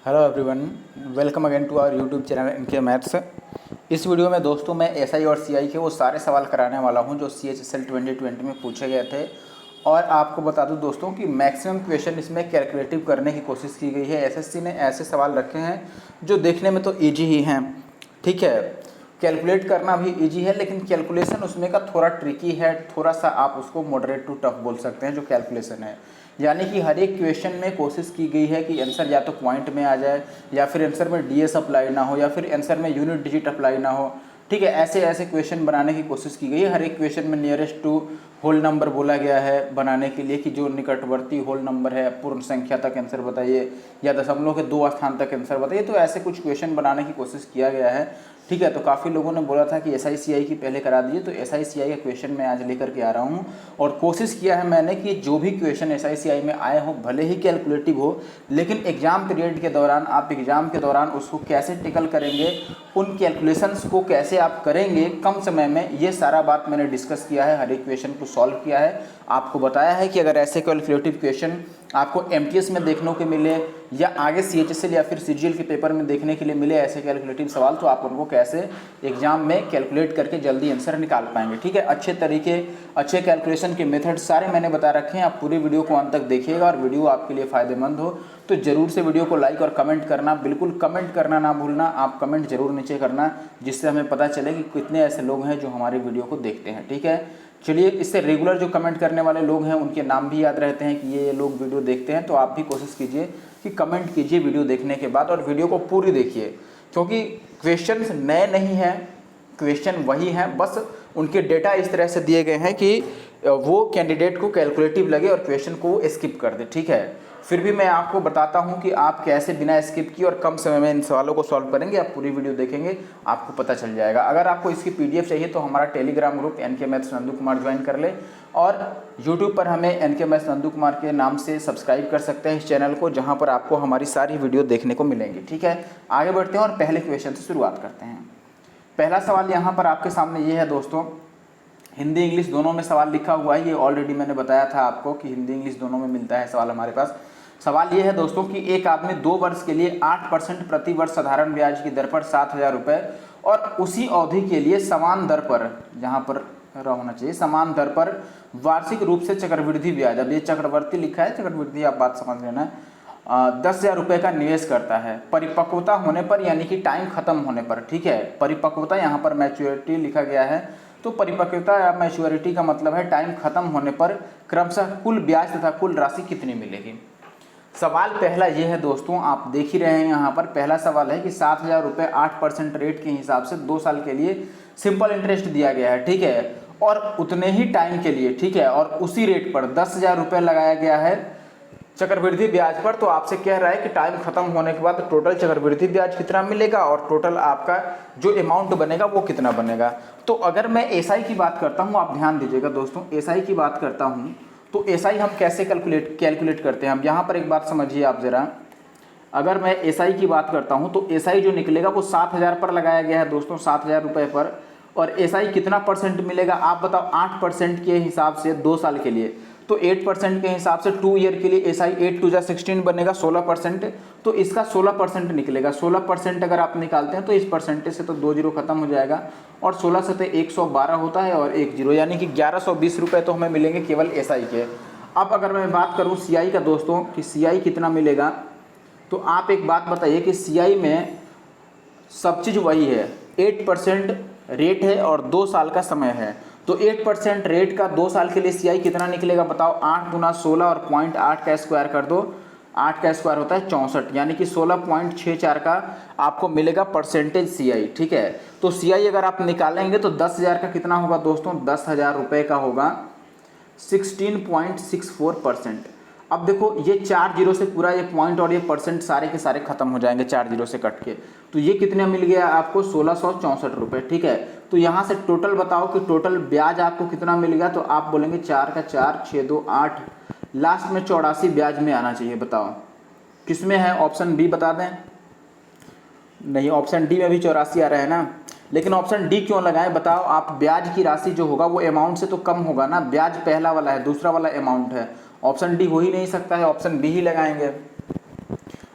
Hello everyone, welcome again to our YouTube channel NK maths. इस video में दोस्तों मैं एसआई और सीआई के वो सारे सवाल कराने वाला हूं जो सीएचएसएल 2020 में पूछे गए थे। और आपको बता दूं दोस्तों कि मैक्सिमम क्वेश्चन इसमें कैलकुलेटिव करने की कोशिश की गई है। एसएससी ने ऐसे सवाल रखे हैं जो देखने में तो ईजी ही हैं, ठीक है। कैलकुलेट करना भी ईजी है, लेकिन कैलकुलेशन उसमें का थोड़ा ट्रिकी है, थोड़ा सा आप उसको मॉडरेट टू टफ बोल सकते हैं जो कैलकुलेशन है। यानी कि हर एक क्वेश्चन में कोशिश की गई है कि आंसर या तो पॉइंट में आ जाए, या फिर आंसर में डीएस अप्लाई ना हो, या फिर आंसर में यूनिट डिजिट अप्लाई ना हो, ठीक है। ऐसे ऐसे क्वेश्चन बनाने की कोशिश की गई है। हर एक क्वेश्चन में नियरेस्ट टू होल नंबर बोला गया है बनाने के लिए, कि जो निकटवर्ती होल नंबर है, पूर्ण संख्या तक आंसर बताइए या दशमलव के 2 स्थान तक आंसर बताइए। तो ऐसे कुछ क्वेश्चन बनाने की कोशिश किया गया है, ठीक है। तो काफ़ी लोगों ने बोला था कि एसआई सीआई की पहले करा दीजिए, तो एसआई सीआई का क्वेश्चन मैं आज लेकर के आ रहा हूँ। और कोशिश किया है मैंने कि जो भी क्वेश्चन एसआई सीआई में आए हों, भले ही कैलकुलेटिव हो, लेकिन एग्जाम पीरियड के दौरान आप एग्जाम के दौरान उसको कैसे टिकल करेंगे, उन कैलकुलेशंस को कैसे आप करेंगे कम समय में, ये सारा बात मैंने डिस्कस किया है। हर एक क्वेश्चन को सॉल्व किया है, आपको बताया है कि अगर ऐसे कैलकुलेटिव क्वेश्चन आपको एमटीएस में देखने को मिले या आगे सीएचएसएल या फिर सीजीएल के पेपर में देखने के लिए मिले ऐसे कैलकुलेटिव सवाल, तो आप उनको कैसे एग्जाम में कैलकुलेट करके जल्दी आंसर निकाल पाएंगे, ठीक है। अच्छे तरीके, अच्छे कैलकुलेशन के मेथड सारे मैंने बता रखे हैं। आप पूरी वीडियो को अंत तक देखिएगा और वीडियो आपके लिए फ़ायदेमंद हो तो जरूर से वीडियो को लाइक और कमेंट करना, बिल्कुल कमेंट करना ना भूलना। आप कमेंट जरूर नीचे करना, जिससे हमें पता चले कि कितने ऐसे लोग हैं जो हमारी वीडियो को देखते हैं, ठीक है। चलिए, इससे रेगुलर जो कमेंट करने वाले लोग हैं उनके नाम भी याद रहते हैं कि ये लोग वीडियो देखते हैं। तो आप भी कोशिश कीजिए कि कमेंट कीजिए वीडियो देखने के बाद, और वीडियो को पूरी देखिए, क्योंकि क्वेश्चंस नए नहीं हैं, क्वेश्चन वही हैं, बस उनके डेटा इस तरह से दिए गए हैं कि वो कैंडिडेट को कैलकुलेटिव लगे और क्वेश्चन को वो स्किप कर दे, ठीक है। फिर भी मैं आपको बताता हूं कि आप कैसे बिना स्किप किए और कम समय में इन सवालों को सॉल्व करेंगे। आप पूरी वीडियो देखेंगे, आपको पता चल जाएगा। अगर आपको इसकी पीडीएफ चाहिए तो हमारा Telegram group NK maths Nandu Kumar join कर ले, और यूट्यूब पर हमें एनके मैथ्स नंदू कुमार के नाम से सब्सक्राइब कर सकते हैं इस चैनल को, जहाँ पर आपको हमारी सारी वीडियो देखने को मिलेंगी, ठीक है। आगे बढ़ते हैं और पहले क्वेश्चन से शुरुआत करते हैं। पहला सवाल यहाँ पर आपके सामने ये है दोस्तों, हिंदी इंग्लिश दोनों में सवाल लिखा हुआ है। ये ऑलरेडी मैंने बताया था आपको कि हिंदी इंग्लिश दोनों में मिलता है सवाल हमारे पास। सवाल ये है दोस्तों कि एक आदमी 2 वर्ष के लिए 8% प्रति वर्ष साधारण ब्याज की दर पर 7,000 रुपये और उसी अवधि के लिए समान दर पर, जहाँ पर होना चाहिए समान दर पर वार्षिक रूप से चक्रवृद्धि ब्याज, अब ये चक्रवर्ती लिखा है, चक्रवृद्धि आप बात समझ लेना, 10,000 रुपये का निवेश करता है परिपक्वता होने पर, यानी कि टाइम खत्म होने पर, ठीक है। परिपक्वता यहाँ पर मैच्योरिटी लिखा गया है, तो परिपक्वता या मैच्योरिटी का मतलब है टाइम खत्म होने पर क्रमशः कुल ब्याज तथा कुल राशि कितनी मिलेगी। सवाल पहला ये है दोस्तों, आप देख ही रहे हैं यहाँ पर पहला सवाल है कि 7,000 रुपये 8% रेट के हिसाब से 2 साल के लिए सिंपल इंटरेस्ट दिया गया है, ठीक है, और उतने ही टाइम के लिए, ठीक है, और उसी रेट पर 10,000 रुपये लगाया गया है चक्रवृद्धि ब्याज पर। तो आपसे कह रहा है कि टाइम खत्म होने के बाद टोटल चक्रवृद्धि ब्याज कितना मिलेगा और टोटल आपका जो अमाउंट बनेगा वो कितना बनेगा। तो अगर मैं एसआई की बात करता हूँ, आप ध्यान दीजिएगा दोस्तों, एसआई की बात करता हूँ तो एसआई हम कैसे कैलकुलेट करते हैं। हम यहाँ पर एक बात समझिए आप ज़रा, अगर मैं एसआई की बात करता हूँ तो एसआई जो निकलेगा वो 7,000 पर लगाया गया है दोस्तों, 7,000 रुपये पर। और एसआई कितना परसेंट मिलेगा आप बताओ, 8% के हिसाब से 2 साल के लिए, तो 8% के हिसाब से 2 ईयर के लिए एसआई 8 2 16 बनेगा, 16%, तो इसका 16% निकलेगा। 16% अगर आप निकालते हैं तो इस परसेंटेज से तो 2 जीरो खत्म हो जाएगा, और 16 से 112 होता है और 1 जीरो, यानी कि 1120 रुपये तो हमें मिलेंगे केवल एसआई के। अब अगर मैं बात करूँ सीआई का दोस्तों कि सीआई कितना मिलेगा, तो आप एक बात बताइए कि सीआई में सब चीज़ वही है, 8% रेट है और 2 साल का समय है। तो 8% रेट का 2 साल के लिए सीआई कितना निकलेगा बताओ, 8 गुना 16 और 0.8 का स्क्वायर कर दो, 8 का स्क्वायर होता है 64, यानी कि 16.64 का आपको मिलेगा परसेंटेज सीआई, ठीक है। तो सीआई अगर आप निकालेंगे तो 10,000 का कितना होगा दोस्तों, 10,000 रुपये का होगा 16.64%। अब देखो ये 4 जीरो से पूरा ये पॉइंट और ये परसेंट सारे के सारे खत्म हो जाएंगे 4 जीरो से कट के, तो ये कितने मिल गया आपको 1664 रुपये, ठीक है। तो यहाँ से टोटल बताओ कि टोटल ब्याज आपको कितना मिल गया, तो आप बोलेंगे 4 का 4 6 2 8, लास्ट में 84 ब्याज में आना चाहिए। बताओ किस में है, ऑप्शन बी बता दें, नहीं ऑप्शन डी में भी 84 आ रहा है ना, लेकिन ऑप्शन डी क्यों लगाएं बताओ आप। ब्याज की राशि जो होगा वो अमाउंट से तो कम होगा ना, ब्याज पहला वाला है, दूसरा वाला अमाउंट है, ऑप्शन डी हो ही नहीं सकता है, ऑप्शन बी ही लगाएंगे।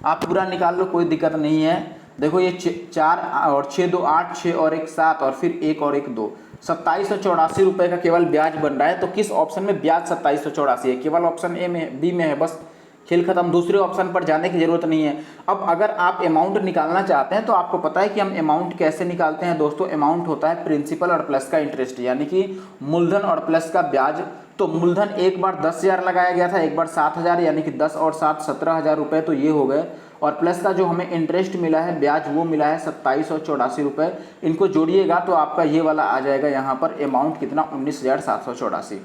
आप पूरा निकाल लो, कोई दिक्कत नहीं है। देखो ये 4 और 6 2 8, 6 और 1 7 और फिर 1 और 1 2, 2784 रुपये का केवल ब्याज बन रहा है। तो किस ऑप्शन में ब्याज 2784 है? केवल ऑप्शन ए में, बी में है, बस खेल खत्म। दूसरे ऑप्शन पर जाने की जरूरत नहीं है। अब अगर आप अमाउंट निकालना चाहते हैं तो आपको पता है कि हम अमाउंट कैसे निकालते हैं दोस्तों। अमाउंट होता है प्रिंसिपल और प्लस का इंटरेस्ट, यानी कि मूलधन और प्लस का ब्याज। तो मूलधन एक बार 10,000 लगाया गया था, एक बार 7,000, यानी कि 10 और 7 17,000 रुपये, तो ये हो गए। और प्लस का जो हमें इंटरेस्ट मिला है, ब्याज, वो मिला है 2784 रुपये। इनको जोड़िएगा तो आपका ये वाला आ जाएगा यहाँ पर अमाउंट कितना, 19,784।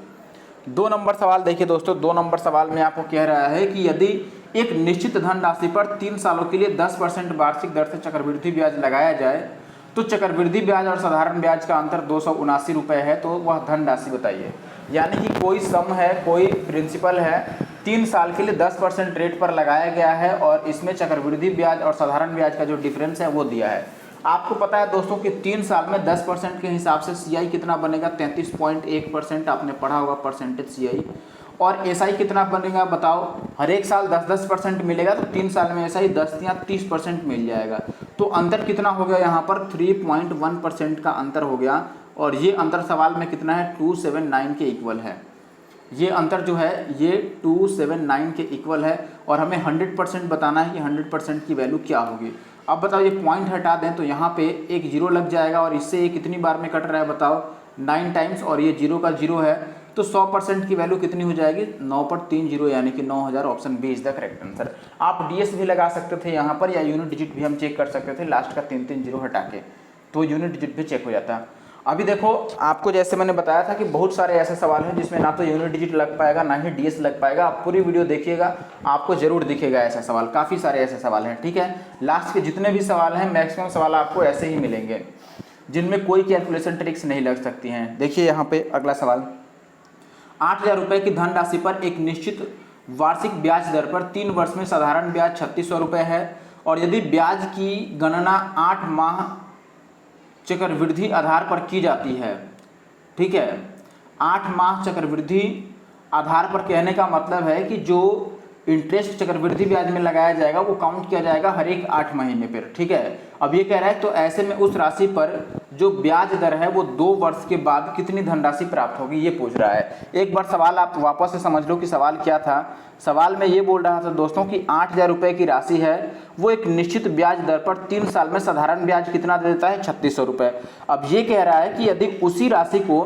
2 नंबर सवाल देखिए दोस्तों। 2 नंबर सवाल में आपको कह रहा है कि यदि एक निश्चित धनराशि पर 3 सालों के लिए 10% वार्षिक दर से चक्रवृद्धि ब्याज लगाया जाए तो चक्रवृद्धि ब्याज और साधारण ब्याज का अंतर 279 रुपये है, तो वह धनराशि बताइए। यानी कि कोई सम है, कोई प्रिंसिपल है, 3 साल के लिए 10% रेट पर लगाया गया है और इसमें चक्रवृद्धि ब्याज और साधारण ब्याज का जो डिफरेंस है वो दिया है। आपको पता है दोस्तों कि 3 साल में 10% के हिसाब से सीआई कितना बनेगा, 33.1%। आपने पढ़ा होगा परसेंटेज सीआई। और एसआई कितना बनेगा बताओ? हर एक साल 10% मिलेगा, तो 3 साल में एसआई 10 या 30% मिल जाएगा। तो अंतर कितना हो गया यहाँ पर? 3.1% का अंतर हो गया। और ये अंतर सवाल में कितना है? 279 के इक्वल है। ये अंतर जो है ये 279 के इक्वल है। और हमें 100% बताना है कि 100% की वैल्यू क्या होगी। अब बताओ, ये पॉइंट हटा दें तो यहाँ पे एक जीरो लग जाएगा और इससे ये कितनी बार में कट रहा है बताओ? 9 टाइम्स। और ये जीरो का जीरो है, तो 100% की वैल्यू कितनी हो जाएगी? 9 पर 3 जीरो, यानी कि 9000। Option B is the correct answer. आप डीएस भी लगा सकते थे यहाँ पर, या यूनिट डिजिट भी हम चेक कर सकते थे लास्ट का 3 जीरो हटा के, तो यूनिट डिजिट भी चेक हो जाता। अभी देखो, आपको जैसे मैंने बताया था कि बहुत सारे ऐसे सवाल हैं जिसमें ना तो यूनिट डिजिट लग पाएगा ना ही डीएस लग पाएगा। आप पूरी वीडियो देखिएगा, आपको जरूर दिखेगा ऐसा सवाल। काफ़ी सारे ऐसे सवाल हैं, ठीक है। लास्ट के जितने भी सवाल हैं, मैक्सिमम सवाल आपको ऐसे ही मिलेंगे जिनमें कोई कैलकुलेशन ट्रिक्स नहीं लग सकती हैं। देखिए यहाँ पे अगला सवाल, 8,000 रुपये की धनराशि पर एक निश्चित वार्षिक ब्याज दर पर 3 वर्ष में साधारण ब्याज 3600 रुपये है। और यदि ब्याज की गणना 8 माह चक्रवृद्धि आधार पर की जाती है, ठीक है। 8 माह चक्रवृद्धि आधार पर कहने का मतलब है कि जो इंटरेस्ट चक्रवृद्धि ब्याज में लगाया जाएगा वो काउंट किया जाएगा हर एक 8 महीने पर, ठीक है। अब ये कह रहा है तो ऐसे में उस राशि पर जो ब्याज दर है वो 2 वर्ष के बाद कितनी धनराशि प्राप्त होगी, ये पूछ रहा है। एक बार सवाल आप वापस से समझ लो कि सवाल क्या था। सवाल में ये बोल रहा था दोस्तों कि 8,000 रुपये की राशि है, वो एक निश्चित ब्याज दर पर 3 साल में साधारण ब्याज कितना दे देता है? 3600 रुपये। अब ये कह रहा है कि यदि उसी राशि को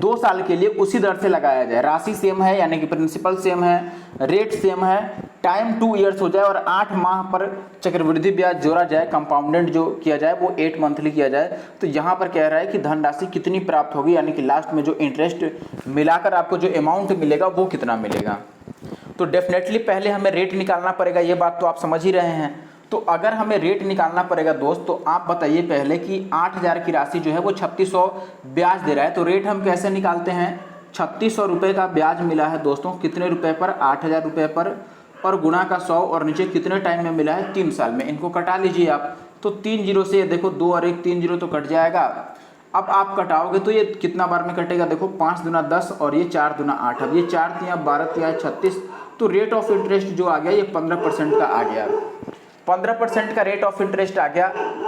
2 साल के लिए उसी दर से लगाया जाए, राशि सेम है यानी कि प्रिंसिपल सेम है, रेट सेम है, टाइम 2 ईयर्स हो जाए और 8 माह पर चक्रवृद्धि ब्याज जोड़ा जाए, कंपाउंडेड जो किया जाए वो 8 मंथली किया जाए, तो यहाँ पर कह रहा है कि धनराशि कितनी प्राप्त होगी, यानी कि लास्ट में जो इंटरेस्ट मिलाकर आपको जो अमाउंट मिलेगा वो कितना मिलेगा। तो डेफिनेटली पहले हमें रेट निकालना पड़ेगा, ये बात तो आप समझ ही रहे हैं। तो अगर हमें रेट निकालना पड़ेगा दोस्त, तो आप बताइए पहले कि 8,000 की राशि जो है वो 3600 ब्याज दे रहा है, तो रेट हम कैसे निकालते हैं? 3600 रुपये का ब्याज मिला है दोस्तों, कितने रुपए पर? 8,000 रुपये पर, और गुणा का 100, और नीचे कितने टाइम में मिला है? 3 साल में। इनको कटा लीजिए आप, तो 3 जीरो से देखो 2 और 1 3 जीरो तो कट जाएगा। अब आप कटाओगे तो ये कितना बार में कटेगा? देखो 5 दूना 10 और ये 4 दूना 8। अब ये 4 तिया 12 तिया 36, तो रेट ऑफ इंटरेस्ट जो आ गया ये 15% का आ गया। 15% का रेट ऑफ इंटरेस्ट आ गया।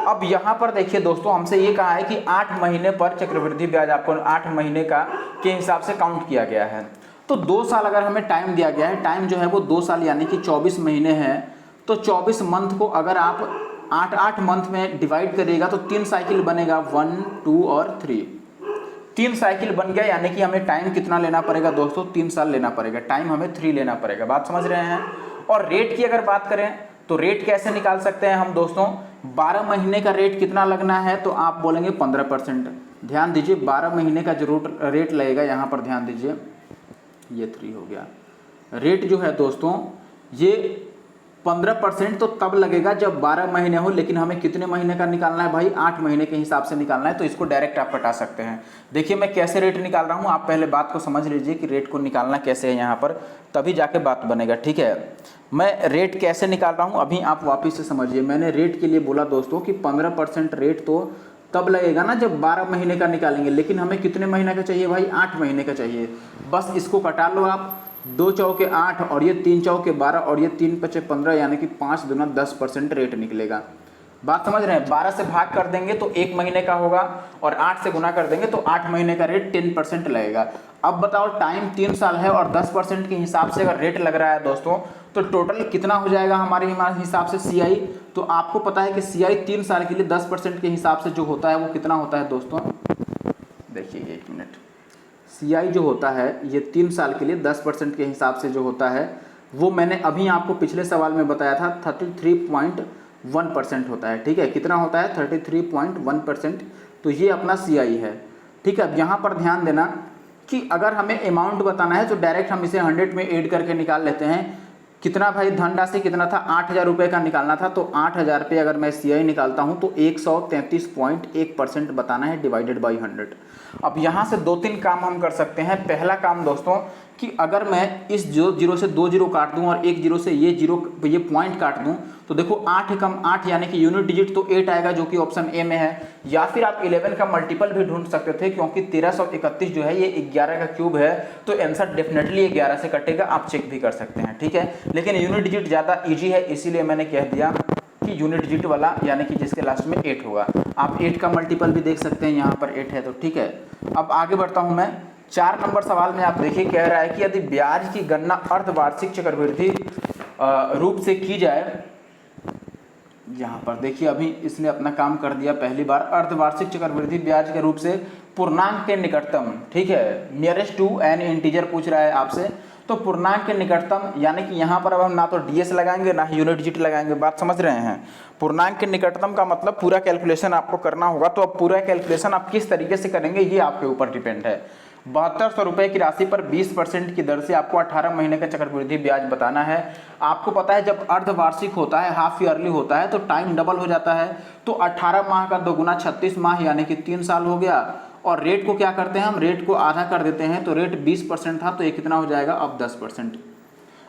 अब यहाँ पर देखिए दोस्तों, हमसे ये कहा है कि 8 महीने पर चक्रवृद्धि ब्याज आपको 8 महीने का के हिसाब से काउंट किया गया है। तो 2 साल अगर हमें टाइम दिया गया है, टाइम जो है वो 2 साल यानी कि 24 महीने हैं, तो 24 मंथ को अगर आप 8 मंथ में डिवाइड करिएगा तो 3 साइकिल बनेगा, 1 2 और 3। 3 साइकिल बन गया, यानी कि हमें टाइम कितना लेना पड़ेगा दोस्तों? 3 साल लेना पड़ेगा। टाइम हमें 3 लेना पड़ेगा, बात समझ रहे हैं। और रेट की अगर बात करें तो रेट कैसे निकाल सकते हैं हम दोस्तों? 12 महीने का रेट कितना लगना है, तो आप बोलेंगे 15%। ध्यान दीजिए 12 महीने का जो रेट लगेगा, यहाँ पर ध्यान दीजिए, ये 3 हो गया। रेट जो है दोस्तों ये 15% तो तब लगेगा जब 12 महीने हो, लेकिन हमें कितने महीने का निकालना है भाई? 8 महीने के हिसाब से निकालना है, तो इसको डायरेक्ट आप कटा सकते हैं। देखिए मैं कैसे रेट निकाल रहा हूँ, आप पहले बात को समझ लीजिए कि रेट को निकालना कैसे है यहाँ पर, तभी जाके बात बनेगा, ठीक है। मैं रेट कैसे निकाल रहा हूँ अभी आप वापिस से समझिए। मैंने रेट के लिए बोला दोस्तों कि 15% रेट तो तब लगेगा ना जब 12 महीने का निकालेंगे, लेकिन हमें कितने महीने का चाहिए भाई? 8 महीने का चाहिए। बस इसको कटा लो आप, 2 चौके 8 और ये 3 चौके 12 और ये 3 पचे 15, यानी कि 5 दूना 10% रेट निकलेगा। बात समझ रहे हैं? 12 से भाग कर देंगे तो 1 महीने का होगा और 8 से गुना कर देंगे तो 8 महीने का रेट 10% लगेगा। अब बताओ टाइम 3 साल है और 10% के हिसाब से अगर रेट लग रहा है दोस्तों, तो टोटल कितना हो जाएगा हमारे हिसाब से CI? तो आपको पता है कि CI 3 साल के लिए 10% के हिसाब से जो होता है वो कितना होता है दोस्तों? देखिए 1 मिनट, CI जो होता है ये 3 साल के लिए 10% के हिसाब से जो होता है वो मैंने अभी आपको पिछले सवाल में बताया था 33.1% होता है। ठीक है, कितना होता है? 33.1%। तो ये अपना CI है। ठीक है, अब यहाँ पर ध्यान देना कि अगर हमें अमाउंट बताना है तो डायरेक्ट हम इसे 100 में ऐड करके निकाल लेते हैं। कितना भाई धनराशि कितना था? 8,000 रुपये का निकालना था, तो 8,000 पे अगर मैं CI निकालता हूँ तो 133.1% बताना है डिवाइडेड बाई 100। अब यहाँ से 2-3 काम हम कर सकते हैं। पहला काम दोस्तों कि अगर मैं इस जीरो से 2 जीरो काट दूं और 1 जीरो से ये पॉइंट काट दूं तो देखो 8 कम 8 यानी कि यूनिट डिजिट तो 8 आएगा जो कि ऑप्शन ए में है, या फिर आप 11 का मल्टीपल भी ढूंढ सकते थे क्योंकि 1331 जो है ये 11 का क्यूब है, तो आंसर डेफिनेटली 11 से कटेगा, आप चेक भी कर सकते हैं। ठीक है, लेकिन यूनिट डिजिट ज़्यादा ईजी है इसीलिए मैंने कह दिया कि यूनिट डिजिट वाला यानी कि जिसके लास्ट में 8 होगा। आप 8 का मल्टीपल भी देख सकते हैं, यहाँ पर 8 है तो ठीक है। अब आगे बढ़ता हूँ मैं 4 नंबर सवाल में। आप देखिए कह रहा है कि यदि ब्याज की गणना अर्धवार्षिक चक्रवृद्धि रूप से की जाए, यहाँ पर देखिए अभी इसने अपना काम कर दिया पहली बार, अर्धवार्षिक चक्रवृद्धि ब्याज के रूप से पूर्णांक के निकटतम, ठीक है, नियरेस्ट टू एन इंटीजर पूछ रहा है आपसे, तो पूर्णांक के निकटतम यानी कि यहाँ पर अब हम ना तो DS लगाएंगे ना ही यूनिट डिजिट लगाएंगे। बात समझ रहे हैं? पूर्णांक के निकटतम का मतलब पूरा कैलकुलेशन आपको करना होगा, तो अब पूरा कैलकुलेशन आप किस तरीके से करेंगे ये आपके ऊपर डिपेंड है। 7200 रुपये की राशि पर 20% की दर से आपको 18 महीने का चक्रवृद्धि ब्याज बताना है। आपको पता है जब अर्धवार्षिक होता है, हाफ ईयरली होता है, तो टाइम डबल हो जाता है, तो 18 माह का 2 गुना 36 माह यानी कि 3 साल हो गया। और रेट को क्या करते हैं हम? रेट को आधा कर देते हैं, तो रेट 20% था, तो ये कितना हो जाएगा अब 10%।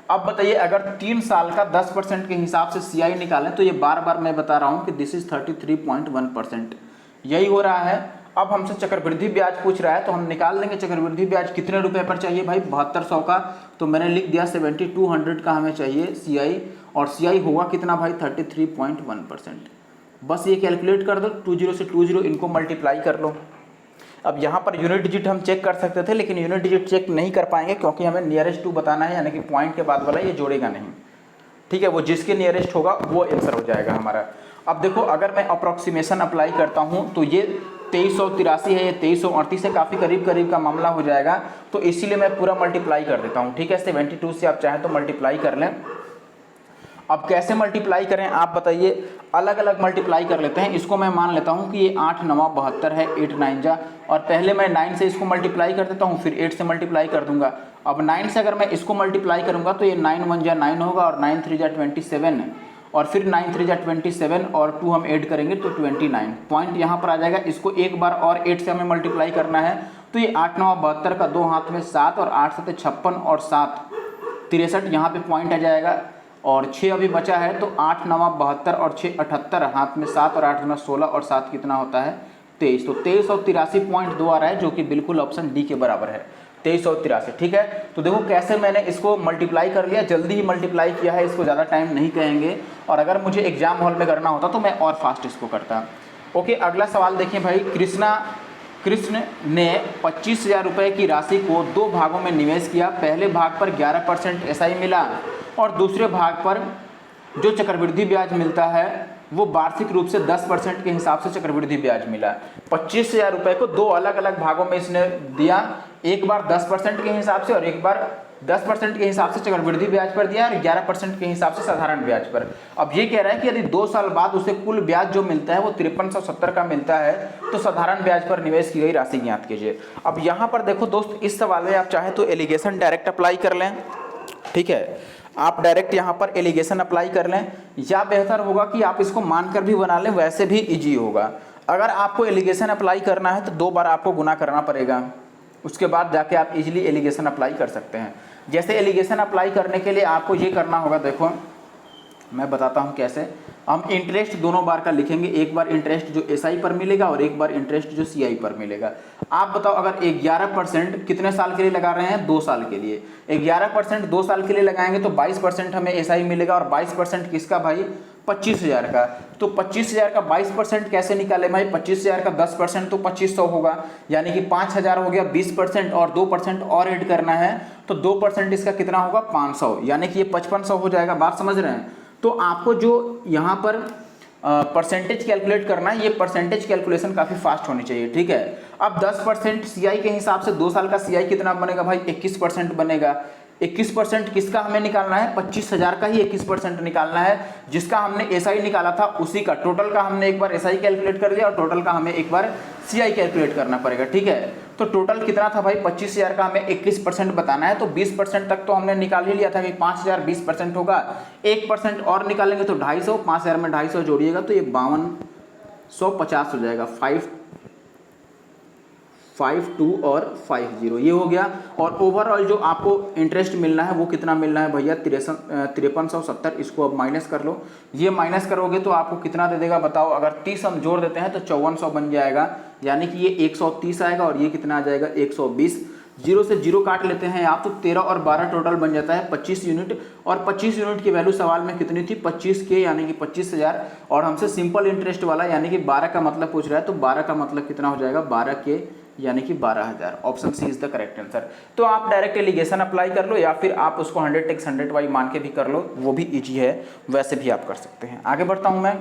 अब बताइए अगर 3 साल का 10% के हिसाब से CI निकालें तो ये बार बार मैं बता रहा हूँ कि दिस इज 33.1%, यही हो रहा है। अब हमसे चक्रवृद्धि ब्याज पूछ रहा है तो हम निकाल लेंगे चक्रवृद्धि ब्याज कितने रुपए पर चाहिए भाई? 7200 का, तो मैंने लिख दिया 7200 का हमें चाहिए CI, और CI होगा कितना भाई? 33.1%। बस ये कैलकुलेट कर दो, 20 से 20 इनको मल्टीप्लाई कर लो। अब यहाँ पर यूनिट डिजिट हम चेक कर सकते थे लेकिन यूनिट डिजिट चेक नहीं कर पाएंगे क्योंकि हमें नियरेस्ट टू बताना है, यानी कि पॉइंट के बाद वाला ये जोड़ेगा नहीं। ठीक है, वो जिसके नियरेस्ट होगा वो आंसर हो जाएगा हमारा। अब देखो अगर मैं अप्रॉक्सीमेशन अप्लाई करता हूँ तो ये 2383 है, ये 2338 से काफ़ी करीब करीब का मामला हो जाएगा, तो इसीलिए मैं पूरा मल्टीप्लाई कर देता हूँ। ठीक है, 72 से आप चाहें तो मल्टीप्लाई कर लें। अब कैसे मल्टीप्लाई करें आप बताइए? अलग अलग मल्टीप्लाई कर लेते हैं। इसको मैं मान लेता हूँ कि ये 8 9 72 है, 8 9 जा, और पहले मैं 9 से इसको मल्टीप्लाई कर देता हूँ, फिर 8 से मल्टीप्लाई कर दूंगा। अब 9 से अगर मैं इसको मल्टीप्लाई करूंगा तो ये 9 1 जा 9 होगा और 9 3 जा 27, और फिर 9 3 जा 27 और 2 हम ऐड करेंगे तो 29 पॉइंट यहाँ पर आ जाएगा। इसको एक बार और 8 से हमें मल्टीप्लाई करना है, तो ये 8 9 72 का 2 हाथ में 7 और 8 7 56 और 7 63, यहाँ पे पॉइंट आ जाएगा। और 6 अभी बचा है, तो 8 9 72 और 6 78, हाथ में 7 और 8 गुना 16 और 7 कितना होता है? 23। तो 2383.2 आ रहा है जो कि बिल्कुल ऑप्शन डी के बराबर है, 2383। ठीक है, तो देखो कैसे मैंने इसको मल्टीप्लाई कर लिया, जल्दी ही मल्टीप्लाई किया है, इसको ज़्यादा टाइम नहीं कहेंगे। और अगर मुझे एग्जाम हॉल में करना होता तो मैं और फास्ट इसको करता। ओके, अगला सवाल देखिए भाई। कृष्ण ने 25,000 रुपये की राशि को 2 भागों में निवेश किया। पहले भाग पर 11% SI मिला और दूसरे भाग पर जो चक्रवृद्धि ब्याज मिलता है वो वार्षिक रूप से 10% के हिसाब से चक्रवृद्धि ब्याज मिला। 25,000 रुपये को 2 अलग अलग भागों में इसने दिया, एक बार 10% के हिसाब से और एक बार 10% के हिसाब से चक्रवृद्धि ब्याज पर दिया और 11% के हिसाब से साधारण ब्याज पर। अब ये कह रहा है कि यदि 2 साल बाद उसे कुल ब्याज जो मिलता है वो 5370 का मिलता है तो साधारण ब्याज पर निवेश की गई राशि ज्ञात कीजिए। अब यहाँ पर देखो दोस्त, इस सवाल में आप चाहे तो एलिगेशन डायरेक्ट अप्लाई कर लें। ठीक है, आप डायरेक्ट यहाँ पर एलिगेशन अप्लाई कर लें, या बेहतर होगा कि आप इसको मानकर भी बना लें, वैसे भी इजी होगा। अगर आपको एलिगेशन अप्लाई करना है तो 2 बार आपको गुना करना पड़ेगा, उसके बाद जाके आप इजीली एलिगेशन अप्लाई कर सकते हैं। जैसे एलिगेशन अप्लाई करने के लिए आपको ये करना होगा, देखो मैं बताता हूँ कैसे। हम इंटरेस्ट दोनों बार का लिखेंगे, एक बार इंटरेस्ट जो SI पर मिलेगा और एक बार इंटरेस्ट जो CI पर मिलेगा। आप बताओ, अगर 11% कितने साल के लिए लगा रहे हैं? 2 साल के लिए। 11% 2 साल के लिए लगाएंगे तो 22% हमें एसआई मिलेगा, और 22% किसका भाई? 25,000 का। तो 25,000 का 22% कैसे निकाले भाई? 25,000 का 10% तो 2500 होगा, यानी कि 5,000 हो गया। 20% और 2% और ऐड करना है, तो 2% इसका कितना होगा? 500, यानी कि ये 5500 हो जाएगा। बात समझ रहे हैं? तो आपको जो यहाँ पर परसेंटेज कैलकुलेट करना है, ये परसेंटेज कैलकुलेशन काफ़ी फास्ट होनी चाहिए, ठीक है। अब 10% सीआई के हिसाब से 2 साल का सीआई कितना बनेगा भाई? 21% बनेगा। 21% किसका हमें निकालना है? 25,000 का ही 21% निकालना है। जिसका हमने एसआई निकाला था उसी का, टोटल का हमने एक बार एसआई कैलकुलेट कर दिया और टोटल का हमें एक बार सीआई कैलकुलेट करना पड़ेगा, ठीक है। तो टोटल कितना था भाई? 25,000 का हमें 21% बताना है, तो 20% तक तो हमने निकाल ही लिया था कि 5,000 20% होगा। 1% और निकालेंगे तो 250, 5,000 में 250 जोड़िएगा तो ये 5250 हो जाएगा। 552 और 50 ये हो गया। और ओवरऑल जो आपको इंटरेस्ट मिलना है वो कितना मिलना है भैया? 5370। इसको अब माइनस कर लो। ये माइनस करोगे तो आपको कितना दे देगा बताओ? अगर 30 हम जोड़ देते हैं तो 5400 बन जाएगा, यानी कि ये 130 आएगा, और ये कितना आ जाएगा? 120। 0 से 0 काट लेते हैं आप, तो 13 और 12 टोटल बन जाता है 25 यूनिट। और 25 यूनिट की वैल्यू सवाल में कितनी थी? 25 के, यानी कि 25,000। और हमसे सिंपल इंटरेस्ट वाला यानी कि 12 का मतलब पूछ रहा है, तो 12 का मतलब कितना हो जाएगा? 12 के, यानी कि 12,000। Option C is the correct answer. तो आप डायरेक्ट एलिगेशन अप्लाई कर लो, या फिर आप उसको 100x 100y मान के भी कर लो, वो भी इजी है, वैसे भी आप कर सकते हैं। आगे बढ़ता हूं मैं।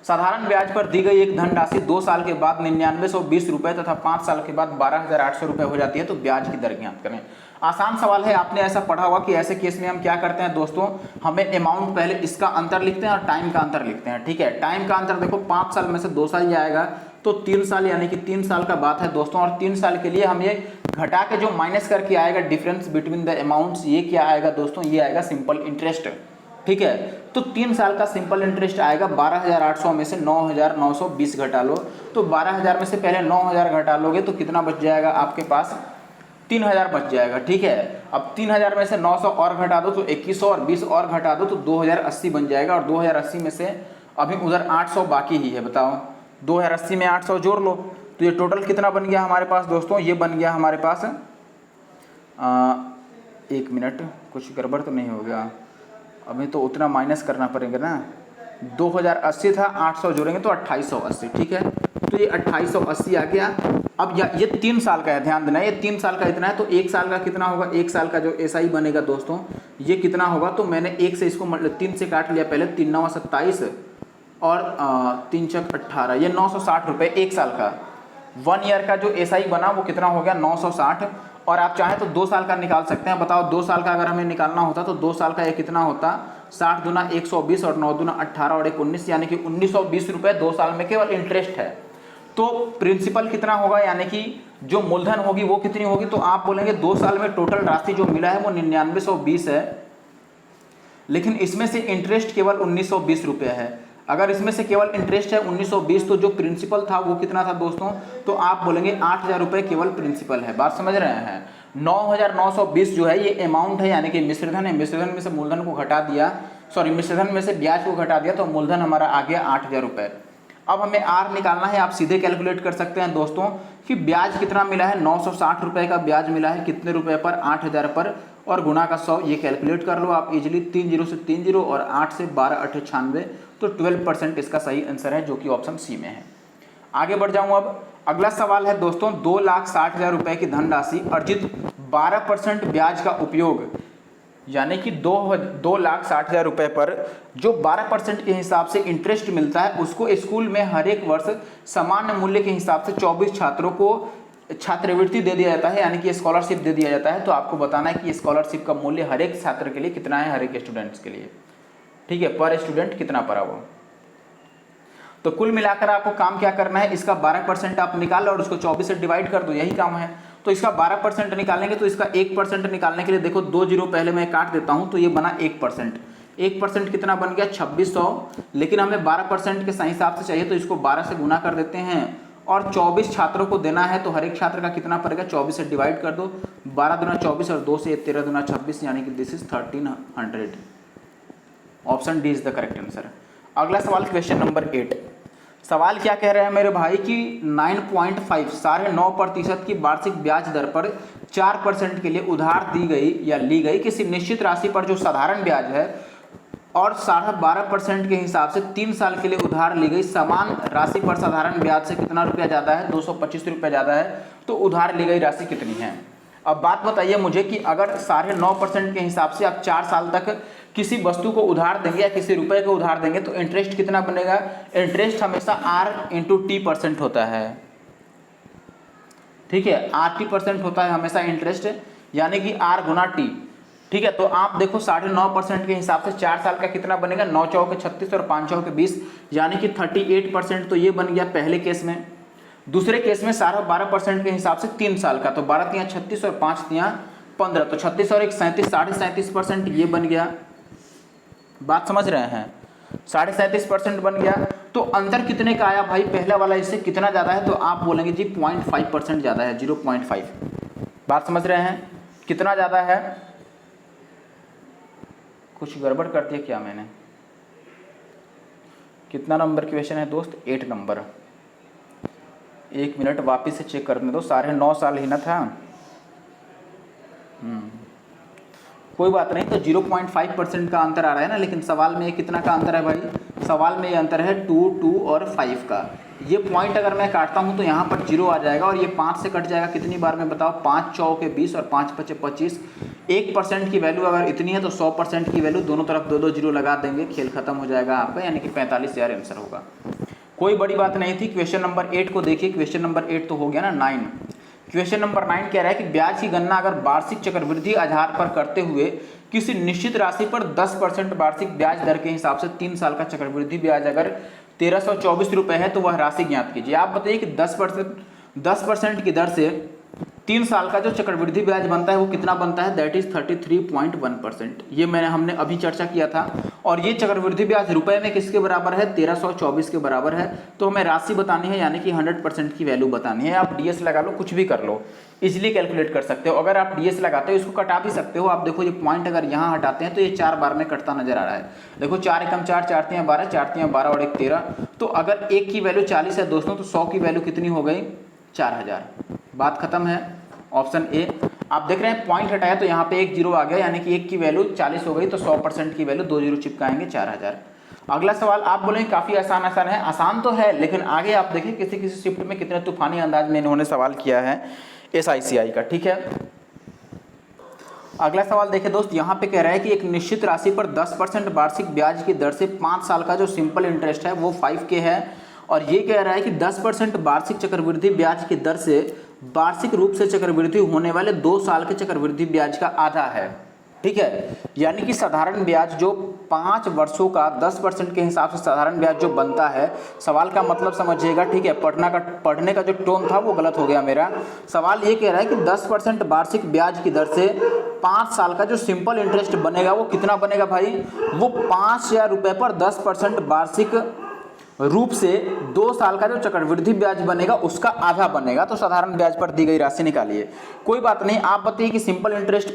साधारण ब्याज पर दी गई एक धनराशि 2 साल के बाद 9920 रुपए तथा 5 साल के बाद 12,800 रुपए हो जाती है, तो ब्याज की दर ज्ञात करें। आसान सवाल है, आपने ऐसा पढ़ा होगा कि ऐसे केस में हम क्या करते हैं दोस्तों? हमें अमाउंट पहले इसका अंतर लिखते हैं और टाइम का अंतर लिखते हैं, ठीक है। टाइम का अंतर देखो, 5 साल में से 2 साल जाएगा तो 3 साल, यानी कि 3 साल का बात है दोस्तों। और 3 साल के लिए हम ये घटा के जो माइनस करके आएगा डिफरेंस बिटवीन द अमाउंट्स, ये क्या आएगा दोस्तों? ये आएगा सिंपल इंटरेस्ट, ठीक है। तो 3 साल का सिंपल इंटरेस्ट आएगा 12,800 में से 9,920 घटा लो, तो 12,000 में से पहले 9,000 घटा लोगे तो कितना बच जाएगा आपके पास? 3,000 बच जाएगा, ठीक है। अब 3,000 में से 900 और घटा दो तो 2100, और 20 और घटा दो तो 2,080 बन जाएगा। और 2,080 में से अभी उधर 800 बाकी ही है, बताओ। 2,080 में 800 जोड़ लो, तो ये टोटल कितना बन गया हमारे पास दोस्तों? ये बन गया हमारे पास 1 मिनट, कुछ गड़बड़ तो नहीं हो गया? अभी तो उतना माइनस करना पड़ेगा ना। 2,080 था, 800 जोड़ेंगे तो 2,880, ठीक है। तो ये 2,880 आ गया। अब ये 3 साल का है, ध्यान देना, ये 3 साल का इतना है, तो 1 साल का कितना होगा? 1 साल का जो एसआई बनेगा दोस्तों, ये कितना होगा? तो मैंने 1 से इसको 3 से काट लिया पहले, 3 9 27 और 3 6 18, ये 960 रुपये 1 साल का। 1 ईयर का जो एसआई बना वो कितना हो गया? 960। और आप चाहें तो 2 साल का निकाल सकते हैं। बताओ 2 साल का अगर हमें निकालना होता तो 2 साल का ये कितना होता? 60 दूना 120 और 9 दूना 18 और 1 19, यानी कि 1,920 रुपये 2 साल में केवल इंटरेस्ट है। तो प्रिंसिपल कितना होगा, यानी कि जो मूलधन होगी वो कितनी होगी? तो आप बोलेंगे 2 साल में टोटल राशि जो मिला है वो 9920 है, लेकिन इसमें से इंटरेस्ट केवल 1,920 रुपये है। अगर इसमें से केवल इंटरेस्ट है 1,920, तो जो प्रिंसिपल था वो कितना था दोस्तों? तो आप बोलेंगे 8,000 रुपये केवल प्रिंसिपल है। बात समझ रहे हैं? 9,920 जो है ये अमाउंट है, यानी कि मिश्रधन है। मिश्रधन में से मूलधन को घटा दिया, सॉरी मिश्रधन में से ब्याज को घटा दिया, तो मूलधन हमारा आ गया 8,000 रुपये। अब हमें आर निकालना है। आप सीधे कैलकुलेट कर सकते हैं दोस्तों कि ब्याज कितना मिला है? 960 रुपये का ब्याज मिला है, कितने रुपए पर? 8,000 पर, और गुना का 100, ये कैलकुलेट कर लो आप इजीली। 3 0 से 3 0 और 8 से 12 8 96, तो 12% इसका सही आंसर है, जो कि ऑप्शन सी में है। आगे बढ़ जाऊं अब। अगला सवाल है दोस्तों, 2,60,000 रुपये की धनराशि अर्जित 12% ब्याज का उपयोग, यानी कि 2,60,000 रुपये पर जो 12% के हिसाब से इंटरेस्ट मिलता है, उसको स्कूल में हर एक वर्ष सामान्य मूल्य के हिसाब से 24 छात्रों को छात्रवृत्ति दे दिया जाता है, यानी कि स्कॉलरशिप दे दिया जाता है। तो आपको बताना है कि स्कॉलरशिप का मूल्य हर एक छात्र के लिए कितना है, हर एक स्टूडेंट्स के लिए, ठीक है। पर स्टूडेंट कितना पड़ा वो। तो कुल मिलाकर आपको काम क्या करना है? इसका 12% आप निकाल लो और उसको 24 से डिवाइड कर दो, यही काम है। तो इसका 12% निकालेंगे, तो इसका 1% निकालने के लिए देखो 2 0 पहले मैं काट देता हूं, तो ये बना 1%। 1% कितना बन गया? 2600। लेकिन हमें 12% के सही हिसाब से चाहिए, तो इसको 12 से गुना कर देते हैं, और 24 छात्रों को देना है, तो हर एक छात्र का कितना पड़ेगा? 24 से डिवाइड कर दो, 12 दूना 24 और 2 से 13 दूना 26, यानी कि this is 1300। Option D is the correct answer. अगला सवाल क्वेश्चन नंबर 8। सवाल क्या कह रहे हैं मेरे भाई कि 9.5 9.5% की वार्षिक ब्याज दर पर 4% के लिए उधार दी गई या ली गई किसी निश्चित राशि पर जो साधारण ब्याज है और 12.5% के हिसाब से 3 साल के लिए उधार ली गई समान राशि पर साधारण ब्याज से कितना रुपया ज़्यादा है, 225 रुपया ज़्यादा है, तो उधार ली गई राशि कितनी है। अब बात बताइए मुझे कि अगर 9.5% के हिसाब से आप 4 साल तक किसी वस्तु को उधार देंगे या किसी रुपए को उधार देंगे तो इंटरेस्ट कितना बनेगा। इंटरेस्ट हमेशा R/T% होता है, ठीक है, RT% होता है हमेशा इंटरेस्ट, यानी कि R गुना T, ठीक है। तो आप देखो 9.5% के हिसाब से 4 साल का कितना बनेगा, 9 चौके 36 और 5 चौके 20, यानी कि 38%। तो ये बन गया पहले केस में। दूसरे केस में 12% के हिसाब से 3 साल का, तो 12 तियां 36 और 5 तियां 15, तो 36 और 1 37, 37.5% ये बन गया। बात समझ रहे हैं, 37.5% बन गया। तो अंतर कितने का आया भाई, पहला वाला इससे कितना ज़्यादा है, तो आप बोलेंगे जी 0.5% ज़्यादा है, 0.5। बात समझ रहे हैं, कितना ज़्यादा है। कुछ गड़बड़ कर दिया क्या मैंने। कितना नंबर क्वेश्चन है दोस्त, 8 नंबर। 1 मिनट वापस से चेक करने दो, 9.5 साल ही ना था। कोई बात नहीं, तो 0.5% का अंतर आ रहा है ना, लेकिन सवाल में कितना का अंतर है भाई, सवाल में ये अंतर है 2, 2 और 5 का। ये पॉइंट अगर मैं काटता हूँ तो यहाँ पर 0 आ जाएगा और ये 5 से कट जाएगा कितनी बार में बताओ, 5 चौके 20 और 5 पचे 25। 1% की वैल्यू अगर इतनी है तो 100% की वैल्यू, दोनों तरफ 2-2 जीरो लगा देंगे, खेल खत्म हो जाएगा आपका, यानी कि 45,000 आंसर होगा। कोई बड़ी बात नहीं थी। क्वेश्चन नंबर 8 को देखिए, क्वेश्चन नंबर 8 तो हो गया ना 9। क्वेश्चन नंबर 9 कह रहा है कि ब्याज की गणना अगर वार्षिक चक्रवृद्धि आधार पर करते हुए किसी निश्चित राशि पर 10% वार्षिक ब्याज दर के हिसाब से 3 साल का चक्रवृद्धि ब्याज अगर 1324 रुपये है तो वह राशि ज्ञात कीजिए। आप बताइए कि 10% की दर से 3 साल का जो चक्रवृद्धि ब्याज बनता है वो कितना बनता है, दैट इज 33.1%। ये हमने अभी चर्चा किया था। और ये चक्रवृद्धि ब्याज रुपए में किसके बराबर है, 1324 के बराबर है। तो हमें राशि बतानी है, यानी कि 100% की वैल्यू बतानी है। आप डीएस लगा लो, कुछ भी कर लो, इजिली कैलकुलेट कर सकते हो। अगर आप डीएस लगाते हो इसको कटा भी सकते हो। आप देखो ये पॉइंट अगर यहाँ हटाते हैं तो ये 4 बार में कटता नजर आ रहा है। देखो 4 एकम 4, 4 तियां 12, 4 तियां 12 और 1 13। तो अगर 1 की वैल्यू 40 है दोस्तों, तो 100 की वैल्यू कितनी हो गई, 4000। बात खत्म है। Option A. आप देख रहे हैं पॉइंट हटाया तो यहाँ पे 1 जीरो आ गया, यानी कि 1 की वैल्यू 40 हो गई, तो 100% की वैल्यू 2 जीरो चिपकाएंगे, 4000। अगला सवाल आप बोलेंगे काफी आसान है, आसान तो है, लेकिन आगे आप देखें किसी किसी शिफ्ट में कितने तूफानी अंदाज में इन्होंने सवाल किया है SICI का, ठीक है। अगला सवाल देखिए दोस्त, यहाँ पे कह रहा है कि एक निश्चित राशि पर 10% वार्षिक ब्याज की दर से 5 साल का जो सिंपल इंटरेस्ट है वो 5K है। और ये कह रहा है कि 10% वार्षिक चक्रवृद्धि ब्याज की दर से वार्षिक रूप से चक्रवृद्धि होने वाले 2 साल के चक्रवृद्धि ब्याज का आधा है, ठीक है। यानी कि साधारण ब्याज जो 5 वर्षों का 10% के हिसाब से साधारण ब्याज जो बनता है, सवाल का मतलब समझिएगा, ठीक है। पढ़ने का जो टोन था वो गलत हो गया मेरा। सवाल ये कह रहा है कि 10% वार्षिक ब्याज की दर से 5 साल का जो सिंपल इंटरेस्ट बनेगा वो कितना बनेगा भाई, वो 5,000 रुपये पर 10% वार्षिक रूप से 2 साल का जो चक्रवृद्धि ब्याज बनेगा उसका आधा बनेगा। तो साधारण ब्याज पर दी गई राशि निकालिए। कोई बात नहीं, आप बताइए कि सिंपल इंटरेस्ट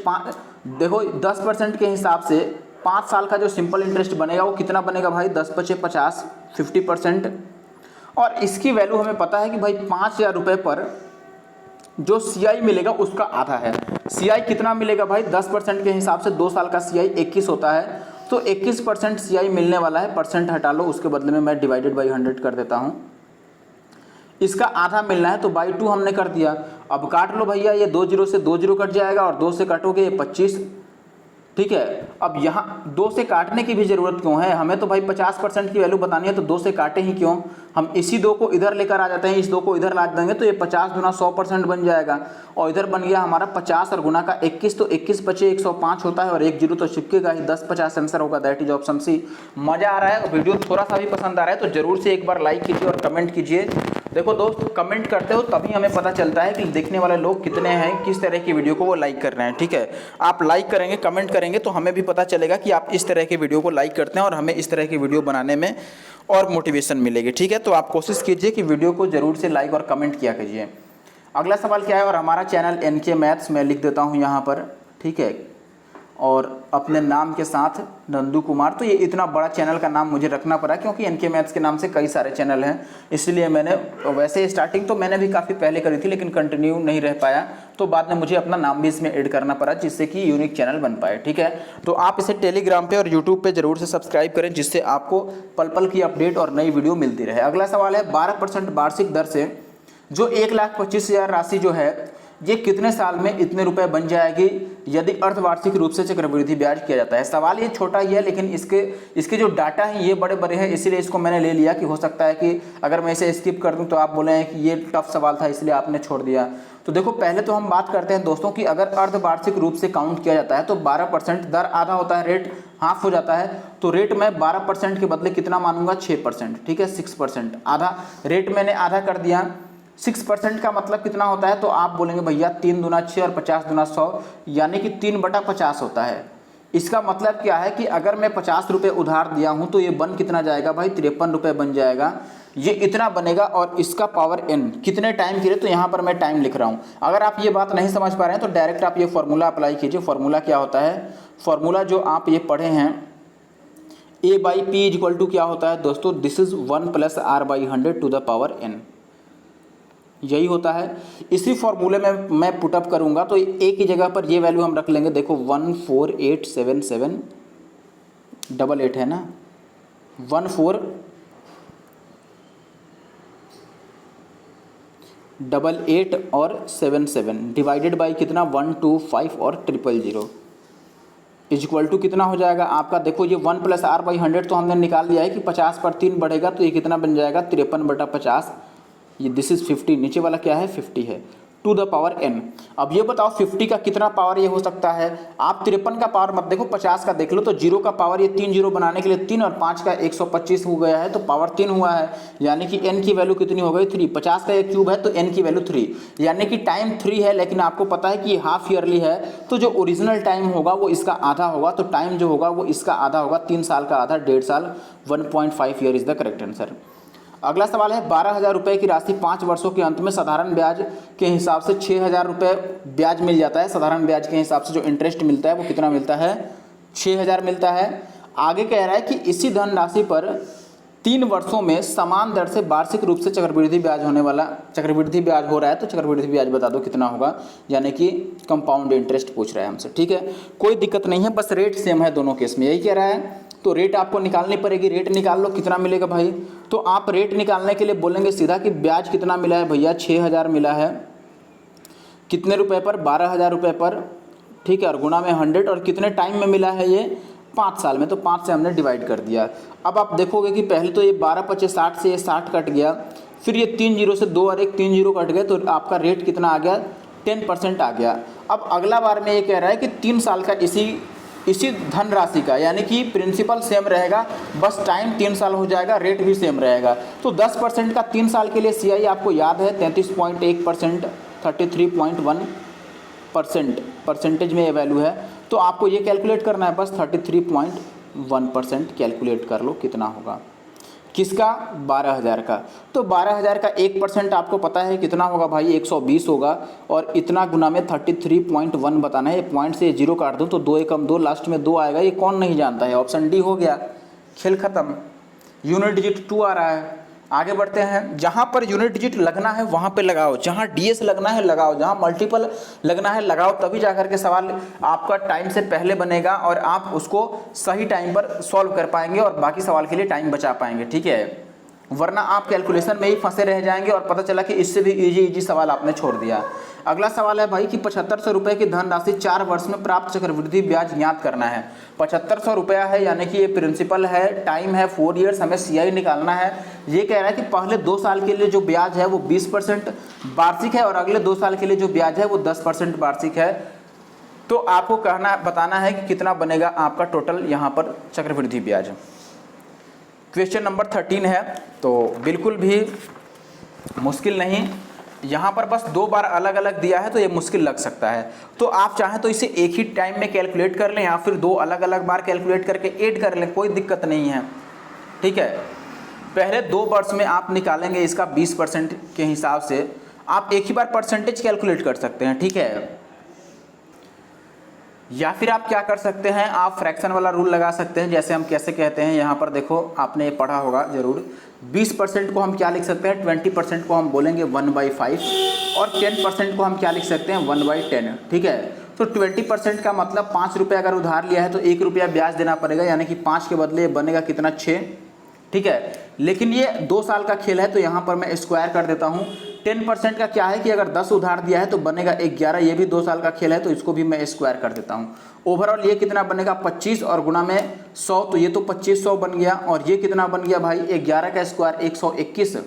देखो 10% के हिसाब से 5 साल का जो सिंपल इंटरेस्ट बनेगा वो कितना बनेगा भाई, 10 पचे 50, 50%। और इसकी वैल्यू हमें पता है कि भाई 5,000 रुपये पर जो CI मिलेगा उसका आधा है। CI कितना मिलेगा भाई, 10% के हिसाब से 2 साल का CI 21 होता है, तो 21% CI मिलने वाला है। परसेंट हटा लो, उसके बदले में मैं डिवाइडेड बाई 100 कर देता हूँ। इसका आधा मिलना है तो बाई 2 हमने कर दिया। अब काट लो भैया, ये 2 जीरो से 2 जीरो कट जाएगा और 2 से काटोगे ये 25, ठीक है। अब यहाँ 2 से काटने की भी ज़रूरत क्यों है, हमें तो भाई 50% की वैल्यू बतानी है, तो 2 से काटे ही क्यों, हम इसी 2 को इधर लेकर आ जाते हैं, इस 2 को इधर ला देंगे तो ये 50 गुना 100% बन जाएगा। और इधर बन गया हमारा 50 और गुना का 21, तो 21 पचे 105 होता है और 1 जीरो तो चिपकेगा ही, 10-50 आंसर होगा, दैट इज ऑप्शन सी। मज़ा आ रहा है, वीडियो थोड़ा सा भी पसंद आ रहा है तो जरूर से एक बार लाइक कीजिए और कमेंट कीजिए। देखो दोस्त, कमेंट करते हो तभी हमें पता चलता है कि देखने वाले लोग कितने हैं, किस तरह की वीडियो को वो लाइक कर रहे हैं, ठीक है। आप लाइक करेंगे, कमेंट करेंगे तो हमें भी पता चलेगा कि आप इस तरह के वीडियो को लाइक करते हैं और हमें इस तरह की वीडियो बनाने में और मोटिवेशन मिलेगी, ठीक है। तो आप कोशिश कीजिए कि वीडियो को जरूर से लाइक और कमेंट किया कीजिए। अगला सवाल क्या है, और हमारा चैनल NK मैथ्स मैं लिख देता हूँ यहाँ पर, ठीक है। और अपने नाम के साथ नंदू कुमार। तो ये इतना बड़ा चैनल का नाम मुझे रखना पड़ा क्योंकि एनके मैथ्स के नाम से कई सारे चैनल हैं, इसलिए मैंने, वैसे स्टार्टिंग तो मैंने भी काफ़ी पहले करी थी लेकिन कंटिन्यू नहीं रह पाया, तो बाद में मुझे अपना नाम भी इसमें ऐड करना पड़ा जिससे कि यूनिक चैनल बन पाए। ठीक है, तो आप इसे टेलीग्राम पे और यूट्यूब पे जरूर से सब्सक्राइब करें जिससे आपको पल पल की अपडेट और नई वीडियो मिलती रहे। अगला सवाल है 12% वार्षिक दर से जो 1,25,000 राशि जो है ये कितने साल में इतने रुपए बन जाएगी यदि अर्धवार्षिक रूप से चक्रवृद्धि ब्याज किया जाता है। सवाल ये छोटा ही है लेकिन इसके जो डाटा हैं ये बड़े बड़े हैं, इसीलिए इसको मैंने ले लिया कि हो सकता है कि अगर मैं इसे स्किप कर दूं तो आप बोले कि ये टफ सवाल था इसलिए आपने छोड़ दिया। तो देखो पहले तो हम बात करते हैं दोस्तों कि अगर अर्धवार्षिक रूप से काउंट किया जाता है तो 12% दर आधा होता है, रेट हाफ हो जाता है। तो रेट मैं 12% के बदले कितना मानूंगा, 6%। ठीक है, 6% आधा, रेट मैंने आधा कर दिया। 6% का मतलब कितना होता है, तो आप बोलेंगे भैया 3 दूना 6 और 50 दूना 100 यानी कि 3/50 होता है। इसका मतलब क्या है कि अगर मैं 50 रुपये उधार दिया हूं तो ये बन कितना जाएगा भाई, 53 रुपये बन जाएगा। ये इतना बनेगा और इसका पावर n कितने टाइम के लिए, तो यहाँ पर मैं टाइम लिख रहा हूँ। अगर आप ये बात नहीं समझ पा रहे हैं तो डायरेक्ट आप ये फॉर्मूला अप्लाई कीजिए। फॉर्मूला क्या होता है, फॉर्मूला जो आप ये पढ़े हैं A/P क्या होता है दोस्तों, this is 1 + R/100 to the power n, यही होता है। इसी फॉर्मूले में मैं पुटअप करूंगा तो एक ही जगह पर ये वैल्यू हम रख लेंगे। देखो 1487788 है ना, 1488 और 77 डिवाइडेड बाई कितना 125 और 000 इक्वल टू कितना हो जाएगा आपका। देखो ये 1 + R/100 तो हमने निकाल दिया है कि 50 पर 3 बढ़ेगा तो ये कितना बन जाएगा 53/50। ये दिस इज 50, नीचे वाला क्या है 50 है, टू द पावर n। अब ये बताओ 50 का कितना पावर ये हो सकता है। आप 53 का पावर मत देखो, 50 का देख लो। तो 0 का पावर ये 3 0 बनाने के लिए 3 और 5 का 125 हो गया है तो पावर 3 हुआ है, यानी कि n की वैल्यू कितनी हो गई 3। 50 का एक क्यूब है तो n की वैल्यू 3, यानी कि टाइम 3 है। लेकिन आपको पता है कि ये हाफ ईयरली है तो जो ओरिजिनल टाइम होगा वो इसका आधा होगा, तो टाइम जो होगा वो इसका आधा होगा। 3 साल का आधा 1.5 साल, 1.5 year is the correct answer. अगला सवाल है 12,000 रुपये की राशि 5 वर्षों के अंत में साधारण ब्याज के हिसाब से 6,000 रुपये ब्याज मिल जाता है। साधारण ब्याज के हिसाब से जो इंटरेस्ट मिलता है वो कितना मिलता है, 6,000 मिलता है। आगे कह रहा है कि इसी धनराशि पर 3 वर्षों में समान दर से वार्षिक रूप से चक्रवृद्धि ब्याज होने वाला, चक्रवृद्धि ब्याज हो रहा है तो चक्रवृद्धि ब्याज बता दो कितना होगा, यानी कि कंपाउंड इंटरेस्ट पूछ रहा है हमसे। ठीक है, कोई दिक्कत नहीं है, बस रेट सेम है दोनों केस में, यही कह रहा है। तो रेट आपको निकालनी पड़ेगी, रेट निकाल लो कितना मिलेगा भाई। तो आप रेट निकालने के लिए बोलेंगे सीधा कि ब्याज कितना मिला है भैया, 6,000 मिला है, कितने रुपए पर, 12,000 रुपये पर। ठीक है, और गुणा में 100, और कितने टाइम में मिला है ये, 5 साल में, तो 5 से हमने डिवाइड कर दिया। अब आप देखोगे कि पहले तो ये 12×5 = 60 से ये 60 कट गया, फिर ये 3 0 से 2 और 1 3 0 कट गए, तो आपका रेट कितना आ गया, 10% आ गया। अब अगला बार में ये कह रहा है कि 3 साल का इसी धनराशि का, यानी कि प्रिंसिपल सेम रहेगा, बस टाइम 3 साल हो जाएगा, रेट भी सेम रहेगा। तो 10% का 3 साल के लिए CI आपको याद है 33.1%, 33.1% परसेंटेज में ये वैल्यू है। तो आपको ये कैलकुलेट करना है, बस 33.1% कैलकुलेट कर लो कितना होगा, किसका, 12,000 का। तो 12,000 का 1% आपको पता है कितना होगा भाई, 120 होगा, और इतना गुना में 33.1 बताना है। पॉइंट से 0 काट दूँ तो 2 एकम 2, लास्ट में 2 आएगा, ये कौन नहीं जानता है, ऑप्शन डी हो गया, खेल खत्म। यूनिट डिजिट 2 आ रहा है। आगे बढ़ते हैं, जहाँ पर यूनिट डिजिट लगना है वहाँ पे लगाओ, जहाँ DS लगना है लगाओ, जहाँ मल्टीपल लगना है लगाओ, तभी जाकर के सवाल आपका टाइम से पहले बनेगा और आप उसको सही टाइम पर सॉल्व कर पाएंगे और बाकी सवाल के लिए टाइम बचा पाएंगे। ठीक है, वरना आप कैलकुलेशन में ही फंसे रह जाएंगे और पता चला कि इससे भी इजी सवाल आपने छोड़ दिया। अगला सवाल है भाई कि 7,500 रुपये की धनराशि 4 वर्ष में प्राप्त चक्रवृद्धि ब्याज ज्ञात करना है। 7,500 रुपया है, यानी कि ये प्रिंसिपल है, टाइम है 4 ईयर्स, हमें CI निकालना है। ये कह रहा है कि पहले 2 साल के लिए जो ब्याज है वो 20% वार्षिक है और अगले 2 साल के लिए जो ब्याज है वो 10% वार्षिक है। तो आपको बताना है कि कितना बनेगा आपका टोटल यहाँ पर चक्रवृद्धि ब्याज। क्वेश्चन नंबर 13 है, तो बिल्कुल भी मुश्किल नहीं, यहाँ पर बस 2 बार अलग अलग दिया है तो ये मुश्किल लग सकता है। तो आप चाहें तो इसे एक ही टाइम में कैलकुलेट कर लें या फिर 2 अलग अलग बार कैलकुलेट करके ऐड कर लें, कोई दिक्कत नहीं है। ठीक है, पहले 2 वर्ष में आप निकालेंगे इसका 20% के हिसाब से, आप एक ही बार परसेंटेज कैलकुलेट कर सकते हैं। ठीक है, या फिर आप क्या कर सकते हैं, आप फ्रैक्शन वाला रूल लगा सकते हैं। जैसे हम कैसे कहते हैं, यहाँ पर देखो आपने पढ़ा होगा ज़रूर, 20% को हम क्या लिख सकते हैं, 20% को हम बोलेंगे 1/5 और 10% को हम क्या लिख सकते हैं, 1/10। ठीक है, तो 20% का मतलब 5 रुपये अगर उधार लिया है तो 1 रुपया ब्याज देना पड़ेगा, यानी कि 5 के बदले बनेगा कितना, 6। ठीक है, लेकिन ये 2 साल का खेल है तो यहाँ पर मैं स्क्वायर कर देता हूँ। 10% का क्या है कि अगर 10 उधार दिया है तो बनेगा 11, ये भी 2 साल का खेल है तो इसको भी मैं स्क्वायर कर देता हूँ। ओवरऑल ये कितना बनेगा, 25 और गुणा में 100, तो ये तो 2500 बन गया। और ये कितना बन गया भाई, 11 का स्क्वायर 121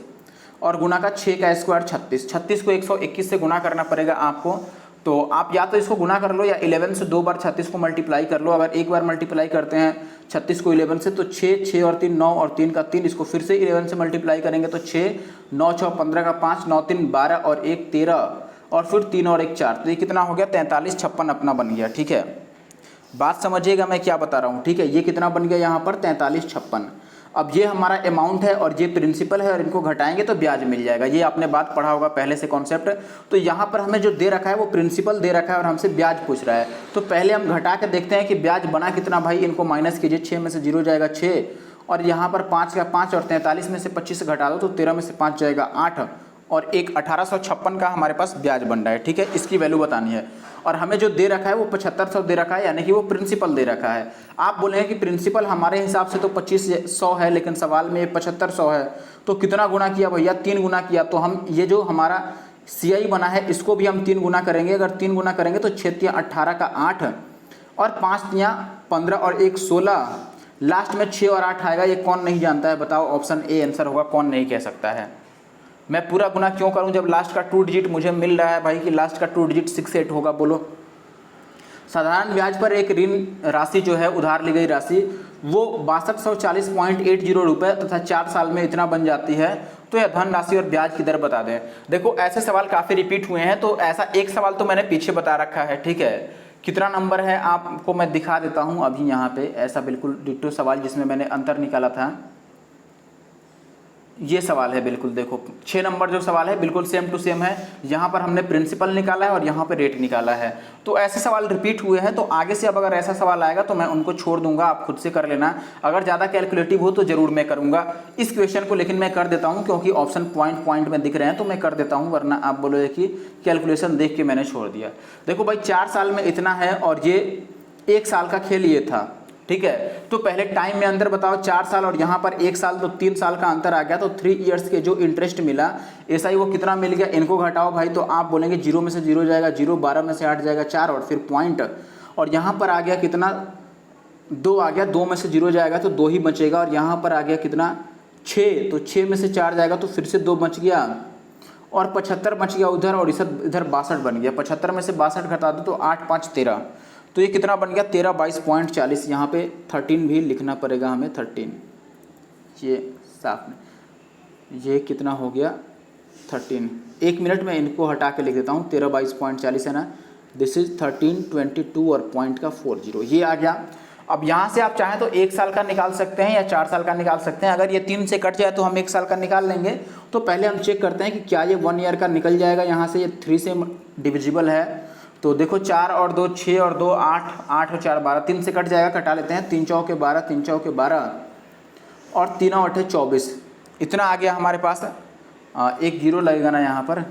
और गुणा का 6 का स्क्वायर 36। 36 को 121 से गुणा करना पड़ेगा आपको। तो आप या तो इसको गुना कर लो या 11 से 2 बार 36 को मल्टीप्लाई कर लो। अगर एक बार मल्टीप्लाई करते हैं 36 को 11 से तो 6, 6 और 3 9 और 3 का 3, इसको फिर से 11 से मल्टीप्लाई करेंगे तो 6, 9 6 15 का 5, 9 3 12 और 1 13 और फिर 3 और 1 4, तो ये कितना हो गया, 43 56 अपना बन गया। ठीक है, बात समझिएगा मैं क्या बता रहा हूँ। ठीक है, ये कितना बन गया यहाँ पर, 43 56। अब ये हमारा अमाउंट है और ये प्रिंसिपल है और इनको घटाएंगे तो ब्याज मिल जाएगा। ये आपने बात पढ़ा होगा पहले से कॉन्सेप्ट। तो यहाँ पर हमें जो दे रखा है वो प्रिंसिपल दे रखा है और हमसे ब्याज पूछ रहा है। तो पहले हम घटा के देखते हैं कि ब्याज बना कितना भाई, इनको माइनस कीजिए। 6 में से 0 जाएगा 6 और यहाँ पर 5 का 5 और 43 में से 25 घटा दो तो 13 में से 5 जाएगा 8 और एक 1856 का हमारे पास ब्याज बन रहा है। ठीक है, इसकी वैल्यू बतानी है और हमें जो दे रखा है वो 7500 दे रखा है, यानी कि वो प्रिंसिपल दे रखा है। आप बोलेंगे कि प्रिंसिपल हमारे हिसाब से तो 2500 है लेकिन सवाल में 7500 है, तो कितना गुना किया भैया, 3 गुना किया। तो हम ये जो हमारा CI बना है इसको भी हम 3 गुना करेंगे। अगर 3 गुना करेंगे तो 6 × 18 का 8 और 5 × 15 और 1 16, लास्ट में 6 और 8 आएगा। ये कौन नहीं जानता है बताओ, ऑप्शन ए आंसर होगा, कौन नहीं कह सकता है। मैं पूरा गुना क्यों करूं जब लास्ट का 2 डिजिट मुझे मिल रहा है भाई कि लास्ट का 2 डिजिट 6 8 होगा। बोलो, साधारण ब्याज पर एक ऋण राशि जो है, उधार ली गई राशि, वो 6240.80 रुपये तथा 4 साल में इतना बन जाती है। तो यह धन राशि और ब्याज की दर बता दें। देखो ऐसे सवाल काफ़ी रिपीट हुए हैं, तो ऐसा एक सवाल तो मैंने पीछे बता रखा है। ठीक है, कितना नंबर है आपको मैं दिखा देता हूँ अभी यहाँ पे, ऐसा बिल्कुल डिट्टो सवाल जिसमें मैंने अंतर निकाला था। ये सवाल है बिल्कुल, देखो 6 नंबर जो सवाल है बिल्कुल सेम टू सेम है। यहाँ पर हमने प्रिंसिपल निकाला है और यहाँ पर रेट निकाला है। तो ऐसे सवाल रिपीट हुए हैं, तो आगे से अब अगर ऐसा सवाल आएगा तो मैं उनको छोड़ दूंगा, आप खुद से कर लेना। अगर ज़्यादा कैलकुलेटिव हो तो ज़रूर मैं करूँगा इस क्वेश्चन को, लेकिन मैं कर देता हूँ क्योंकि ऑप्शन पॉइंट में दिख रहे हैं तो मैं कर देता हूँ, वरना आप बोलोगे कि कैलकुलेशन देख के मैंने छोड़ दिया। देखो भाई 4 साल में इतना है और ये 1 साल का खेल ये था। ठीक है, तो पहले टाइम में अंतर बताओ, 4 साल और यहाँ पर 1 साल, तो 3 साल का अंतर आ गया। तो 3 इयर्स के जो इंटरेस्ट मिला ऐसा ही वो कितना मिल गया, इनको घटाओ भाई। तो आप बोलेंगे 0 में से 0 जाएगा 0, 12 में से 8 जाएगा 4 और फिर पॉइंट, और यहाँ पर आ गया कितना, 2 आ गया, 2 में से 0 जाएगा तो 2 ही बचेगा। और यहाँ पर आ गया कितना, 6, तो 6 में से 4 जाएगा तो फिर से 2 बच गया और 75 बच गया उधर, और इधर 62 बन गया। 75 में से 62 घटा दो तो 8 5 13, तो ये कितना बन गया, 13 22.40। यहाँ पे 13 भी लिखना पड़ेगा हमें, 13 ये साफ में, ये कितना हो गया 13। 1 मिनट में इनको हटा के लिख देता हूँ, 13 22.40 है ना, दिस इज 13 22 और पॉइंट का 40, ये आ गया। अब यहाँ से आप चाहें तो 1 साल का निकाल सकते हैं या 4 साल का निकाल सकते हैं। अगर ये 3 से कट जाए तो हम 1 साल का निकाल लेंगे। तो पहले हम चेक करते हैं कि क्या ये 1 ईयर का निकल जाएगा। यहाँ से ये 3 से डिविजिबल है, तो देखो 4 और 2 6 और 2 8, 8 और 4 12, 3 से कट जाएगा, कटा लेते हैं। 3 चौके 12, 3 चौके 12 और 3 और 8 24, इतना आ गया हमारे पास। एक 0 लगेगा ना यहाँ पर,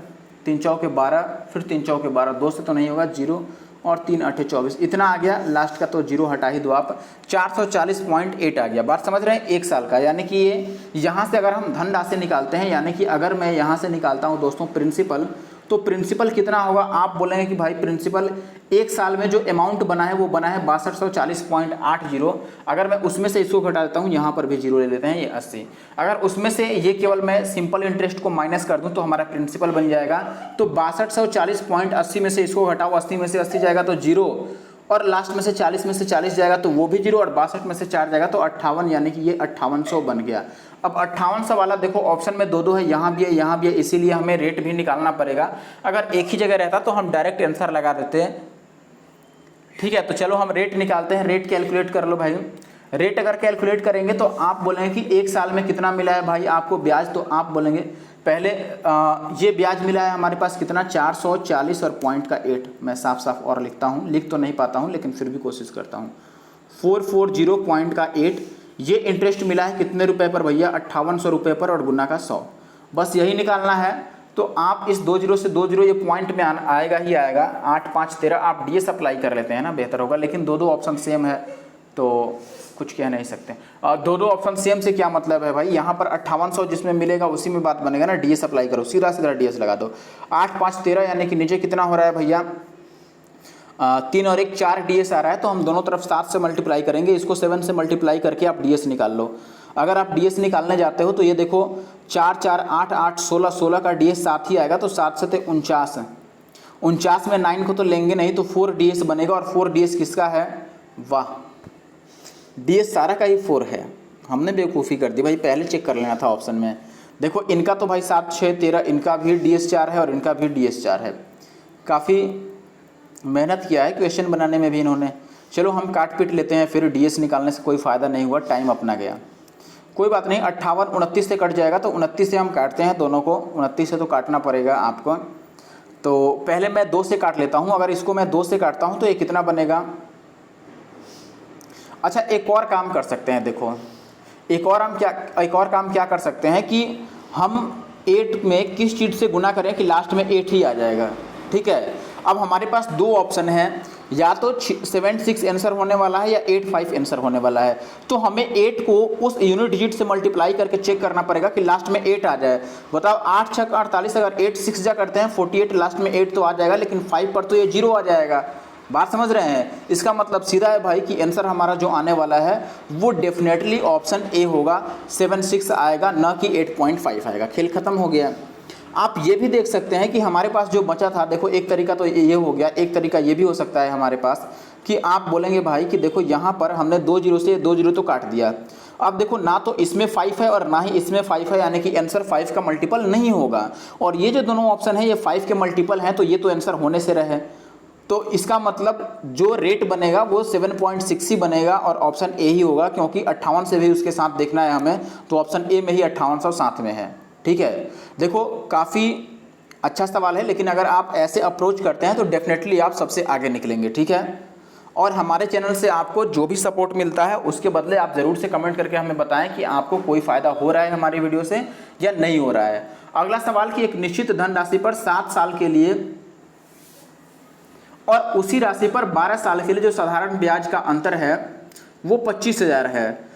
3 चौके 12, फिर 3 चौके 12, 2 से तो नहीं होगा, 0 और 3 8 24, इतना आ गया। लास्ट का तो 0 हटा ही दो आप, 440.8 आ गया। बात समझ रहे हैं, 1 साल का, यानी कि ये यहाँ से अगर हम धन राशि निकालते हैं, यानी कि अगर मैं यहाँ से निकालता हूँ दोस्तों प्रिंसिपल, तो प्रिंसिपल कितना होगा, आप बोलेंगे कि भाई प्रिंसिपल 1 साल में जो अमाउंट बना है वो बना है 6240.80। अगर मैं उसमें से इसको घटा देता हूँ, यहाँ पर भी 0 ले लेते हैं, ये 80। अगर उसमें से ये केवल मैं सिंपल इंटरेस्ट को माइनस कर दूँ तो हमारा प्रिंसिपल बन जाएगा। तो 6240.80 में से इसको घटाओ, 80 में से 80 जाएगा तो 0, और लास्ट में से 40 में से 40 जाएगा तो वो भी 0, और 62 में से 4 जाएगा तो 58, यानी कि ये 5800 बन गया। अब 5800 वाला देखो ऑप्शन में 2 है, यहाँ भी है यहाँ भी है, इसीलिए हमें रेट भी निकालना पड़ेगा। अगर एक ही जगह रहता तो हम डायरेक्ट आंसर लगा देते हैं। ठीक है, तो चलो हम रेट निकालते हैं। रेट कैलकुलेट कर लो भाई। रेट अगर कैलकुलेट करेंगे तो आप बोलेंगे कि 1 साल में कितना मिला है भाई आपको ब्याज, तो आप बोलेंगे पहले ये ब्याज मिला है हमारे पास कितना 440 और पॉइंट का 8, मैं साफ साफ और लिखता हूँ, लिख तो नहीं पाता हूँ लेकिन फिर भी कोशिश करता हूँ। 440 पॉइंट का 8, ये इंटरेस्ट मिला है कितने रुपए पर भैया, 5800 रुपये पर और गुना का 100। बस यही निकालना है। तो आप इस 20 से 20 ये पॉइंट में आएगा ही आएगा। 8 5 13 आप डीएस अप्लाई कर लेते हैं ना, बेहतर होगा, लेकिन दो ऑप्शन सेम है तो कुछ कह नहीं सकते। दो ऑप्शन सेम से क्या मतलब है भाई, यहाँ पर 5800 जिसमें मिलेगा उसी में बात बनेगा ना, डीएस अप्लाई करो, सीधा सीधा डीएस लगा दो। 8 5 13 यानी कि नीचे कितना हो रहा है भैया, 3 और 1 4 डीएस आ रहा है, तो हम दोनों तरफ 7 से मल्टीप्लाई करेंगे, इसको 7 से मल्टीप्लाई करके आप डीएस निकाल लो। अगर आप डीएस निकालने जाते हो तो ये देखो 4 4 8 8 16 16 का डीएस 7 ही आएगा, तो 7 से 49, 49 में 9 को तो लेंगे नहीं, तो 4 डीएस बनेगा। और 4 डीएस किसका है, वाह, डीएस सारा का ही 4 है। हमने बेवकूफ़ी कर दी भाई, पहले चेक कर लेना था ऑप्शन में। देखो इनका तो भाई 7 6 13, इनका भी डीएस 4 है और इनका भी डीएस 4 है। काफ़ी मेहनत किया है क्वेश्चन बनाने में भी इन्होंने। चलो हम काट पीट लेते हैं, फिर डीएस निकालने से कोई फ़ायदा नहीं हुआ, टाइम अपना गया, कोई बात नहीं। 58 29 से कट जाएगा, तो 29 से हम काटते हैं दोनों को, 29 से तो काटना पड़ेगा आपको। तो पहले मैं 2 से काट लेता हूँ, अगर इसको मैं 2 से काटता हूँ तो ये कितना बनेगा। अच्छा एक और काम कर सकते हैं, देखो एक और काम क्या कर सकते हैं कि हम 8 में किस चीज़ से गुना करें कि लास्ट में 8 ही आ जाएगा, ठीक है। अब हमारे पास 2 ऑप्शन हैं, या तो 76 आंसर होने वाला है या 85 आंसर होने वाला है। तो हमें 8 को उस यूनिट डिजिट से मल्टीप्लाई करके चेक करना पड़ेगा कि लास्ट में 8 आ जाए। बताओ 8 6 48, अगर 8 6 जा करते हैं 48, लास्ट में 8 तो आ जाएगा, लेकिन 5 पर तो ये 0 आ जाएगा। बात समझ रहे हैं, इसका मतलब सीधा है भाई कि आंसर हमारा जो आने वाला है वो डेफिनेटली ऑप्शन ए होगा, 76 आएगा, ना कि 8.5 आएगा। खेल खत्म हो गया। आप ये भी देख सकते हैं कि हमारे पास जो बचा था, देखो एक तरीका तो ये हो गया, एक तरीका ये भी हो सकता है हमारे पास कि आप बोलेंगे भाई कि देखो यहाँ पर हमने 2 0 से 2 0 तो काट दिया। अब देखो ना तो इसमें 5 है और ना ही इसमें 5 है, यानी कि आंसर 5 का मल्टीपल नहीं होगा। और ये जो दोनों ऑप्शन है ये 5 के मल्टीपल हैं, तो ये तो आंसर होने से रहे। तो इसका मतलब जो रेट बनेगा वो 7.6 ही बनेगा और ऑप्शन ए ही होगा, क्योंकि 58 से भी उसके साथ देखना है हमें, तो ऑप्शन ए में ही 5800 साथ में है, ठीक है। देखो काफ़ी अच्छा सवाल है, लेकिन अगर आप ऐसे अप्रोच करते हैं तो डेफिनेटली आप सबसे आगे निकलेंगे, ठीक है। और हमारे चैनल से आपको जो भी सपोर्ट मिलता है उसके बदले आप ज़रूर से कमेंट करके हमें बताएं कि आपको कोई फ़ायदा हो रहा है हमारी वीडियो से या नहीं हो रहा है। अगला सवाल कि एक निश्चित धनराशि पर 7 साल के लिए और उसी राशि पर 12 साल के लिए जो साधारण ब्याज का अंतर है वो 25,000 है।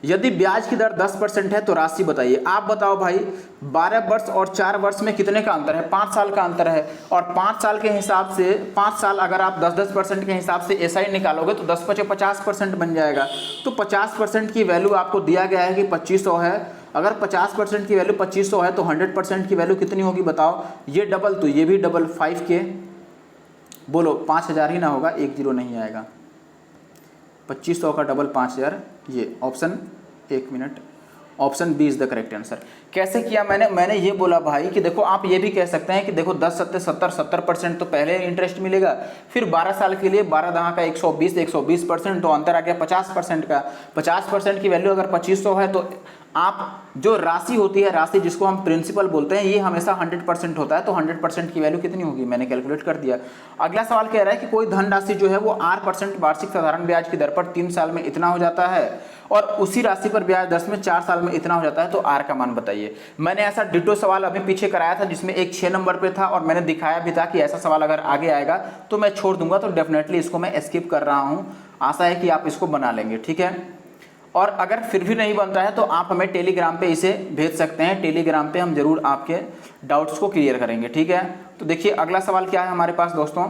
यदि ब्याज की दर 10% है तो राशि बताइए। आप बताओ भाई, 12 वर्ष और 4 वर्ष में कितने का अंतर है, 5 साल का अंतर है। और 5 साल के हिसाब से 5 साल अगर आप 10% के हिसाब से एसआई निकालोगे तो 10 × 50% बन जाएगा। तो 50% की वैल्यू आपको दिया गया है कि 2500 है। अगर 50% की वैल्यू 2500 है तो 100% की वैल्यू कितनी होगी बताओ। ये डबल तो ये भी डबल, 5 के बोलो 5000 ही ना होगा, 1 0 नहीं आएगा। 2500 का डबल 5000, ये option, 1 minute, option B is the correct answer. कैसे किया मैंने ये बोला भाई कि देखो आप ये भी कह सकते हैं कि देखो 10 7 70% तो पहले इंटरेस्ट मिलेगा, फिर 12 साल के लिए 12 दहाँ का 120% तो अंतर आ गया 50% का। 50% की वैल्यू अगर 2500 है तो आप जो राशि होती है, राशि जिसको हम प्रिंसिपल बोलते हैं, ये हमेशा 100% होता है, तो 100% की वैल्यू कितनी होगी मैंने कैलकुलेट कर दिया। अगला सवाल कह रहा है कि कोई धनराशि जो है वो 8% वार्षिक साधारण ब्याज की दर पर 3 साल में इतना हो जाता है और उसी राशि पर ब्याज 10 में 4 साल में इतना हो जाता है, तो आर का मान बताइए। मैंने ऐसा डिटो सवाल अभी पीछे कराया था जिसमें एक 6 नंबर पे था और मैंने दिखाया भी था कि ऐसा सवाल अगर आगे आएगा तो मैं छोड़ दूंगा, तो डेफिनेटली इसको मैं स्किप कर रहा हूँ। आशा है कि आप इसको बना लेंगे, ठीक है। और अगर फिर भी नहीं बनता है तो आप हमें टेलीग्राम पे इसे भेज सकते हैं, टेलीग्राम पे हम जरूर आपके डाउट्स को क्लियर करेंगे, ठीक है। तो देखिए अगला सवाल क्या है हमारे पास दोस्तों।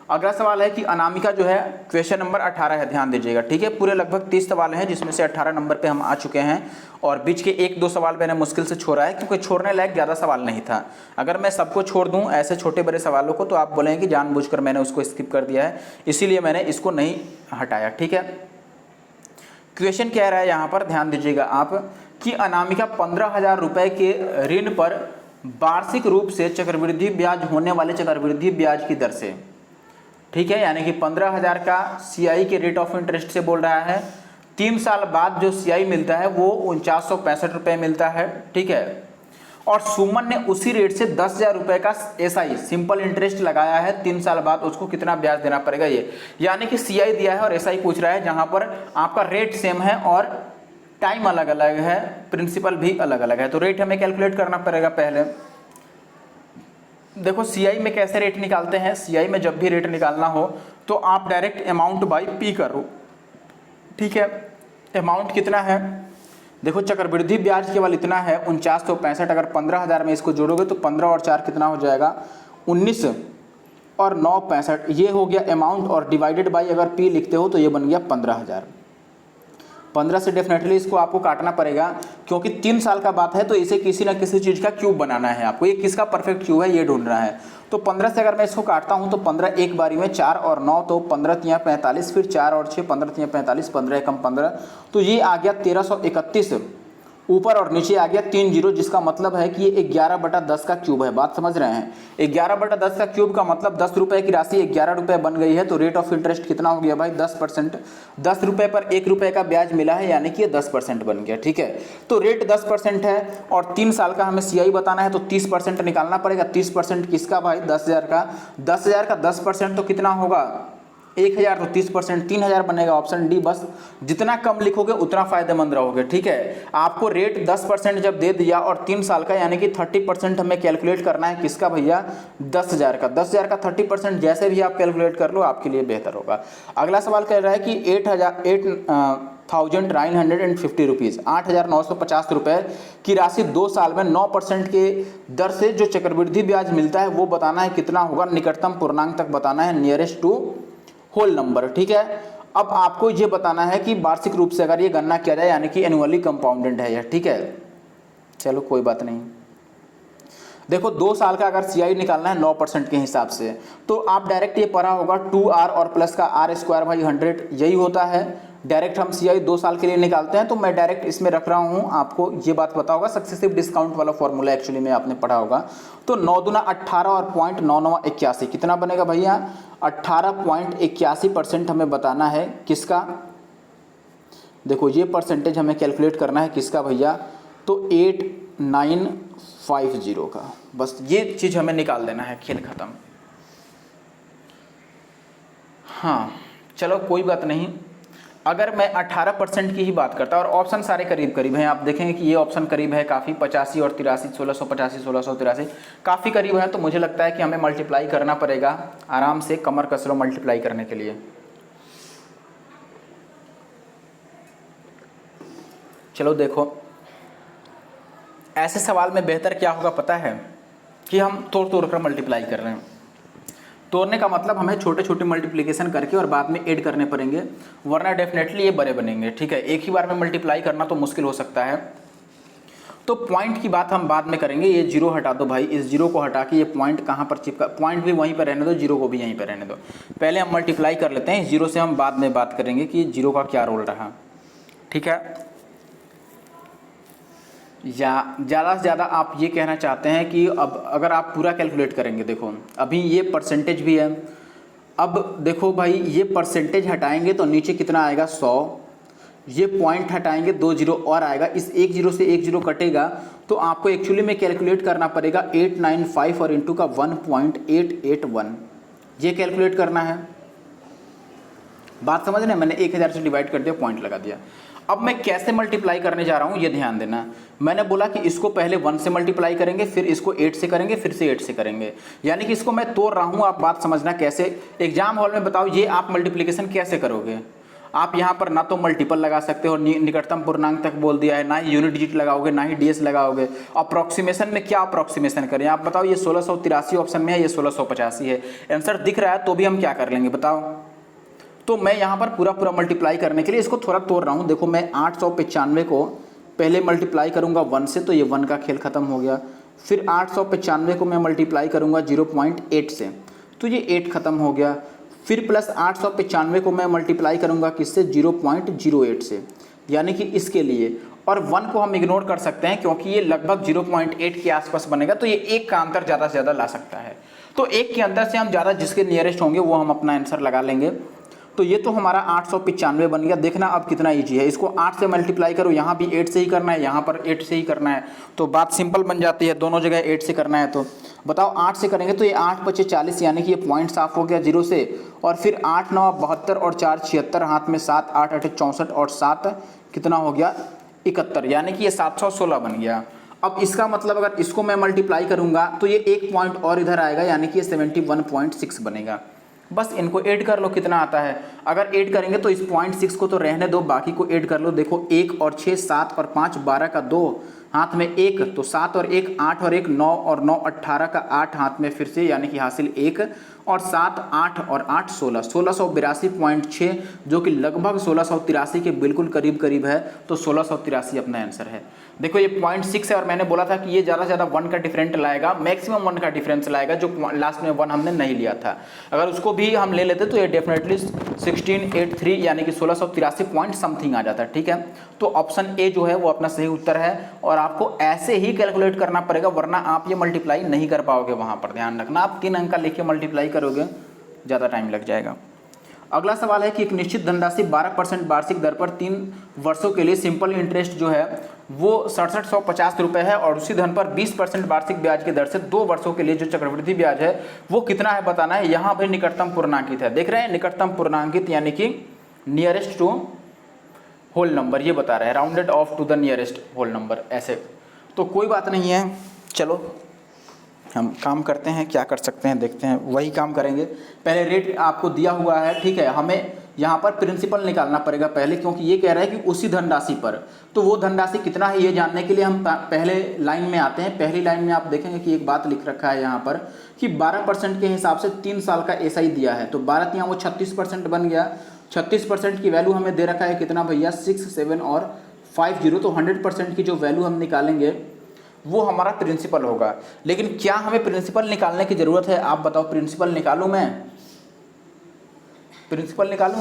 अगला सवाल है कि अनामिका जो है, क्वेश्चन नंबर 18 है, ध्यान दीजिएगा, ठीक है। पूरे लगभग 30 सवाल हैं जिसमें से 18 नंबर पे हम आ चुके हैं और बीच के 1-2 सवाल मैंने मुश्किल से छोड़ा है क्योंकि छोड़ने लायक ज़्यादा सवाल नहीं था। अगर मैं सबको छोड़ दूं ऐसे छोटे बड़े सवालों को तो आप बोलेंगे कि जानबूझकर मैंने उसको स्किप कर दिया है, इसीलिए मैंने इसको नहीं हटाया, ठीक है। क्वेश्चन कह रहा है यहाँ पर, ध्यान दीजिएगा आप, कि अनामिका 15,000 रुपये के ऋण पर वार्षिक रूप से चक्रवृद्धि ब्याज होने वाले चक्रवृद्धि ब्याज की दर से, ठीक है, यानी कि 15,000 का सीआई के रेट ऑफ इंटरेस्ट से बोल रहा है। 3 साल बाद जो सीआई मिलता है वो 4965 रुपये मिलता है, ठीक है। और सुमन ने उसी रेट से 10,000 रुपये का एसआई सिंपल इंटरेस्ट लगाया है, 3 साल बाद उसको कितना ब्याज देना पड़ेगा ये, यानी कि सीआई दिया है और एसआई पूछ रहा है, जहां पर आपका रेट सेम है और टाइम अलग अलग है, प्रिंसिपल भी अलग अलग है। तो रेट हमें कैलकुलेट करना पड़ेगा। पहले देखो सीआई में कैसे रेट निकालते हैं, सीआई में जब भी रेट निकालना हो तो आप डायरेक्ट अमाउंट बाई पी करो, ठीक है। अमाउंट कितना है, देखो चक्रवृद्धि ब्याज केवल इतना है 4965, अगर 15,000 में इसको जोड़ोगे तो 15 और 4 कितना हो जाएगा 19 और 9 65, ये हो गया अमाउंट, और डिवाइडेड बाई अगर पी लिखते हो तो ये बन गया 15,000। 15 से डेफिनेटली इसको आपको काटना पड़ेगा, क्योंकि 3 साल का बात है तो इसे किसी ना किसी चीज़ का क्यूब बनाना है आपको, ये किसका परफेक्ट क्यूब है ये ढूंढना है। तो 15 से अगर मैं इसको काटता हूँ तो 15 एक बारी में, 4 और 9 तो 15 तियाँ 45, फिर 4 और 6 15 तियाँ 45, 15 एकम 15, तो ये आ गया 1331, ऊपर और नीचे आ गया 3 जीरो, जिसका मतलब है कि ये 11/10 का क्यूब है। बात समझ रहे हैं, 11/10 का क्यूब का मतलब 10 रुपये की राशि 11 रुपये बन गई है। तो रेट ऑफ इंटरेस्ट कितना हो गया भाई 10%, 10 रुपये पर 1 रुपये का ब्याज मिला है, यानी कि ये 10% बन गया, ठीक है। तो रेट 10% है और 3 साल का हमें सीआई बताना है, तो 30% निकालना पड़ेगा। 30% किसका भाई 10,000 का, 10,000 का 10% तो कितना होगा 1,000, तो 30% 3,000 बनेगा, ऑप्शन डी। बस जितना कम लिखोगे उतना फायदेमंद रहोगे, ठीक है। आपको रेट 10% जब दे दिया और 3 साल का, यानी कि 30% हमें कैलकुलेट करना है किसका भैया 10,000 का। 10,000 का 30% जैसे भी आप कैलकुलेट कर लो आपके लिए बेहतर होगा। अगला सवाल कह रहा है कि 8,950 रुपीज़, 8,950 रुपये की राशि 2 साल में 9% के दर से जो चक्रवृद्धि ब्याज मिलता है वो बताना है कितना होगा, निकटतम पूर्णांक तक बताना है, नियरेस्ट टू होल नंबर, ठीक है। अब आपको ये बताना है कि वार्षिक रूप से अगर ये गणना किया जाए, यानी कि एनुअली कंपाउंडेड है यह, ठीक है। चलो कोई बात नहीं। देखो 2 साल का अगर सीआई निकालना है 9% के हिसाब से, तो आप डायरेक्ट ये पढ़ा होगा 2r और प्लस का r² भाई 100, यही होता है। डायरेक्ट हम सीआई 2 साल के लिए निकालते हैं, तो मैं डायरेक्ट इसमें रख रहा हूँ, आपको ये बात पता होगा, सक्सेसिव डिस्काउंट वाला फॉर्मूला एक्चुअली में आपने पढ़ा होगा। तो 9 दूना 18 और 0.9981 कितना बनेगा भैया 18.81% हमें बताना है किसका। देखो ये परसेंटेज हमें कैलकुलेट करना है किसका भैया, तो 8950 का, बस ये चीज़ हमें निकाल देना है, खेल खत्म। हाँ चलो कोई बात नहीं। अगर मैं 18% की ही बात करता और ऑप्शन सारे करीब करीब हैं, आप देखेंगे कि ये ऑप्शन करीब है काफ़ी, 85 और 83, 1685 1683 काफ़ी करीब है, तो मुझे लगता है कि हमें मल्टीप्लाई करना पड़ेगा आराम से, कमर कस लो मल्टीप्लाई करने के लिए। चलो देखो ऐसे सवाल में बेहतर क्या होगा पता है, कि हम तोड़ तोड़ कर मल्टीप्लाई कर रहे हैं। तोड़ने का मतलब हमें छोटे छोटे मल्टीप्लिकेशन करके और बाद में ऐड करने पड़ेंगे, वरना डेफिनेटली ये बड़े बनेंगे, ठीक है। एक ही बार में मल्टीप्लाई करना तो मुश्किल हो सकता है। तो पॉइंट की बात हम बाद में करेंगे, ये जीरो हटा दो भाई, इस जीरो को हटा के ये पॉइंट कहाँ पर चिपका, पॉइंट भी वहीं पर रहने दो, जीरो को भी यहीं पर रहने दो। पहले हम मल्टीप्लाई कर लेते हैं, इस जीरो से हम बाद में बात करेंगे कि जीरो का क्या रोल रहा, ठीक है। या ज़्यादा से ज़्यादा आप ये कहना चाहते हैं कि अब अगर आप पूरा कैलकुलेट करेंगे, देखो अभी ये परसेंटेज भी है, अब देखो भाई ये परसेंटेज हटाएंगे तो नीचे कितना आएगा 100, ये पॉइंट हटाएंगे 2 जीरो और आएगा, इस 1 जीरो से 1 जीरो कटेगा, तो आपको एक्चुअली में कैलकुलेट करना पड़ेगा 895 और इंटू का 1.881, ये कैलकुलेट करना है। बात समझ रहे हैं, मैंने 1000 से डिवाइड कर दिया, पॉइंट लगा दिया। अब मैं कैसे मल्टीप्लाई करने जा रहा हूँ ये ध्यान देना। मैंने बोला कि इसको पहले 1 से मल्टीप्लाई करेंगे, फिर इसको 8 से करेंगे, फिर से 8 से करेंगे, यानी कि इसको मैं तोड़ रहा हूँ। आप बात समझना कैसे, एग्जाम हॉल में बताओ ये आप मल्टीप्लिकेशन कैसे करोगे। आप यहाँ पर ना तो मल्टीपल लगा सकते हो, निकटतम पूर्णांक तक बोल दिया है, ना ही यूनिट डिजिट लगाओगे, ना ही डीएस लगाओगे। अप्रॉक्सीमेशन में क्या अप्रॉक्सीमेशन करें आप बताओ, ये 1683 ऑप्शन में है, ये 1685 है, आंसर दिख रहा है तो भी हम क्या कर लेंगे बताओ। तो मैं यहाँ पर पूरा मल्टीप्लाई करने के लिए इसको थोड़ा तोड़ रहा हूँ। देखो मैं 895 को पहले मल्टीप्लाई करूँगा 1 से, तो ये 1 का खेल खत्म हो गया। फिर 895 को मैं मल्टीप्लाई करूँगा 0.8 से, तो ये 8 खत्म हो गया। फिर प्लस 895 को मैं मल्टीप्लाई करूँगा किससे 0.08 से, यानी कि इसके लिए, और 1 को हम इग्नोर कर सकते हैं क्योंकि ये लगभग 0.8 के आसपास बनेगा, तो ये एक का अंतर ज़्यादा से ज़्यादा ला सकता है। तो एक के अंदर से हम ज़्यादा जिसके नियरेस्ट होंगे वो हम अपना आंसर लगा लेंगे। तो ये तो हमारा 895 बन गया। देखना अब कितना ईजी है, इसको 8 से मल्टीप्लाई करो, यहाँ भी 8 से ही करना है, यहाँ पर 8 से ही करना है, तो बात सिंपल बन जाती है। दोनों जगह 8 से करना है तो बताओ 8 से करेंगे तो ये 8 × 40 यानी कि ये पॉइंट साफ हो गया 0 से, और फिर 8 × 9 = 72 और 4 = 76, हाथ में 7, 8 × 8 = 64 और 7 कितना हो गया 71, यानी कि ये 716 बन गया। अब इसका मतलब अगर इसको मैं मल्टीप्लाई करूंगा तो ये एक पॉइंट और इधर आएगा, यानी कि ये 71.6 बनेगा। बस इनको ऐड कर लो कितना आता है। अगर ऐड करेंगे तो इस 0.6 को तो रहने दो, बाकी को ऐड कर लो। देखो 1 और 6 7 और 5 12 का 2, हाथ में 1, तो 7 और 1 8 और 1 9 और 9 18 का 8 हाथ में फिर से, यानी कि हासिल 1 और 7 8 और 8 16, 1682.6 जो कि लगभग 1683 के बिल्कुल करीब करीब है। तो 1683 अपना आंसर है। देखो ये 0.6 है और मैंने बोला था कि ये ज़्यादा से ज़्यादा 1 का डिफरेंट लाएगा, मैक्सिमम 1 का डिफरेंस लाएगा, जो लास्ट में 1 हमने नहीं लिया था। अगर उसको भी हम ले लेते तो ये डेफिनेटली 1683 यानी कि 1683 पॉइंट समथिंग आ जाता है। ठीक है, तो ऑप्शन ए जो है वो अपना सही उत्तर है, और आपको ऐसे ही कैलकुलेट करना पड़ेगा, वरना आप ये मल्टीप्लाई नहीं कर पाओगे। वहाँ पर ध्यान रखना, आप 3 अंक का लिख के मल्टीप्लाई करोगे ज़्यादा टाइम लग जाएगा। अगला सवाल है कि एक निश्चित धनराशि 12% वार्षिक दर पर 3 वर्षों के लिए सिंपल इंटरेस्ट जो है वो 6750 रुपये है, और उसी धन पर 20% वार्षिक ब्याज की दर से 2 वर्षों के लिए जो चक्रवृद्धि ब्याज है वो कितना है बताना है। यहाँ पर निकटतम पूर्णांकित है, देख रहे हैं निकटतम पूर्णांकित यानी कि नियरेस्ट टू होल नंबर, ये बता रहे हैं rounded off to the nearest whole number ऐसे। तो कोई बात नहीं है, चलो हम काम करते हैं, क्या कर सकते हैं देखते हैं, वही काम करेंगे। पहले रेट आपको दिया हुआ है, ठीक है, हमें यहाँ पर प्रिंसिपल निकालना पड़ेगा पहले, क्योंकि ये कह रहा है कि उसी धनराशि पर, तो वो धनराशि कितना है ये जानने के लिए हम पहले लाइन में आते हैं। पहली लाइन में आप देखेंगे कि एक बात लिख रखा है यहाँ पर कि 12% के हिसाब से 3 साल का एसआई दिया है, तो 12 यहाँ वो 36% बन गया। 36% की वैल्यू हमें दे रखा है कितना भैया 6 7 और 50, तो 100% की जो वैल्यू हम निकालेंगे वो हमारा प्रिंसिपल होगा। लेकिन क्या हमें प्रिंसिपल निकालने की ज़रूरत है, आप बताओ। प्रिंसिपल निकालूं मैं, प्रिंसिपल निकालूं?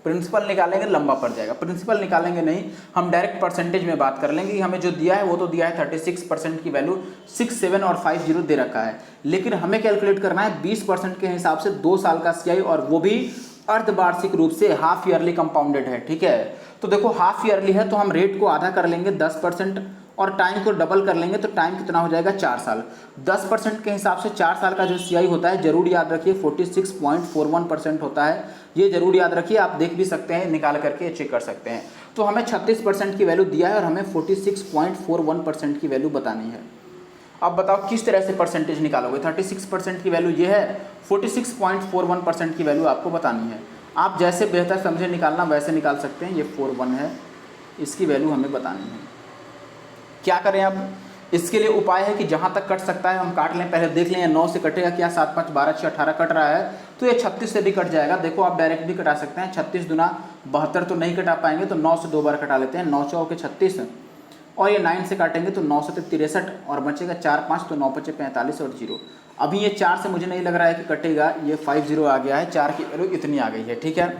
प्रिंसिपल निकालेंगे लंबा पड़ जाएगा, प्रिंसिपल निकालेंगे नहीं, हम डायरेक्ट परसेंटेज में बात कर लेंगे कि हमें जो दिया है वो तो दिया है 36% की वैल्यू 6 7 और 50 दे रखा है, लेकिन हमें कैलकुलेट करना है 20% के हिसाब से 2 साल का सीआई, और वो भी अर्धवार्षिक रूप से, हाफ ईयरली कंपाउंडेड है। ठीक है, तो देखो हाफ ईयरली है तो हम रेट को आधा कर लेंगे 10% और टाइम को डबल कर लेंगे, तो टाइम कितना हो जाएगा 4 साल। 10% के हिसाब से 4 साल का जो सीआई होता है जरूर याद रखिए 46.41% होता है, ये जरूर याद रखिए। आप देख भी सकते हैं, निकाल करके चेक कर सकते हैं। तो हमें 36% की वैल्यू दिया है और हमें 46.41% की वैल्यू बतानी है। अब बताओ किस तरह से परसेंटेज निकालोगे। 36% की वैल्यू ये है, 46.41% की वैल्यू आपको बतानी है। आप जैसे बेहतर समझे निकालना वैसे निकाल सकते हैं। ये 41 है, इसकी वैल्यू हमें बतानी है। क्या करें अब, इसके लिए उपाय है कि जहाँ तक कट सकता है हम काट लें। पहले देख लें 9 से कटेगा क्या, 7 5 12 6 18 कट रहा है, तो ये 36 से भी कट जाएगा। देखो आप डायरेक्ट भी कटा सकते हैं, 36 दूना 72 तो नहीं कटा पाएंगे, तो 9 से 2 बार कटा लेते हैं। 9 चौके 36 और ये 9 से काटेंगे तो 9 से 63 और बचेगा 4 5, तो 9 5 45 और 0। अभी ये 4 से मुझे नहीं लग रहा है कि कटेगा, ये 50 आ गया है, 4 की वैल्यू इतनी आ गई है। ठीक है,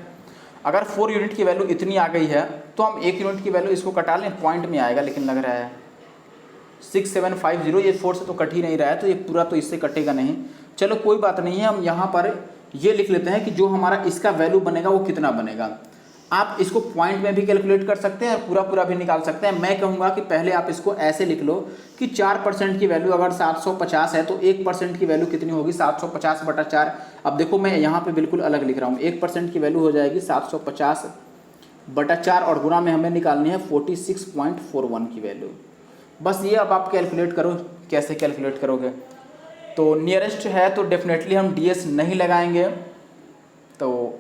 अगर 4 यूनिट की वैल्यू इतनी आ गई है तो हम 1 यूनिट की वैल्यू इसको कटा लें, पॉइंट में आएगा, लेकिन लग रहा है 6750, ये 4 से तो कट ही नहीं रहा है, तो ये पूरा तो इससे कटेगा नहीं। चलो कोई बात नहीं है, हम यहाँ पर ये लिख लेते हैं कि जो हमारा इसका वैल्यू बनेगा वो कितना बनेगा। आप इसको पॉइंट में भी कैलकुलेट कर सकते हैं और पूरा पूरा भी निकाल सकते हैं। मैं कहूँगा कि पहले आप इसको ऐसे लिख लो कि 4% की वैल्यू अगर 750 है तो 1% की वैल्यू कितनी होगी 750/4। अब देखो मैं यहाँ पे बिल्कुल अलग लिख रहा हूँ, 1% की वैल्यू हो जाएगी 750/4 और गुना में हमें निकालनी है 46.41 की वैल्यू। बस ये अब आप कैलकुलेट करो, कैसे कैलकुलेट करोगे। तो नियरेस्ट है तो डेफिनेटली हम DS नहीं लगाएंगे, तो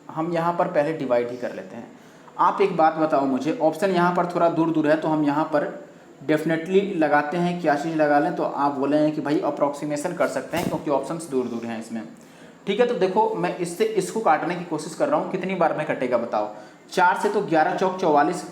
हम यहाँ पर पहले डिवाइड ही कर लेते हैं। आप एक बात बताओ मुझे, ऑप्शन यहाँ पर थोड़ा दूर दूर है तो हम यहाँ पर डेफिनेटली लगाते हैं, क्या चीज़ लगा लें, तो आप बोले हैं कि भाई अप्रॉक्सीमेशन कर सकते हैं क्योंकि ऑप्शंस दूर दूर हैं इसमें। ठीक है, तो देखो मैं इससे इसको काटने की कोशिश कर रहा हूँ, कितनी बार में कटेगा बताओ। 4 से तो 11 चौक 44,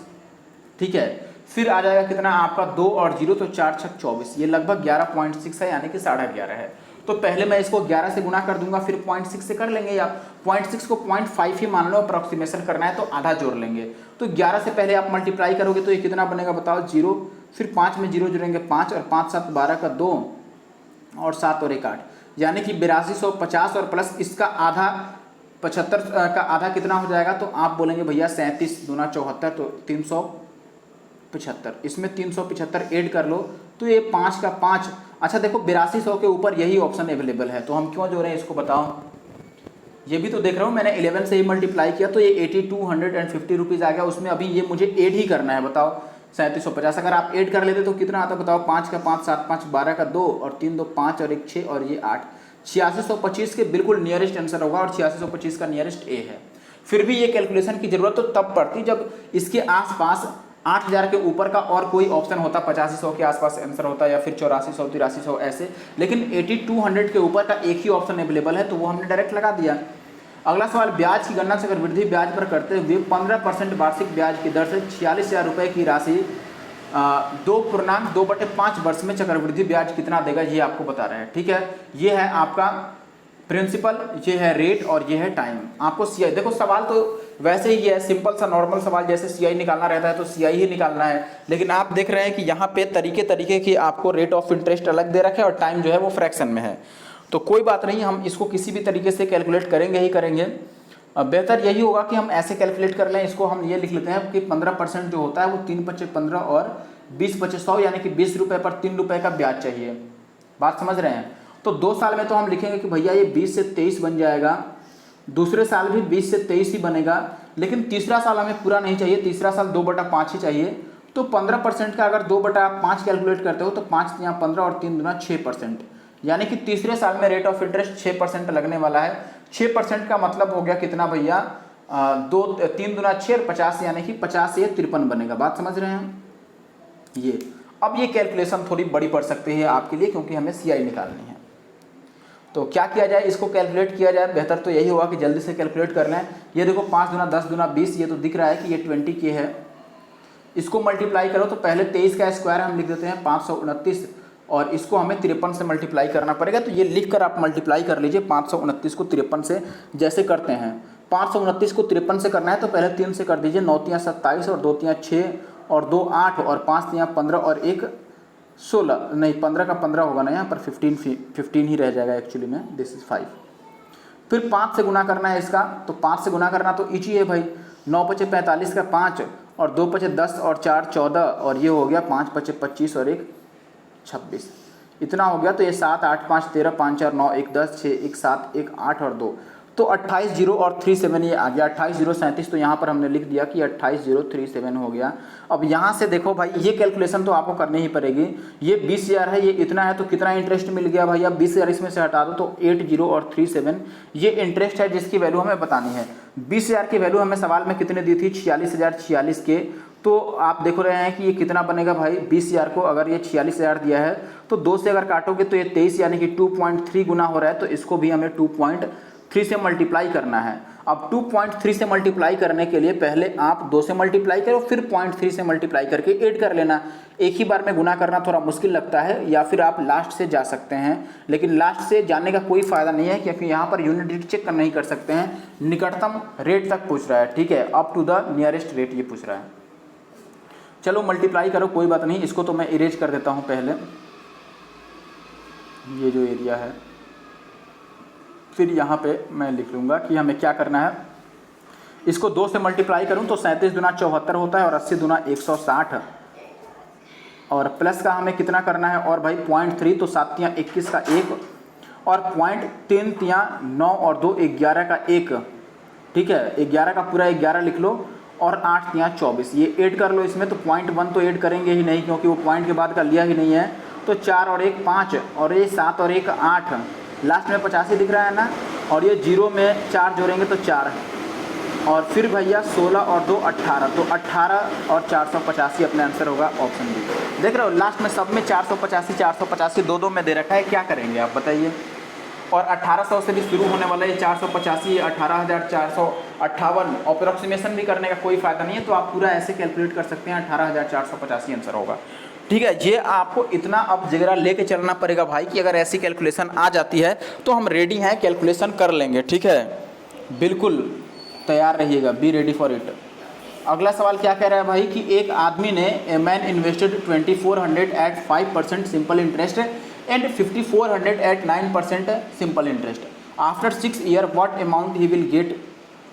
ठीक है, फिर आ जाएगा कितना आपका 2 और 0, तो 4 6 24, ये लगभग 11.6 है, यानी कि 11.5 है। तो पहले मैं इसको 11 से गुना कर दूंगा, फिर 0.6 से कर लेंगे, या 0.6 को 0.5 ही मान लो, अप्रॉक्सीमेशन करना है तो आधा जोड़ लेंगे। तो 11 से पहले आप मल्टीप्लाई करोगे तो ये कितना बनेगा बताओ 0, फिर 5 में 0 जोड़ेंगे 5 और 5 7 12 का 2 और 7 और 1 8, यानी कि 8250 और प्लस इसका आधा 75 का आधा कितना हो जाएगा, तो आप बोलेंगे भैया 37 दूना 74 तो 375, इसमें 375 ऐड कर लो तो ये 5 का 5। अच्छा देखो 8200 के ऊपर यही ऑप्शन अवेलेबल है, तो हम क्यों जोड़ रहे हैं इसको बताओ। ये भी तो देख रहा हूँ मैंने 11 से ही मल्टीप्लाई किया तो ये 8250 रुपीज़ आ गया, उसमें अभी ये मुझे ऐड ही करना है। बताओ 3750 अगर आप ऐड कर लेते तो कितना आता बताओ। 5 का 5 7 5 12 का 2 और 3 2 5 और 1 6 और ये 8, 8625 के बिल्कुल नियरेस्ट आंसर होगा और 8625 का नियरेस्ट ए है। फिर भी ये कैलकुलेशन की जरूरत तो तब पड़ती जब इसके आसपास 8000 के ऊपर का और कोई ऑप्शन होता, 8500 के आसपास आंसर होता या फिर 8400 8300 ऐसे, लेकिन 8200 के ऊपर का एक ही ऑप्शन अवेलेबल है तो वो हमने डायरेक्ट लगा दिया। अगला सवाल, ब्याज की गणना चक्रवृद्धि ब्याज पर करते हुए 15% वार्षिक ब्याज की दर से 46,000 रुपये की राशि 2.2/5 वर्ष में चक्रवृद्धि ब्याज कितना देगा, ये आपको बता रहे हैं। ठीक है, ये है आपका प्रिंसिपल, ये है रेट और ये है टाइम। आपको सीआई, देखो सवाल तो वैसे ही है, सिंपल सा नॉर्मल सवाल, जैसे सीआई निकालना रहता है तो सीआई ही निकालना है, लेकिन आप देख रहे हैं कि यहाँ पे तरीके की आपको रेट ऑफ इंटरेस्ट अलग दे रखे है और टाइम जो है वो फ्रैक्शन में है। तो कोई बात नहीं, हम इसको किसी भी तरीके से कैलकुलेट करेंगे ही करेंगे। बेहतर यही होगा कि हम ऐसे कैलकुलेट कर लें, इसको हम ये लिख लेते हैं कि 15% जो होता है वो 3 × 5 = 15 और 20 × 5 = 100, यानी कि 20 रुपये पर 3 रुपये का ब्याज चाहिए। बात समझ रहे हैं। तो 2 साल में तो हम लिखेंगे कि भैया ये 20 से 23 बन जाएगा, दूसरे साल भी 20 से 23 ही बनेगा, लेकिन तीसरा साल हमें पूरा नहीं चाहिए, तीसरा साल 2/5 ही चाहिए। तो 15% का अगर 2/5 कैलकुलेट करते हो तो 5 × 15 और 3 × 6%, यानी कि तीसरे साल में रेट ऑफ इंटरेस्ट 6% लगने वाला है। 6% का मतलब हो गया कितना भैया, 3 × 6 = 50, यानी कि 50 से 53 बनेगा। बात समझ रहे हैं ये। अब ये कैलकुलेशन थोड़ी बड़ी पड़ सकती है आपके लिए क्योंकि हमें सीआई निकालनी है। तो क्या किया जाए, इसको कैलकुलेट किया जाए, बेहतर तो यही होगा कि जल्दी से कैलकुलेट कर लें। ये देखो 5 × 10 × 20, ये तो दिख रहा है कि ये 20 के है। इसको मल्टीप्लाई करो तो पहले 23 का स्क्वायर हम लिख देते हैं 529 और इसको हमें 53 से मल्टीप्लाई करना पड़ेगा। तो ये लिख कर आप मल्टीप्लाई कर लीजिए 529 को 53 से, जैसे करते हैं 529 को 53 से करना है तो पहले 3 से कर दीजिए, 9 × 3 = 27 और 2 × 3 = 6 और 2 = 8 और 5 × 3 = 15 और 1 = 16, नहीं 15 का 15 होगा ना, यहाँ पर 15 ही रह जाएगा एक्चुअली में, दिस इज 5। फिर 5 से गुना करना है इसका, तो 5 से गुना करना तो इजी है भाई, 9 × 5 = 45 का 5 और 2 × 5 = 10 और 4 = 14 और ये हो गया 5 × 5 = 25 और 1 = 26, इतना हो गया। तो ये 7 8 5 13 5 4 9 1 10 6 1 7 1 8 और 2, तो 28 0 और 37 ये आ गया, 28 0 37, तो यहाँ पर हमने लिख दिया कि 28 0 37 हो गया। अब यहाँ से देखो भाई ये कैलकुलेशन तो आपको करनी ही पड़ेगी। ये 20,000 है, ये इतना है तो कितना इंटरेस्ट मिल गया भाई, अब 20,000 इसमें से हटा दो तो 8 0 और 37 ये इंटरेस्ट है जिसकी वैल्यू हमें बतानी है। 20,000 की वैल्यू हमें सवाल में कितने दी थी, 46,046 के। तो आप देख रहे हैं कि ये कितना बनेगा भाई, 20,000 को अगर ये 46,000 दिया है तो 2 से अगर काटोगे तो ये 23, यानी कि 2.3 गुना हो रहा है, तो इसको भी हमें 2.3 से मल्टीप्लाई करना है। अब 2.3 से मल्टीप्लाई करने के लिए पहले आप 2 से मल्टीप्लाई करो, फिर 0.3 से मल्टीप्लाई करके ऐड कर लेना। एक ही बार में गुना करना थोड़ा मुश्किल लगता है, या फिर आप लास्ट से जा सकते हैं, लेकिन लास्ट से जाने का कोई फ़ायदा नहीं है क्योंकि यहाँ पर यूनिट रेट चेक नहीं कर सकते हैं, निकटतम रेट तक पूछ रहा है। ठीक है, up to the nearest rate ये पूछ रहा है। चलो मल्टीप्लाई करो, कोई बात नहीं, इसको तो मैं इरेज कर देता हूँ पहले, ये जो एरिया है, फिर यहाँ पे मैं लिख लूँगा कि हमें क्या करना है। इसको 2 से मल्टीप्लाई करूँ तो 37 दूना 74 होता है और 80 दूना 160 और प्लस का हमें कितना करना है, और भाई 0.3 तो 7 × 21 का 1 और 0.3 × 9 और 2 11 का 1। ठीक है, 11 का पूरा 11 लिख लो और 8 × 24 ये ऐड कर लो इसमें, तो 0.1 तो ऐड करेंगे ही नहीं क्योंकि वो पॉइंट के बाद का लिया ही नहीं है। तो 4 और 1 5 और ये 7 और 1 8, लास्ट में 85 दिख रहा है ना, और ये 0 में 4 जोड़ेंगे तो 4 और फिर भैया 16 और 2 18, तो 18 और 485 अपने आंसर होगा ऑप्शन बी। देख रहे हो लास्ट में सब में 485 दो में दे रखा है, क्या करेंगे आप बताइए। और 1800 से भी शुरू होने वाला ये 485 18,458 अप्रोक्सीमेशन भी करने का कोई फ़ायदा नहीं है, तो आप पूरा ऐसे कैलकुलेट कर सकते हैं, 18,485 आंसर होगा। ठीक है, ये आपको इतना अब जिगरा लेके चलना पड़ेगा भाई कि अगर ऐसी कैलकुलेशन आ जाती है तो हम रेडी हैं, कैलकुलेशन कर लेंगे। ठीक है, बिल्कुल तैयार रहिएगा, बी रेडी फॉर इट। अगला सवाल क्या कह रहा है भाई कि एक आदमी ने, a man invested 2400 at 5% simple interest and 5400 at 9% simple interest. After 6 year what amount he will get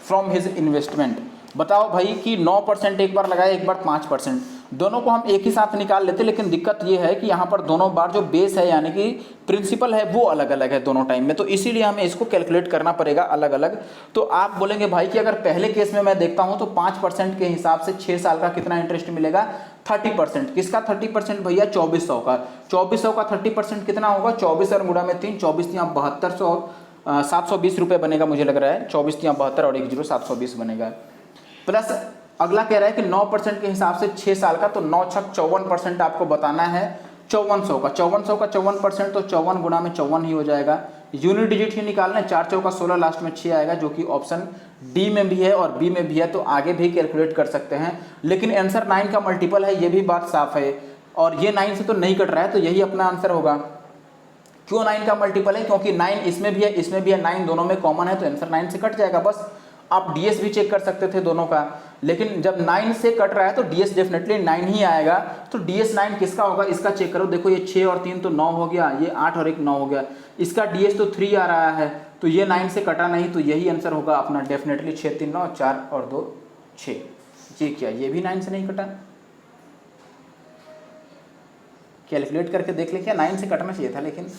from his investment. बताओ भाई कि 9% एक बार लगाए, एक बार 5%, दोनों को हम एक ही साथ निकाल लेते, लेकिन दिक्कत ये है कि यहाँ पर दोनों बार जो बेस है यानी कि प्रिंसिपल है वो अलग अलग है दोनों टाइम में, तो इसीलिए हमें इसको कैलकुलेट करना पड़ेगा अलग अलग। तो आप बोलेंगे भाई कि अगर पहले केस में मैं देखता हूँ तो 5% के हिसाब से 6 साल का कितना इंटरेस्ट मिलेगा, 30%। किसका 30% भैया? 2400 का। 2400 का 30% कितना होगा? 24 और गुणा में 3, 24 या 7200, 720 रुपये बनेगा मुझे लग रहा है। 24 या 72 और 1 0 720 बनेगा। प्लस अगला कह रहा है कि 9% के हिसाब से 6 साल का, तो 9 छक 54% आपको बताना है 5400 का। 5400 का 54% तो 54 गुणा में 54 ही हो जाएगा। यूनिट डिजिट ही निकालना है, 4 चौका 16, लास्ट में 6 आएगा, जो कि ऑप्शन डी में भी है और बी में भी है, तो आगे भी कैलकुलेट कर सकते हैं। लेकिन आंसर 9 का मल्टीपल है, ये भी बात साफ है, और ये 9 से तो नहीं कट रहा है, तो यही अपना आंसर होगा। क्यों 9 का मल्टीपल है? क्योंकि 9 इसमें भी है, इसमें भी है, 9 दोनों में कॉमन है, तो आंसर 9 से कट जाएगा। बस आप डीएस भी चेक कर सकते थे दोनों का, लेकिन जब 9 से कट रहा है तो डीएस डेफिनेटली 9 ही आएगा। तो डीएस 9 किसका होगा इसका चेक करो। देखो ये 6 और 3 तो 9 हो गया, ये 8 और 1 9 हो गया, इसका डीएस तो 3 आ रहा है, तो ये 9 से कटा नहीं, तो यही आंसर होगा अपना डेफिनेटली 6 3 9, 4 और 2 6। ये क्या, ये भी 9 से नहीं कटा? कैलकुलेट करके देख ले, क्या 9 से कटना चाहिए था, लेकिन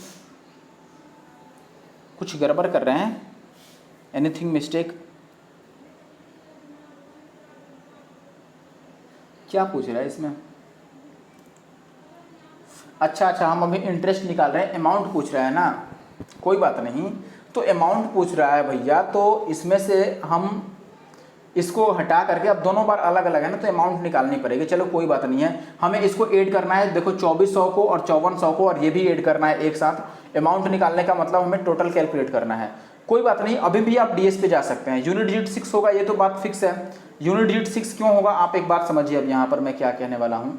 कुछ गड़बड़ कर रहे हैं। Anything mistake? क्या पूछ रहा है इसमें? अच्छा, हम अभी इंटरेस्ट निकाल रहे हैं, अमाउंट पूछ रहा है ना, कोई बात नहीं। तो अमाउंट पूछ रहा है भैया, तो इसमें से हम इसको हटा करके, अब दोनों बार अलग अलग है ना, तो अमाउंट निकालनी पड़ेगी। चलो कोई बात नहीं है, हमें इसको ऐड करना है। देखो 2400 को और 5400 को और ये भी ऐड करना है एक साथ। अमाउंट निकालने का मतलब हमें टोटल कैलकुलेट करना है। कोई बात नहीं, अभी भी आप डीएस पे जा सकते हैं। यूनिट डिजिट 6 होगा, ये तो बात फिक्स है। यूनिट डिजिट 6 क्यों होगा, आप एक बात समझिए। अब यहाँ पर मैं क्या कहने वाला हूँ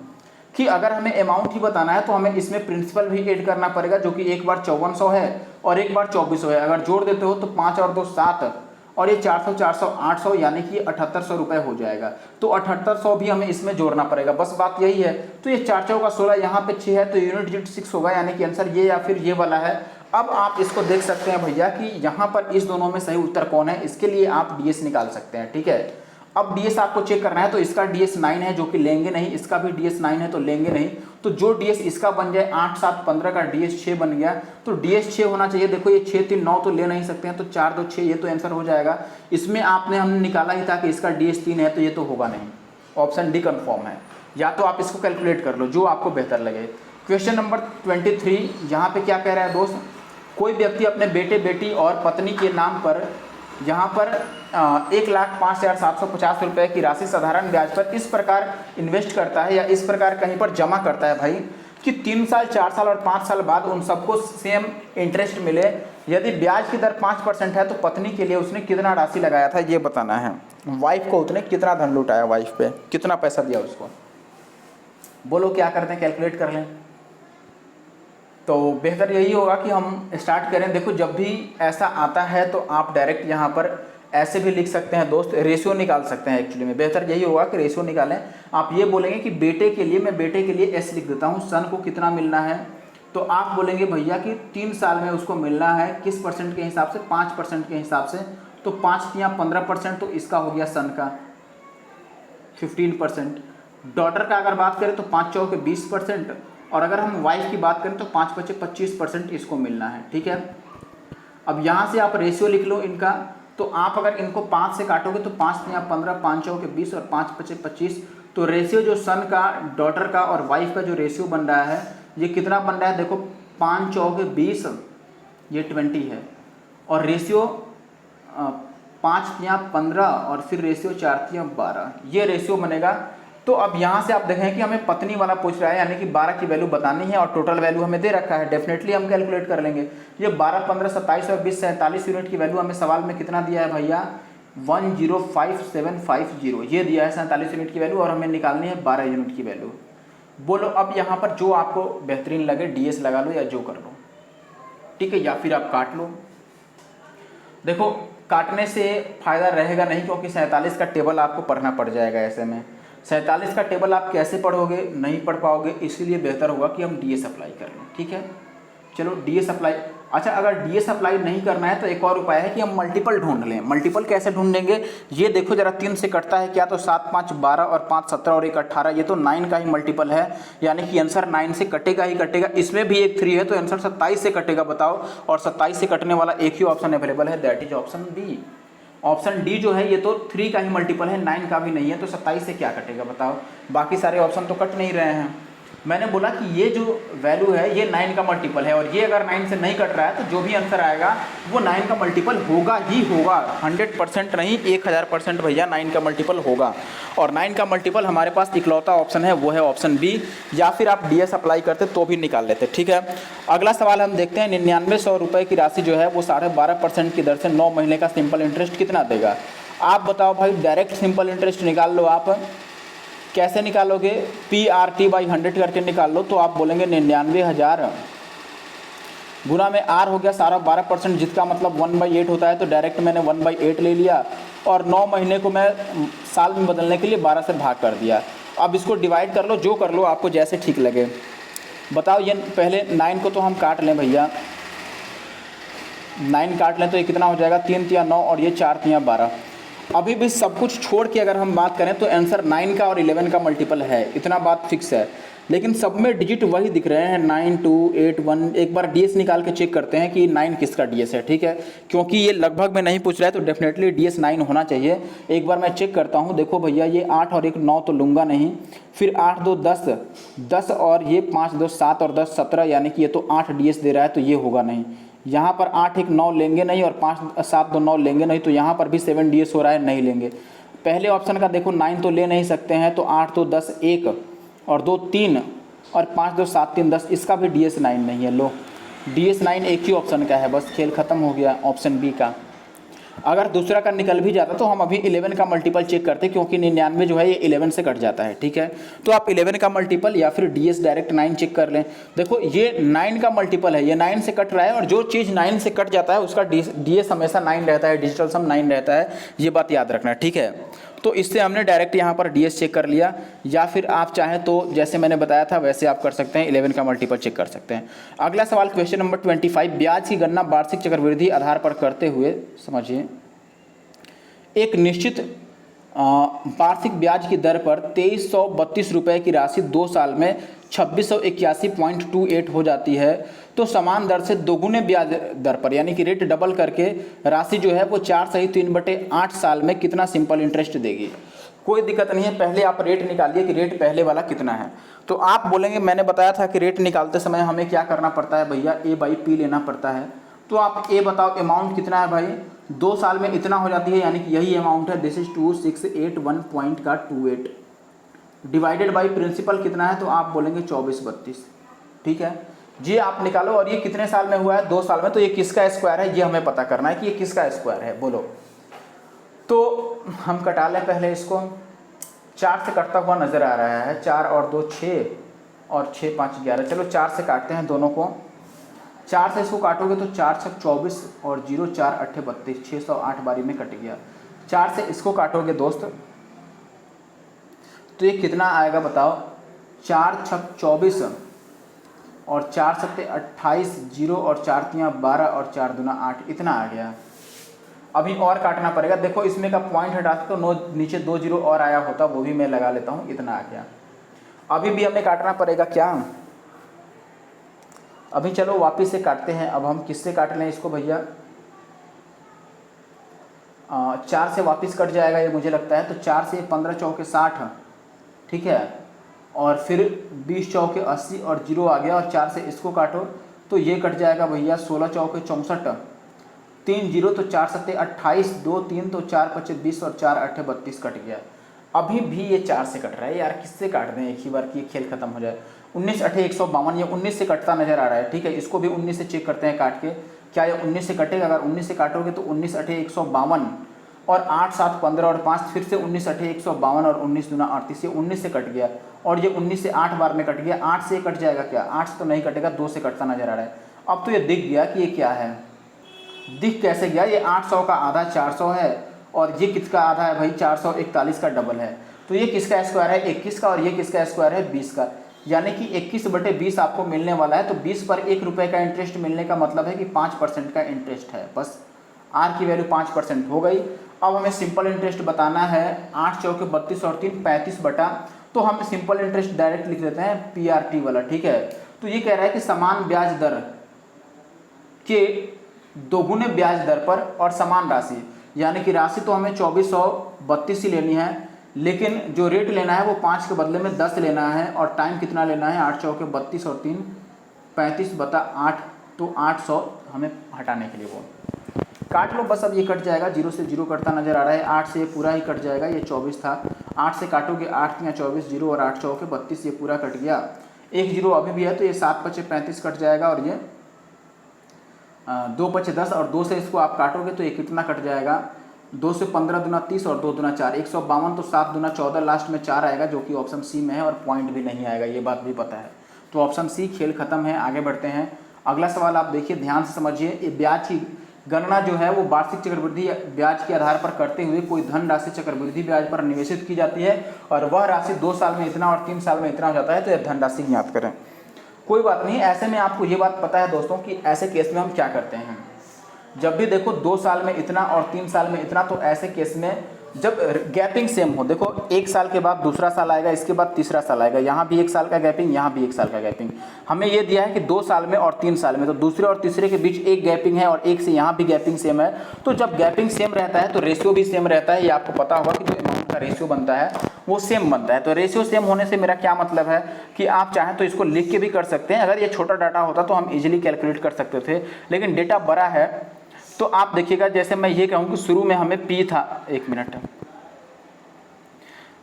कि अगर हमें अमाउंट ही बताना है तो हमें इसमें प्रिंसिपल भी ऐड करना पड़ेगा, जो कि एक बार 5400 है और एक बार 2400 है। अगर जोड़ देते हो तो 5 और 2 7, और ये 400 400 800, यानी कि 7800 रुपये हो जाएगा। तो 7800 भी हमें इसमें जोड़ना पड़ेगा, बस बात यही है। तो ये 4 चौका 16, यहाँ पे 6 है, तो यूनिट डिजिट 6 होगा, यानी कि आंसर ये या फिर ये वाला है। अब आप इसको देख सकते हैं भैया कि यहाँ पर इस दोनों में सही उत्तर कौन है, इसके लिए आप डीएस निकाल सकते हैं, ठीक है। अब डीएस आपको चेक करना है, तो इसका डीएस 9 है, जो कि लेंगे नहीं, इसका भी डीएस 9 है तो लेंगे नहीं। तो जो डीएस इसका बन जाए 8 7 15 का डीएस 6 बन गया, तो डीएस 6 होना चाहिए। देखो ये 6 3 9 तो ले नहीं सकते हैं, तो 4 2 6 ये तो आंसर हो जाएगा। इसमें आपने हमने निकाला ही था कि इसका डीएस 3 है, तो ये तो होगा नहीं, ऑप्शन डी कन्फर्म है। या तो आप इसको कैलकुलेट कर लो, जो आपको बेहतर लगे। क्वेश्चन नंबर 23, यहाँ पे क्या कह रहा है दोस्त, कोई व्यक्ति अपने बेटे बेटी और पत्नी के नाम पर यहाँ पर 1,05,750 रुपये की राशि साधारण ब्याज पर इस प्रकार इन्वेस्ट करता है या इस प्रकार कहीं पर जमा करता है भाई कि 3 साल 4 साल और 5 साल बाद उन सबको सेम इंटरेस्ट मिले। यदि ब्याज की दर 5% है तो पत्नी के लिए उसने कितना राशि लगाया था ये बताना है। वाइफ को उसने कितना धन लुटाया, वाइफ पे कितना पैसा दिया उसको, बोलो क्या करते हैं, कैलकुलेट कर लें। तो बेहतर यही होगा कि हम स्टार्ट करें। देखो जब भी ऐसा आता है तो आप डायरेक्ट यहाँ पर ऐसे भी लिख सकते हैं दोस्त, रेशियो निकाल सकते हैं। एक्चुअली में बेहतर यही होगा कि रेशियो निकालें। आप ये बोलेंगे कि बेटे के लिए, मैं बेटे के लिए एस लिख देता हूँ, सन को कितना मिलना है, तो आप बोलेंगे भैया कि 3 साल में उसको मिलना है किस परसेंट के हिसाब से, 5% के हिसाब से। तो 5 या 15%, तो इसका हो गया सन का 15%। डॉटर का अगर बात करें तो 5 चौके 20%, और अगर हम वाइफ की बात करें तो 5 बचे 25% इसको मिलना है, ठीक है। अब यहाँ से आप रेशियो लिख लो इनका, तो आप अगर इनको 5 से काटोगे तो 5 या 15, 5 चौके 20 और 5 बचे 25। तो रेशियो जो सन का, डॉटर का और वाइफ का जो रेशियो बन रहा है ये कितना बन रहा है, देखो 5 चौके 20, ये 20 है, और रेशियो 5 या 15 और फिर रेशियो 4 या 12, ये रेशियो बनेगा। तो अब यहाँ से आप देखें कि हमें पत्नी वाला पूछ रहा है, यानी कि 12 की वैल्यू बतानी है और टोटल वैल्यू हमें दे रखा है, डेफिनेटली हम कैलकुलेट कर लेंगे। ये 12 15 27 और 20 47 यूनिट की वैल्यू हमें सवाल में कितना दिया है भैया, 105750, ये दिया है 47 यूनिट की वैल्यू, और हमें निकालनी है 12 यूनिट की वैल्यू। बोलो अब यहाँ पर जो आपको बेहतरीन लगे, डीएस लगा लो या जो कर लो, ठीक है, या फिर आप काट लो। देखो काटने से फ़ायदा रहेगा नहीं, क्योंकि 47 का टेबल आपको पढ़ना पड़ जाएगा। ऐसे में 47 का टेबल आप कैसे पढ़ोगे, नहीं पढ़ पाओगे, इसीलिए बेहतर होगा कि हम डीएस अप्लाई कर लें, ठीक है। चलो डीएस अप्लाई, अच्छा, अगर डीएस अप्लाई नहीं करना है तो एक और उपाय है कि हम मल्टीपल ढूंढ लें। मल्टीपल कैसे ढूंढेंगे, ये देखो जरा, 3 से कटता है क्या, तो 7 5 12 और 5 17 और 1 18, ये तो 9 का ही मल्टीपल है, यानी कि आंसर 9 से कटेगा ही कटेगा। इसमें भी एक 3 है तो आंसर 27 से कटेगा, बताओ। और 27 से कटने वाला एक ही ऑप्शन अवेलेबल है, that is option D. Option D जो है ये तो 3 का ही मल्टीपल है, 9 का भी नहीं है, तो 27 से क्या कटेगा बताओ। बाकी सारे ऑप्शन तो कट नहीं रहे हैं। मैंने बोला कि ये जो वैल्यू है ये 9 का मल्टीपल है, और ये अगर 9 से नहीं कट रहा है तो जो भी आंसर आएगा वो 9 का मल्टीपल होगा ही होगा। 100% नहीं, 1000% भैया 9 का मल्टीपल होगा। और 9 का मल्टीपल हमारे पास इकलौता ऑप्शन है, वो है ऑप्शन बी, या फिर आप डीएस अप्लाई करते तो भी निकाल लेते। ठीक है, अगला सवाल हम देखते हैं। 9900 रुपये की राशि जो है वो 12.5% की दर से 9 महीने का सिंपल इंटरेस्ट कितना देगा। आप बताओ भाई, डायरेक्ट सिंपल इंटरेस्ट निकाल लो। आप कैसे निकालोगे, PRT/100 करके निकाल लो। तो आप बोलेंगे 99,000 गुना में R हो गया सारा 12%, जिसका मतलब 1/8 होता है, तो डायरेक्ट मैंने 1/8 ले लिया, और 9 महीने को मैं साल में बदलने के लिए 12 से भाग कर दिया। अब इसको डिवाइड कर लो, जो कर लो आपको जैसे ठीक लगे। बताओ, ये पहले 9 को तो हम काट लें भैया, 9 काट लें तो ये कितना हो जाएगा, 3 तिया 9 और ये 4 तिया 12। अभी भी सब कुछ छोड़ के अगर हम बात करें तो आंसर 9 का और 11 का मल्टीपल है, इतना बात फिक्स है। लेकिन सब में डिजिट वही दिख रहे हैं, 9 2 8 1। एक बार डीएस निकाल के चेक करते हैं कि 9 किसका डीएस है। ठीक है, क्योंकि ये लगभग में नहीं पूछ रहा है तो डेफिनेटली डीएस 9 होना चाहिए। एक बार मैं चेक करता हूँ। देखो भैया, ये 8 और 1 9 तो लूँगा नहीं, फिर 8 2 10 10 और ये 5 2 7 और 10 17, यानी कि ये तो 8 डीएस दे रहा है, तो ये होगा नहीं। यहाँ पर 8 1 9 लेंगे नहीं, और 5 7 2 9 लेंगे नहीं, तो यहाँ पर भी 7 डीएस हो रहा है, नहीं लेंगे। पहले ऑप्शन का देखो 9 तो ले नहीं सकते हैं, तो 8 2 10 1 और 2 3 और 5 2 7 3 10, इसका भी डीएस 9 नहीं है। लो, डीएस 9 एक ही ऑप्शन का है, बस खेल खत्म हो गया ऑप्शन बी का। अगर दूसरा का निकल भी जाता तो हम अभी 11 का मल्टीपल चेक करते, क्योंकि 99 जो है ये 11 से कट जाता है। ठीक है, तो आप 11 का मल्टीपल या फिर डीएस डायरेक्ट 9 चेक कर लें। देखो, ये 9 का मल्टीपल है, ये 9 से कट रहा है, और जो चीज़ 9 से कट जाता है उसका डीएस हमेशा 9 रहता है, डिजिटल सम 9 रहता है, ये बात याद रखना। ठीक है, तो इससे हमने डायरेक्ट यहाँ पर डीएस चेक कर लिया, या फिर आप चाहें तो जैसे मैंने बताया था वैसे आप कर सकते हैं, 11 का मल्टीपल चेक कर सकते हैं। अगला सवाल, क्वेश्चन नंबर 25, ब्याज की गणना वार्षिक चक्रवृद्धि आधार पर करते हुए समझिए। एक निश्चित वार्षिक ब्याज की दर पर 2332 रुपये की राशि 2 साल में 2681.28 हो जाती है, तो समान दर से दोगुने ब्याज दर पर, यानी कि रेट डबल करके राशि जो है वो 4 सही 3/8 साल में कितना सिंपल इंटरेस्ट देगी। कोई दिक्कत नहीं है, पहले आप रेट निकालिए कि रेट पहले वाला कितना है। तो आप बोलेंगे, मैंने बताया था कि रेट निकालते समय हमें क्या करना पड़ता है भैया, A/P लेना पड़ता है। तो आप ए बताओ, अमाउंट कितना है भाई, 2 साल में इतना हो जाती है, यानी कि यही अमाउंट है, this is 2681.28 divided by principal कितना है, तो आप बोलेंगे 2432। ठीक है जी, आप निकालो। और ये कितने साल में हुआ है, 2 साल में, तो ये किसका स्क्वायर है ये हमें पता करना है कि ये किसका स्क्वायर है, बोलो। तो हम कटा लें पहले इसको, 4 से कटता हुआ नजर आ रहा है, 4 और 2 6 और 6 5 11, चलो 4 से काटते हैं दोनों को। 4 से इसको काटोगे तो 4 6 24 और 0 4 8 32, 608 बारी में कट गया। 4 से इसको काटोगे दोस्त तो ये कितना आएगा बताओ, 4 6 24 और 4 7 28, 0 और 4 3 12 और 4 2 8, इतना आ गया। अभी और काटना पड़ेगा, देखो इसमें का पॉइंट हटाते तो नीचे 2 0 और आया होता, वो भी मैं लगा लेता हूँ, इतना आ गया। अभी भी हमें काटना पड़ेगा क्या, अभी चलो वापस से काटते हैं। अब हम किससे काट लें इसको भैया, 4 से वापस कट जाएगा ये मुझे लगता है, तो 4 से 15 चौके 60, ठीक है, और फिर 20 चौके 80 और 0 आ गया, और 4 से इसको काटो तो ये कट जाएगा भैया, 16 चौके 64, 3 0 तो 4 7 28, 2 3 तो 4 5 20 और 4 8 32 कट गया। अभी भी ये 4 से कट रहा है यार, किससे काट दें एक ही बार कि खेल खत्म हो जाए। 19 8 152, ये 19 से कटता नजर आ रहा है। ठीक है, इसको भी 19 से चेक करते हैं काट के, क्या ये 19 से कटेगा। अगर 19 से काटोगे तो 19 8 152 और 8 7 15 और 5 फिर से 19 8 152 और 19 दूना 38, ये 19 से कट गया, और ये 19 से 8 बार में कट गया। 8 से कट जाएगा क्या, 8 से तो नहीं कटेगा, 2 से कटता नजर आ रहा है। अब तो ये दिख गया कि ये क्या है, दिख कैसे गया, ये 800 का आधा 400 है, और ये किसका आधा है भाई, 441 का डबल है। तो ये किसका स्क्वायर है, 21 का, और ये किसका स्क्वायर है, 20 का। यानी कि 21/20 आपको मिलने वाला है। तो 20 पर 1 रुपये का इंटरेस्ट मिलने का मतलब है कि 5% का इंटरेस्ट है। बस आर की वैल्यू 5% हो गई। अब हमें सिंपल इंटरेस्ट बताना है। 8 चौके 32 और 3 35 बटा, तो हम सिंपल इंटरेस्ट डायरेक्ट लिख देते हैं PRT वाला, ठीक है। तो ये कह रहा है कि समान ब्याज दर के दोगुने ब्याज दर पर और समान राशि, यानी कि राशि तो हमें 2432 ही लेनी है, लेकिन जो रेट लेना है वो 5 के बदले में 10 लेना है। और टाइम कितना लेना है, 8 चौके 32 और 3 35 बटा 8, तो 800 हमें हटाने के लिए वो काट लो बस। अब ये कट जाएगा, 0 से 0 कटता नजर आ रहा है। 8 से ये पूरा ही कट जाएगा, ये 24 था। 8 से काटोगे 8 या 24, 0 और 8 चौके 32, ये पूरा कट गया। एक 0 अभी भी है, तो ये 7 पचे 35 कट जाएगा, और ये 2 पचे 10, और 2 से इसको आप काटोगे तो ये कितना कट जाएगा, 2 से 15 दूना 30 और 2 दूना 4, 152, तो 7 दूना 14, लास्ट में 4 आएगा, जो कि ऑप्शन सी में है, और पॉइंट भी नहीं आएगा, ये बात भी पता है। तो ऑप्शन सी खेल खत्म है। आगे बढ़ते हैं। अगला सवाल आप देखिए, ध्यान से समझिए। ये ब्याज की गणना जो है वो वार्षिक चक्रवृद्धि ब्याज के आधार पर करते हुए कोई धनराशि चक्रवृद्धि ब्याज पर निवेशित की जाती है, और वह राशि 2 साल में इतना और 3 साल में इतना हो जाता है। तो यह धनराशि ज्ञात करें। कोई बात नहीं, ऐसे में आपको ये बात पता है दोस्तों कि ऐसे केस में हम क्या करते हैं। जब भी देखो 2 साल में इतना और 3 साल में इतना, तो ऐसे केस में जब गैपिंग सेम हो, देखो 1 साल के बाद दूसरा साल आएगा, इसके बाद तीसरा साल आएगा, यहाँ भी 1 साल का गैपिंग, यहाँ भी 1 साल का गैपिंग। हमें ये दिया है कि 2 साल में और 3 साल में, तो दूसरे और तीसरे के बीच एक गैपिंग है, और एक से यहाँ भी गैपिंग सेम है। तो जब गैपिंग सेम रहता है तो रेशियो भी सेम रहता है। ये आपको पता होगा कि जो अमाउंट का रेशियो बनता है वो सेम बनता है। तो रेशियो सेम होने से मेरा क्या मतलब है कि आप चाहें तो इसको लिख के भी कर सकते हैं। अगर ये छोटा डाटा होता तो हम इजीली कैलकुलेट कर सकते थे, लेकिन डेटा बड़ा है। तो आप देखिएगा, जैसे मैं ये कहूँ कि शुरू में हमें P था, 1 मिनट,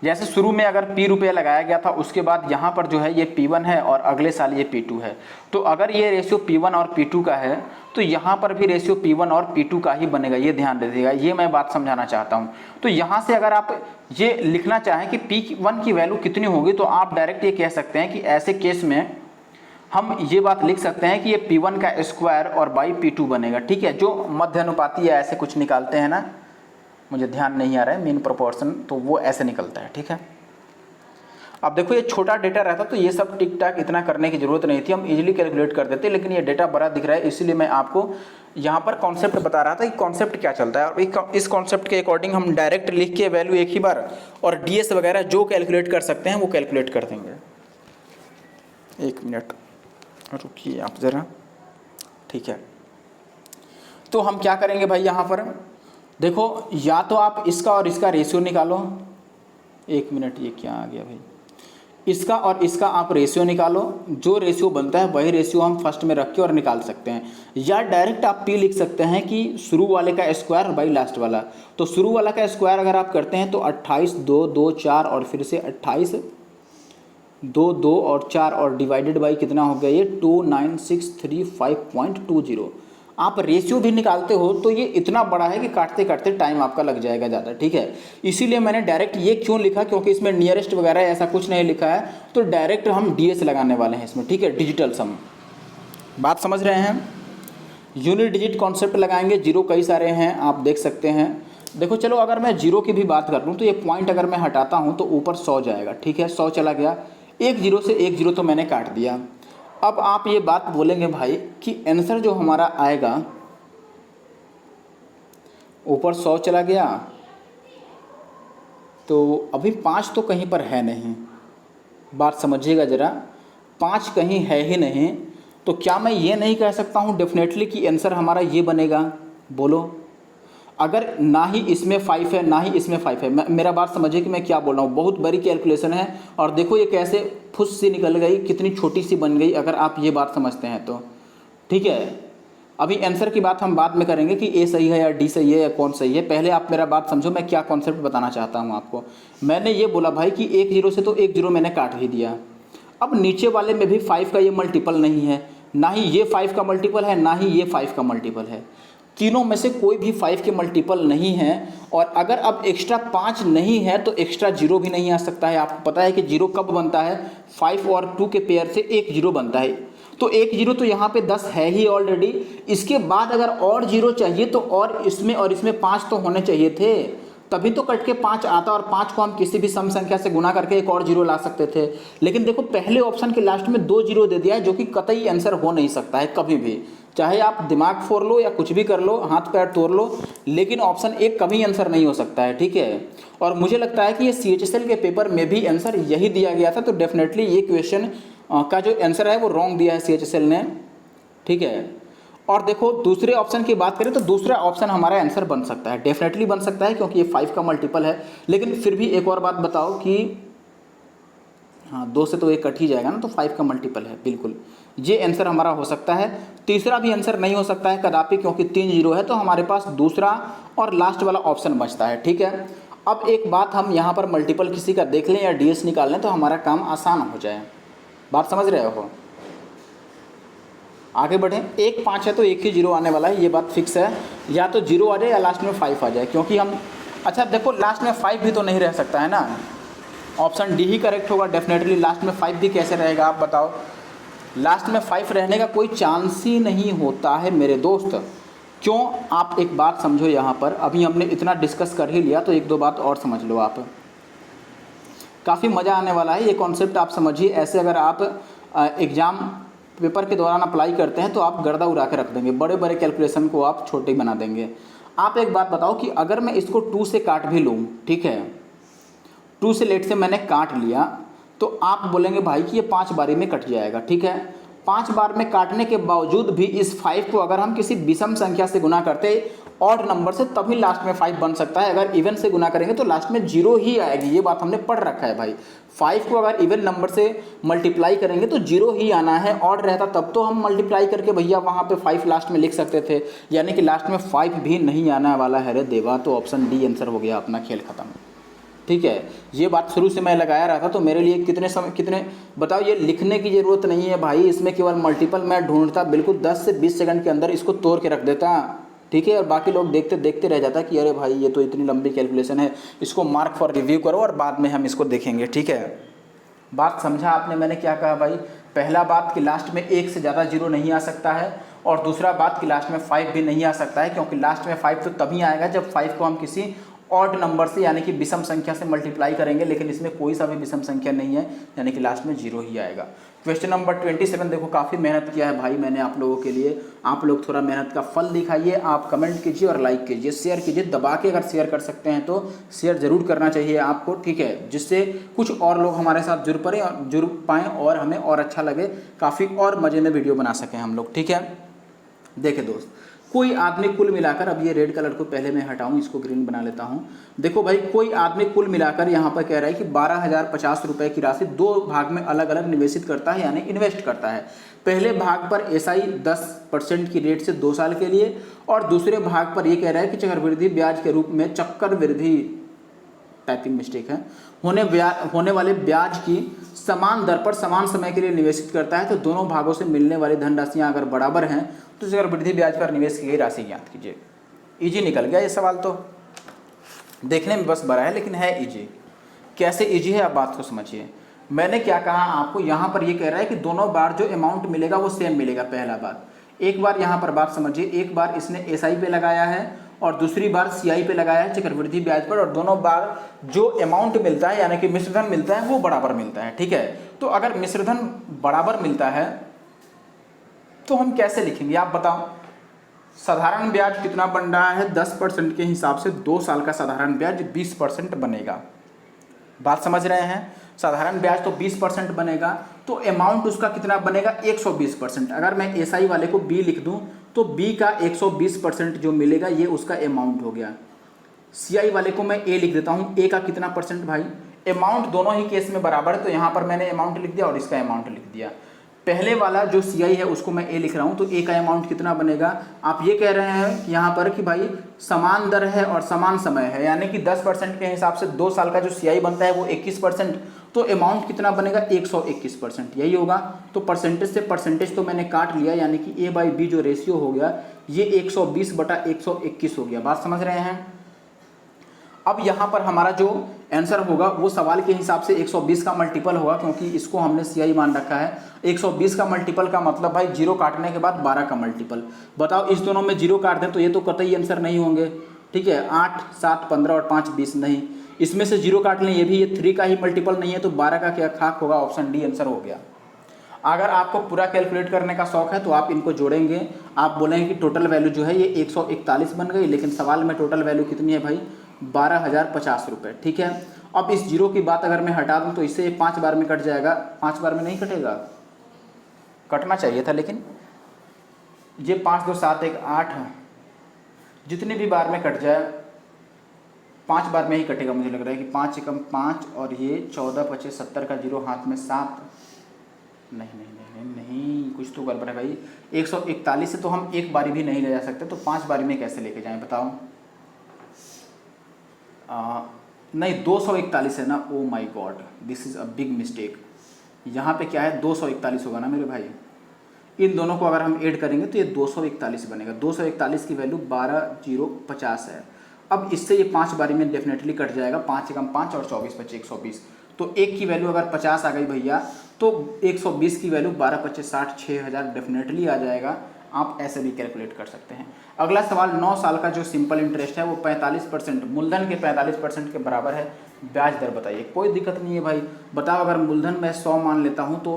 जैसे शुरू में अगर P रुपया लगाया गया था, उसके बाद यहाँ पर जो है ये P1 है, और अगले साल ये P2 है। तो अगर ये रेशियो P1 और P2 का है, तो यहाँ पर भी रेशियो P1 और P2 का ही बनेगा। ये ध्यान दीजिएगा, ये मैं बात समझाना चाहता हूँ। तो यहाँ से अगर आप ये लिखना चाहें कि P1 की वैल्यू कितनी होगी, तो आप डायरेक्ट ये कह सकते हैं कि ऐसे केस में हम ये बात लिख सकते हैं कि ये P1 का स्क्वायर और बाई P2 बनेगा, ठीक है। जो मध्य अनुपाती या ऐसे कुछ निकालते हैं ना, मुझे ध्यान नहीं आ रहा है, मीन प्रोपोर्शन, तो वो ऐसे निकलता है, ठीक है। अब देखो ये छोटा डेटा रहता तो ये सब टिक टाक इतना करने की जरूरत नहीं थी, हम इजीली कैलकुलेट कर देते, लेकिन ये डेटा बड़ा दिख रहा है, इसीलिए मैं आपको यहाँ पर कॉन्सेप्ट बता रहा था कि कॉन्सेप्ट क्या चलता है। और इस कॉन्सेप्ट के अकॉर्डिंग हम डायरेक्ट लिख के वैल्यू एक ही बार, और डीएस वगैरह जो कैलकुलेट कर सकते हैं वो कैलकुलेट कर देंगे। 1 मिनट रुकिए आप ज़रा, ठीक है। तो हम क्या करेंगे भाई, यहाँ पर देखो, या तो आप इसका और इसका रेशियो निकालो। 1 मिनट, ये क्या आ गया भाई, इसका और इसका आप रेशियो निकालो। जो रेशियो बनता है वही रेशियो हम फर्स्ट में रख के और निकाल सकते हैं, या डायरेक्ट आप P लिख सकते हैं कि शुरू वाले का स्क्वायर बाई लास्ट वाला। तो शुरू वाला का स्क्वायर अगर आप करते हैं तो 28 2 2 4 और फिर से 28 2 2 और 4 और डिवाइडेड बाई कितना हो गया, ये 29635.20। आप रेशियो भी निकालते हो तो ये इतना बड़ा है कि काटते काटते टाइम आपका लग जाएगा ज़्यादा, ठीक है। इसीलिए मैंने डायरेक्ट ये क्यों लिखा, क्योंकि इसमें नियरेस्ट वगैरह ऐसा कुछ नहीं लिखा है, तो डायरेक्ट हम डीएस लगाने वाले हैं इसमें, ठीक है। डिजिटल सम, बात समझ रहे हैं। यूनिट डिजिट कॉन्सेप्ट लगाएंगे, जीरो कई सारे हैं आप देख सकते हैं। देखो चलो, अगर मैं जीरो की भी बात कर लूँ तो ये पॉइंट अगर मैं हटाता हूँ तो ऊपर 100 जाएगा, ठीक है। 100 चला गया, एक जीरो से एक जीरो तो मैंने काट दिया। अब आप ये बात बोलेंगे भाई कि आंसर जो हमारा आएगा, ऊपर 100 चला गया तो अभी 5 तो कहीं पर है नहीं, बात समझिएगा ज़रा, 5 कहीं है ही नहीं। तो क्या मैं ये नहीं कह सकता हूँ डेफिनेटली कि आंसर हमारा ये बनेगा, बोलो। अगर ना ही इसमें 5 है ना ही इसमें 5 है, मेरा बात समझिए कि मैं क्या बोल रहा हूँ, बहुत बड़ी कैलकुलेशन है। और देखो ये कैसे फुस सी निकल गई, कितनी छोटी सी बन गई, अगर आप ये बात समझते हैं तो, ठीक है। अभी आंसर की बात हम बाद में करेंगे कि ए सही है या डी सही है या कौन सही है, पहले आप मेरा बात समझो, मैं क्या कॉन्सेप्ट बताना चाहता हूँ आपको। मैंने ये बोला भाई कि एक जीरो से तो एक जीरो मैंने काट ही दिया। अब नीचे वाले में भी 5 का ये मल्टीपल नहीं है, ना ही ये 5 का मल्टीपल है, ना ही ये 5 का मल्टीपल है, तीनों में से कोई भी 5 के मल्टीपल नहीं है। और अगर अब एक्स्ट्रा 5 नहीं है तो एक्स्ट्रा जीरो भी नहीं आ सकता है। आपको पता है कि जीरो कब बनता है, 5 और 2 के पेयर से एक जीरो बनता है। तो एक जीरो तो यहाँ पे 10 है ही ऑलरेडी, इसके बाद अगर और जीरो चाहिए तो और इसमें 5 तो होने चाहिए थे। तभी तो कट के 5 आता और 5 को हम किसी भी सम संख्या से गुना करके एक और जीरो ला सकते थे। लेकिन देखो पहले ऑप्शन के लास्ट में 2 जीरो दे दिया है, जो कि कतई आंसर हो नहीं सकता है कभी भी, चाहे आप दिमाग फोड़ लो या कुछ भी कर लो, हाथ पैर तोड़ लो, लेकिन ऑप्शन 1 कभी आंसर नहीं हो सकता है, ठीक है। और मुझे लगता है कि ये CHSL के पेपर में भी आंसर यही दिया गया था, तो डेफिनेटली ये क्वेश्चन का जो आंसर है वो रॉन्ग दिया है CHSL ने, ठीक है। और देखो दूसरे ऑप्शन की बात करें तो दूसरा ऑप्शन हमारा आंसर बन सकता है, डेफिनेटली बन सकता है, क्योंकि ये 5 का मल्टीपल है। लेकिन फिर भी एक और बात बताओ कि हाँ 2 से तो 1 कट ही जाएगा ना, तो 5 का मल्टीपल है, बिल्कुल ये आंसर हमारा हो सकता है। तीसरा भी आंसर नहीं हो सकता है कदापि, क्योंकि 3 जीरो है, तो हमारे पास दूसरा और लास्ट वाला ऑप्शन बचता है, ठीक है। अब एक बात हम यहाँ पर मल्टीपल किसी का देख लें या DS निकाल लें तो हमारा काम आसान हो जाए, बात समझ रहे हो। आगे बढ़ें, 1 5 है तो 1 ही जीरो आने वाला है, ये बात फिक्स है, या तो जीरो आ जाए या लास्ट में 5 आ जाए, क्योंकि हम अच्छा देखो लास्ट में 5 भी तो नहीं रह सकता है ना, ऑप्शन डी ही करेक्ट होगा डेफिनेटली। लास्ट में 5 भी कैसे रहेगा आप बताओ, लास्ट में 5 रहने का कोई चांस ही नहीं होता है मेरे दोस्त। क्यों, आप एक बात समझो यहाँ पर, अभी हमने इतना डिस्कस कर ही लिया तो 1-2 बात और समझ लो आप, काफ़ी मज़ा आने वाला है ये कॉन्सेप्ट आप समझिए। ऐसे अगर आप एग्ज़ाम पेपर के दौरान अप्लाई करते हैं तो आप गर्दा उड़ा के रख देंगे, बड़े बड़े कैलकुलेशन को आप छोटे बना देंगे। आप एक बात बताओ कि अगर मैं इसको 2 से काट भी लूँ, ठीक है, 2 से लेट से मैंने काट लिया, तो आप बोलेंगे भाई कि ये 5 बारी में कट जाएगा, ठीक है। 5 बार में काटने के बावजूद भी इस 5 को अगर हम किसी विषम संख्या से गुना करते ऑड नंबर से, तभी लास्ट में 5 बन सकता है। अगर इवन से गुना करेंगे तो लास्ट में 0 ही आएगी, ये बात हमने पढ़ रखा है भाई। 5 को अगर इवन नंबर से मल्टीप्लाई करेंगे तो 0 ही आना है, ऑड रहता तब तो हम मल्टीप्लाई करके भैया वहाँ पे 5 लास्ट में लिख सकते थे, यानी कि लास्ट में 5 भी नहीं आने वाला है रे देवा। तो ऑप्शन डी आंसर हो गया अपना, खेल खत्म, ठीक है। ये बात शुरू से मैं लगाया रहा था, तो मेरे लिए कितने बताओ, ये लिखने की ज़रूरत नहीं है भाई, इसमें केवल मल्टीपल मैं ढूंढता, बिल्कुल 10 से 20 सेकंड के अंदर इसको तोड़ के रख देता, ठीक है। और बाकी लोग देखते देखते रह जाता कि अरे भाई ये तो इतनी लंबी कैलकुलेशन है, इसको मार्क फॉर रिव्यू करो और बाद में हम इसको देखेंगे, ठीक है। बात समझा आपने मैंने क्या कहा भाई। पहला बात कि लास्ट में 1 से ज़्यादा जीरो नहीं आ सकता है, और दूसरा बात कि लास्ट में 5 भी नहीं आ सकता है, क्योंकि लास्ट में 5 तो तभी आएगा जब 5 को हम किसी ऑड नंबर से यानी कि विषम संख्या से मल्टीप्लाई करेंगे, लेकिन इसमें कोई सा भी विषम संख्या नहीं है, यानी कि लास्ट में 0 ही आएगा। क्वेश्चन नंबर 27 देखो, काफ़ी मेहनत किया है भाई मैंने आप लोगों के लिए, आप लोग थोड़ा मेहनत का फल दिखाइए। आप कमेंट कीजिए और लाइक कीजिए, शेयर कीजिए, दबा के अगर शेयर कर सकते हैं तो शेयर ज़रूर करना चाहिए आपको, ठीक है, जिससे कुछ और लोग हमारे साथ जुड़ पाएँ और हमें और अच्छा लगे, काफ़ी और मज़े में वीडियो बना सकें हम लोग, ठीक है। देखिए दोस्त, कोई आदमी कुल मिलाकर, अब ये रेड कलर को पहले मैं हटाऊं, इसको ग्रीन बना लेता हूं। देखो भाई, कोई आदमी कुल मिलाकर यहाँ पर कह रहा है कि 12,050 रुपये की राशि 2 भाग में अलग अलग निवेशित करता है, यानी इन्वेस्ट करता है। पहले भाग पर SI 10% की रेट से 2 साल के लिए, और दूसरे भाग पर ये कह रहा है कि चक्रवृद्धि ब्याज के रूप में, चक्रवृद्धि टाइपिंग मिस्टेक है, होने वाले ब्याज की समान दर पर समान समय के लिए निवेशित करता है। तो दोनों भागों से मिलने वाली धनराशियां अगर बराबर हैं तो चक्रवृद्धि ब्याज पर निवेश की गई राशि ज्ञात कीजिए। इजी निकल गया ये सवाल, तो देखने में बस बड़ा है लेकिन है इजी। कैसे इजी है आप बात को समझिए। मैंने क्या कहा आपको, यहाँ पर ये कह रहा है कि दोनों बार जो अमाउंट मिलेगा वो सेम मिलेगा। पहला बात, एक बार यहाँ पर बात समझिए, एक बार इसने SI पे लगाया है और दूसरी बार CI पे लगाया है, चक्रवृद्धि ब्याज पर, और दोनों बार जो अमाउंट मिलता है यानी कि मिश्रधन मिलता है वो बराबर मिलता है, ठीक है। तो अगर मिश्रधन बराबर मिलता है तो हम कैसे लिखेंगे आप बताओ। साधारण ब्याज कितना बन रहा है, 10% के हिसाब से 2 साल का साधारण ब्याज 20% बनेगा। बात समझ रहे हैं, साधारण ब्याज तो 20% बनेगा, तो अमाउंट उसका कितना बनेगा 120%। अगर मैं SI वाले को B लिख दूं तो B का 120% जो मिलेगा ये उसका अमाउंट हो गया। CI वाले को मैं A लिख देता हूं, A का कितना परसेंट भाई, अमाउंट दोनों ही केस में बराबर है, तो यहाँ पर मैंने अमाउंट लिख दिया और इसका अमाउंट लिख दिया। पहले वाला जो CI है उसको मैं A लिख रहा हूँ, तो A का अमाउंट कितना बनेगा। आप ये कह रहे हैं कि यहाँ पर कि भाई समान दर है और समान समय है, यानी कि 10% के हिसाब से 2 साल का जो CI बनता है वो 21%, तो अमाउंट कितना बनेगा 121%, यही होगा। तो परसेंटेज से परसेंटेज तो मैंने काट लिया, यानी कि A/B जो रेशियो हो गया ये 120/121 हो गया। बात समझ रहे हैं। अब यहाँ पर हमारा जो आंसर होगा वो सवाल के हिसाब से 120 का मल्टीपल होगा, क्योंकि इसको हमने CI मान रखा है। 120 का मल्टीपल का मतलब भाई 0 काटने के बाद 12 का मल्टीपल। बताओ इस दोनों में 0 काट दें तो ये तो कतई आंसर नहीं होंगे, ठीक है, 8 7 15 और 5 20 नहीं, इसमें से 0 काट लें, ये भी ये 3 का ही मल्टीपल नहीं है, तो 12 का क्या खाक होगा, ऑप्शन डी आंसर हो गया। अगर आपको पूरा कैलकुलेट करने का शौक है तो आप इनको जोड़ेंगे, आप बोलेंगे कि टोटल वैल्यू जो है ये 141 बन गई, लेकिन सवाल में टोटल वैल्यू कितनी है भाई, 12,050 रुपये। ठीक है, अब इस जीरो की बात अगर मैं हटा दूं तो इससे ये 5 बार में कट जाएगा, 5 बार में नहीं कटेगा, कटना चाहिए था, लेकिन ये 5 2 7 1 8 जितने भी बार में कट जाए 5 बार में ही कटेगा। मुझे लग रहा है कि 5 एकम 5 और ये 14 25 70 का जीरो हाथ में 7, नहीं नहीं नहीं नहीं नहीं, कुछ तो गड़बड़ है भाई। 141 से तो हम एक बारी भी नहीं ले जा सकते, तो 5 बारी में कैसे लेके जाएं बताओ। नहीं 241 है ना, oh my God, this is a big mistake. यहाँ पे क्या है 241 होगा ना मेरे भाई, इन दोनों को अगर हम ऐड करेंगे तो ये 241 बनेगा। 241 की वैल्यू 12,050 है। अब इससे ये 5 बारी में डेफिनेटली कट जाएगा, 5 एकम 5 और 24 25 120, तो एक की वैल्यू अगर 50 आ गई भैया तो 120 की वैल्यू 12 25 60 6000 डेफिनेटली आ जाएगा। आप ऐसे भी कैलकुलेट कर सकते हैं। अगला सवाल, 9 साल का जो सिंपल इंटरेस्ट है वो 45% मूलधन के 45% के बराबर है, ब्याज दर बताइए। कोई दिक्कत नहीं है भाई, बताओ अगर मूलधन मैं 100 मान लेता हूँ तो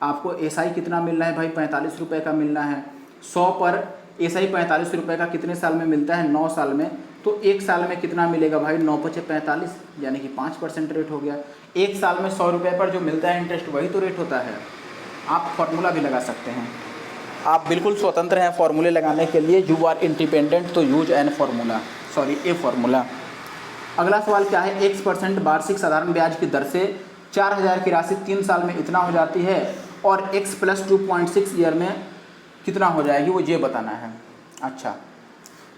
आपको एसआई कितना मिल रहा है भाई, 45 रुपये का मिल रहा है। 100 पर एसआई 45 रुपये का कितने साल में मिलता है, 9 साल में, तो एक साल में कितना मिलेगा भाई, 9 पचे 45, यानी कि 5% रेट हो गया। एक साल में 100 रुपये पर जो मिलता है इंटरेस्ट वही तो रेट होता है। आप फार्मूला भी लगा सकते हैं, आप बिल्कुल स्वतंत्र हैं फार्मूले लगाने के लिए, यू आर इंडिपेंडेंट, तो यूज एन फार्मूला, सॉरी ए फार्मूला। अगला सवाल क्या है, x% वार्षिक साधारण ब्याज की दर से 4000 की राशि 3 साल में इतना हो जाती है और x + 2.6 ईयर में कितना हो जाएगी, वो ये बताना है। अच्छा,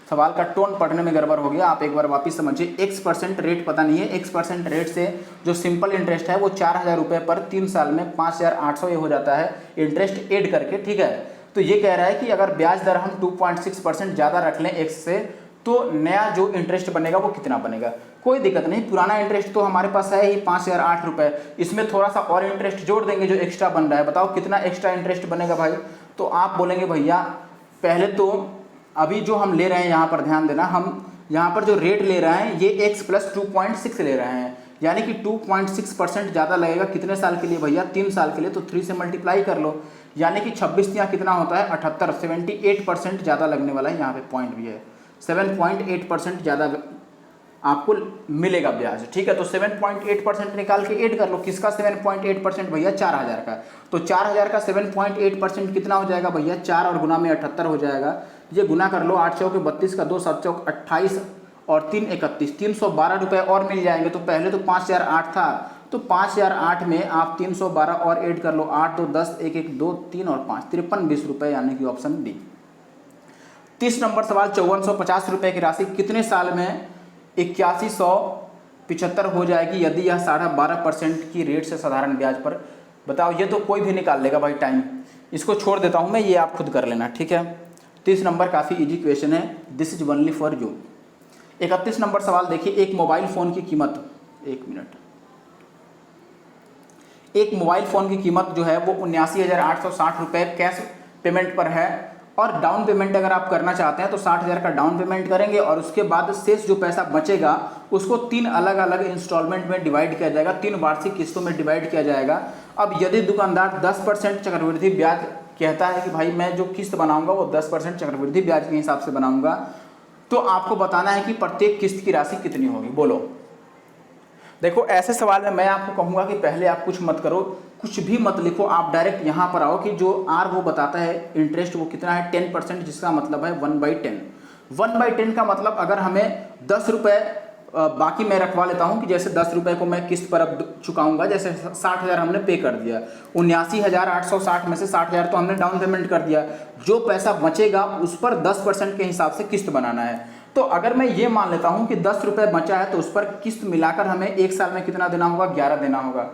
सवाल का टोन पढ़ने में गड़बड़ हो गया, आप एक बार वापस समझिए। x% रेट पता नहीं है, x% रेट से जो सिंपल इंटरेस्ट है वो 4000 रुपये पर 3 साल में 5800 ये हो जाता है इंटरेस्ट ऐड करके। ठीक है, तो ये कह रहा है कि अगर ब्याज दर हम 2.6% ज़्यादा रख लें x से, तो नया जो इंटरेस्ट बनेगा वो कितना बनेगा। कोई दिक्कत नहीं, पुराना इंटरेस्ट तो हमारे पास है ही 5008 रुपये, इसमें थोड़ा सा और इंटरेस्ट जोड़ देंगे जो एक्स्ट्रा बन रहा है। बताओ कितना एक्स्ट्रा इंटरेस्ट बनेगा भाई, तो आप बोलेंगे भैया पहले तो अभी जो हम ले रहे हैं यहाँ पर ध्यान देना, हम यहाँ पर जो रेट ले रहे हैं ये x + 2.6 ले रहे हैं, यानी कि 2.6% ज़्यादा लगेगा। कितने साल के लिए भैया, 3 साल के लिए, तो 3 से मल्टीप्लाई कर लो, यानी कि 26 यहाँ कितना होता है 78, 78% ज़्यादा लगने वाला है। यहाँ पे पॉइंट भी है, 7.8% ज़्यादा आपको मिलेगा ब्याज। ठीक है, तो 7.8% निकाल के ऐड कर लो। किसका 7.8% भैया, 4000 का, तो 4000 का 7.8% कितना हो जाएगा भैया, 4 और गुना में 78 हो जाएगा। ये गुना कर लो, 8 चौके 32 का 2 7 चौक 28 और 3 31, 312 रुपये और मिल जाएंगे। तो पहले तो 5008 था, तो 5008 में आप 312 और ऐड कर लो, 8 2 10 1 1 2 3 और 5 53 20 रुपये, यानी कि ऑप्शन डी। 30 नंबर सवाल, 5450 रुपये की राशि कितने साल में 8175 हो जाएगी यदि यह 12.5% की रेट से साधारण ब्याज पर। बताओ, ये तो कोई भी निकाल लेगा भाई, टाइम इसको छोड़ देता हूँ मैं, ये आप खुद कर लेना। ठीक है, 30 नंबर काफ़ी इजी क्वेश्चन है, this is only for you. 31 number सवाल देखिए, एक मोबाइल फ़ोन की कीमत, एक मिनट, एक मोबाइल फ़ोन की कीमत जो है वो 79,860 रुपये कैश पेमेंट पर है, और डाउन पेमेंट अगर आप करना चाहते हैं तो 60,000 का डाउन पेमेंट करेंगे और उसके बाद शेष जो पैसा बचेगा उसको 3 अलग अलग इंस्टॉलमेंट में डिवाइड किया जाएगा, 3 वार्षिक किस्तों में डिवाइड किया जाएगा। अब यदि दुकानदार 10% चक्रवृद्धि ब्याज कहता है कि भाई मैं जो किस्त बनाऊंगा वो 10% चक्रवृद्धि ब्याज के हिसाब से बनाऊंगा, तो आपको बताना है कि प्रत्येक किस्त की राशि कितनी होगी। बोलो, देखो ऐसे सवाल में मैं आपको कहूँगा कि पहले आप कुछ मत करो, कुछ भी मत लिखो, आप डायरेक्ट यहाँ पर आओ कि जो आर वो बताता है इंटरेस्ट वो कितना है, 10%, जिसका मतलब है 1/10। 1/10 का मतलब अगर हमें 10 रुपये बाकी मैं रखवा लेता हूँ कि जैसे 10 रुपये को मैं किस्त पर अब चुकाऊंगा, जैसे 60,000 हमने पे कर दिया, 79,860 में से 60,000 तो हमने डाउन पेमेंट कर दिया, जो पैसा बचेगा उस पर 10% के हिसाब से किस्त बनाना है। तो अगर मैं ये मान लेता हूँ कि 10 रुपये बचा है तो उस पर किस्त मिलाकर हमें एक साल में कितना देना होगा, 11 देना होगा।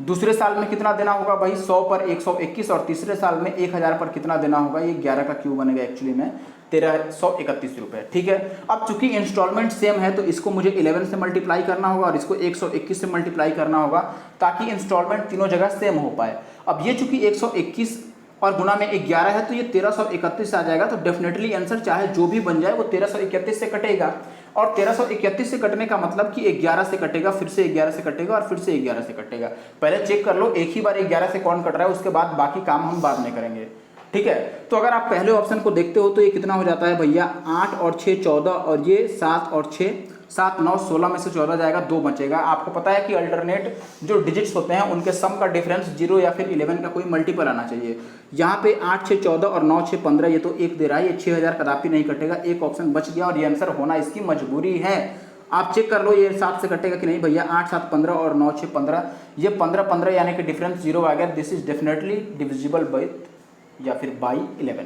दूसरे साल में कितना देना होगा भाई, 100 पर 121, और तीसरे साल में 1000 पर कितना देना होगा, ये 11 का क्यों बनेगा एक्चुअली में 1331 रुपये। ठीक है, अब चूंकि इंस्टॉलमेंट सेम है तो इसको मुझे 11 से मल्टीप्लाई करना होगा और इसको 121 से मल्टीप्लाई करना होगा, ताकि इंस्टॉलमेंट तीनों जगह सेम हो पाए। अब ये चूंकि 121 और गुना में 11 है तो ये 1331 आ जाएगा। तो डेफिनेटली आंसर चाहे जो भी बन जाए वो 1331 से कटेगा। और 1331 से कटने का मतलब कि 11 से कटेगा, फिर से 11 से कटेगा और फिर से 11 से कटेगा। पहले चेक कर लो एक ही बार 11 से कौन कट रहा है, उसके बाद बाकी काम हम बाद में करेंगे, ठीक है। तो अगर आप पहले ऑप्शन को देखते हो तो ये कितना हो जाता है भैया, 8 और 6 14, और ये 7 और 6 7 9 16 में से 14 जाएगा, 2 बचेगा। आपको पता है कि अल्टरनेट जो डिजिट्स होते हैं उनके सम का डिफरेंस 0 या फिर 11 का कोई मल्टीपल आना चाहिए। यहाँ पे 8 6 14 और 9 6 15, ये तो 1 दे रहा है, ये 6000 कदापि नहीं कटेगा, एक ऑप्शन बच गया और ये आंसर होना इसकी मजबूरी है। आप चेक कर लो ये 7 से कटेगा कि नहीं भैया, 8 7 15 और 9 6 15, ये 15 15 यानी कि डिफरेंस 0 आ गया। This is definitely divisible by या फिर बाई 11।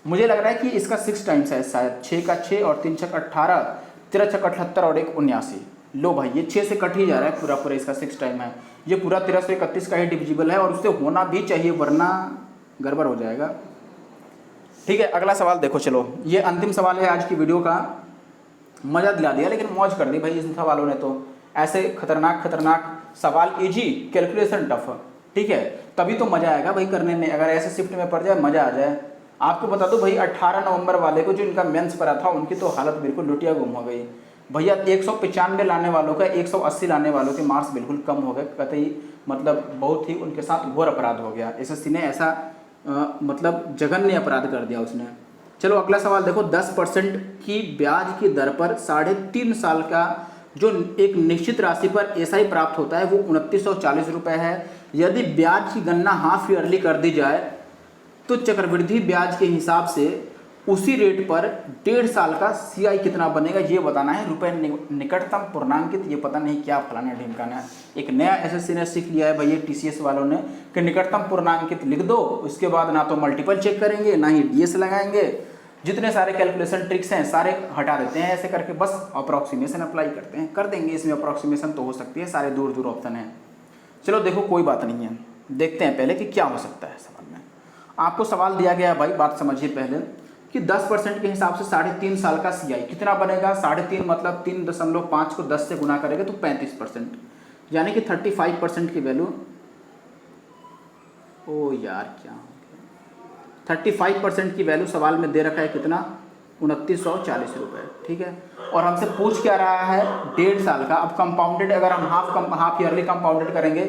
मुझे लग रहा है कि इसका 6 टाइम्स है शायद, 6 का 6 और 3 6 18, 13 6 78 और 1 79। लो भाई ये 6 से कट ही जा रहा है पूरा पूरा, इसका 6 टाइम है, ये पूरा 1331 का ही डिविजिबल है और उससे होना भी चाहिए वरना गड़बड़ हो जाएगा, ठीक है। अगला सवाल देखो, चलो ये अंतिम सवाल है आज की वीडियो का। मजा दिला दिया लेकिन मौज कर दी भाई इन सवालों ने, तो ऐसे खतरनाक खतरनाक सवाल इजी, कैलकुलेशन टफ, ठीक है, तभी तो मजा आएगा भाई करने में। अगर ऐसे शिफ्ट में पड़ जाए मजा आ जाए। आपको बता दो भाई 18 नवंबर वाले को जो इनका मेंस पड़ा था उनकी तो हालत बिल्कुल लुटिया गुम हो गई भैया। 195 लाने वालों का 180 लाने वालों के मार्क्स बिल्कुल कम हो गए कतई, मतलब बहुत ही उनके साथ घोर अपराध हो गया। एसएससी ने ऐसा मतलब जघन्य अपराध कर दिया उसने। चलो अगला सवाल देखो, 10% की ब्याज की दर पर 3.5 साल का जो एक निश्चित राशि पर एसआई प्राप्त होता है वो 2940 रुपये है। यदि ब्याज की गणना हाफ ईयरली कर दी जाए तो चक्रवृद्धि ब्याज के हिसाब से उसी रेट पर 1.5 साल का सीआई कितना बनेगा ये बताना है। रुपए निकटतम पूर्णांकित, ये पता नहीं क्या फलाना ढिमकाना, एक नया एसएससी ने सीख लिया है भैया टीसीएस वालों ने कि निकटतम पूर्णांकित लिख दो, उसके बाद ना तो मल्टीपल चेक करेंगे ना ही डीएस लगाएंगे, जितने सारे कैलकुलेशन ट्रिक्स हैं सारे हटा देते हैं ऐसे करके, बस अप्रॉक्सीमेशन अप्लाई करते हैं, कर देंगे इसमें अप्रॉक्सीमेशन तो हो सकती है, सारे दूर दूर ऑप्शन हैं। चलो देखो कोई बात नहीं है, देखते हैं पहले कि क्या हो सकता है सवाल में। आपको सवाल दिया गया है भाई, बात समझिए पहले कि 10% के हिसाब से 3.5 साल का सीआई कितना बनेगा। 3.5 मतलब 3.5 को 10 से गुना करेंगे तो 35%, यानी कि 35% की वैल्यू, ओ यार क्या हो गया, 35% की वैल्यू सवाल में दे रखा है कितना, 2940 रुपये, ठीक है। और हमसे पूछ क्या रहा है 1.5 साल का। अब कंपाउंडेड अगर हम हाफ ईयरली कंपाउंडेड करेंगे,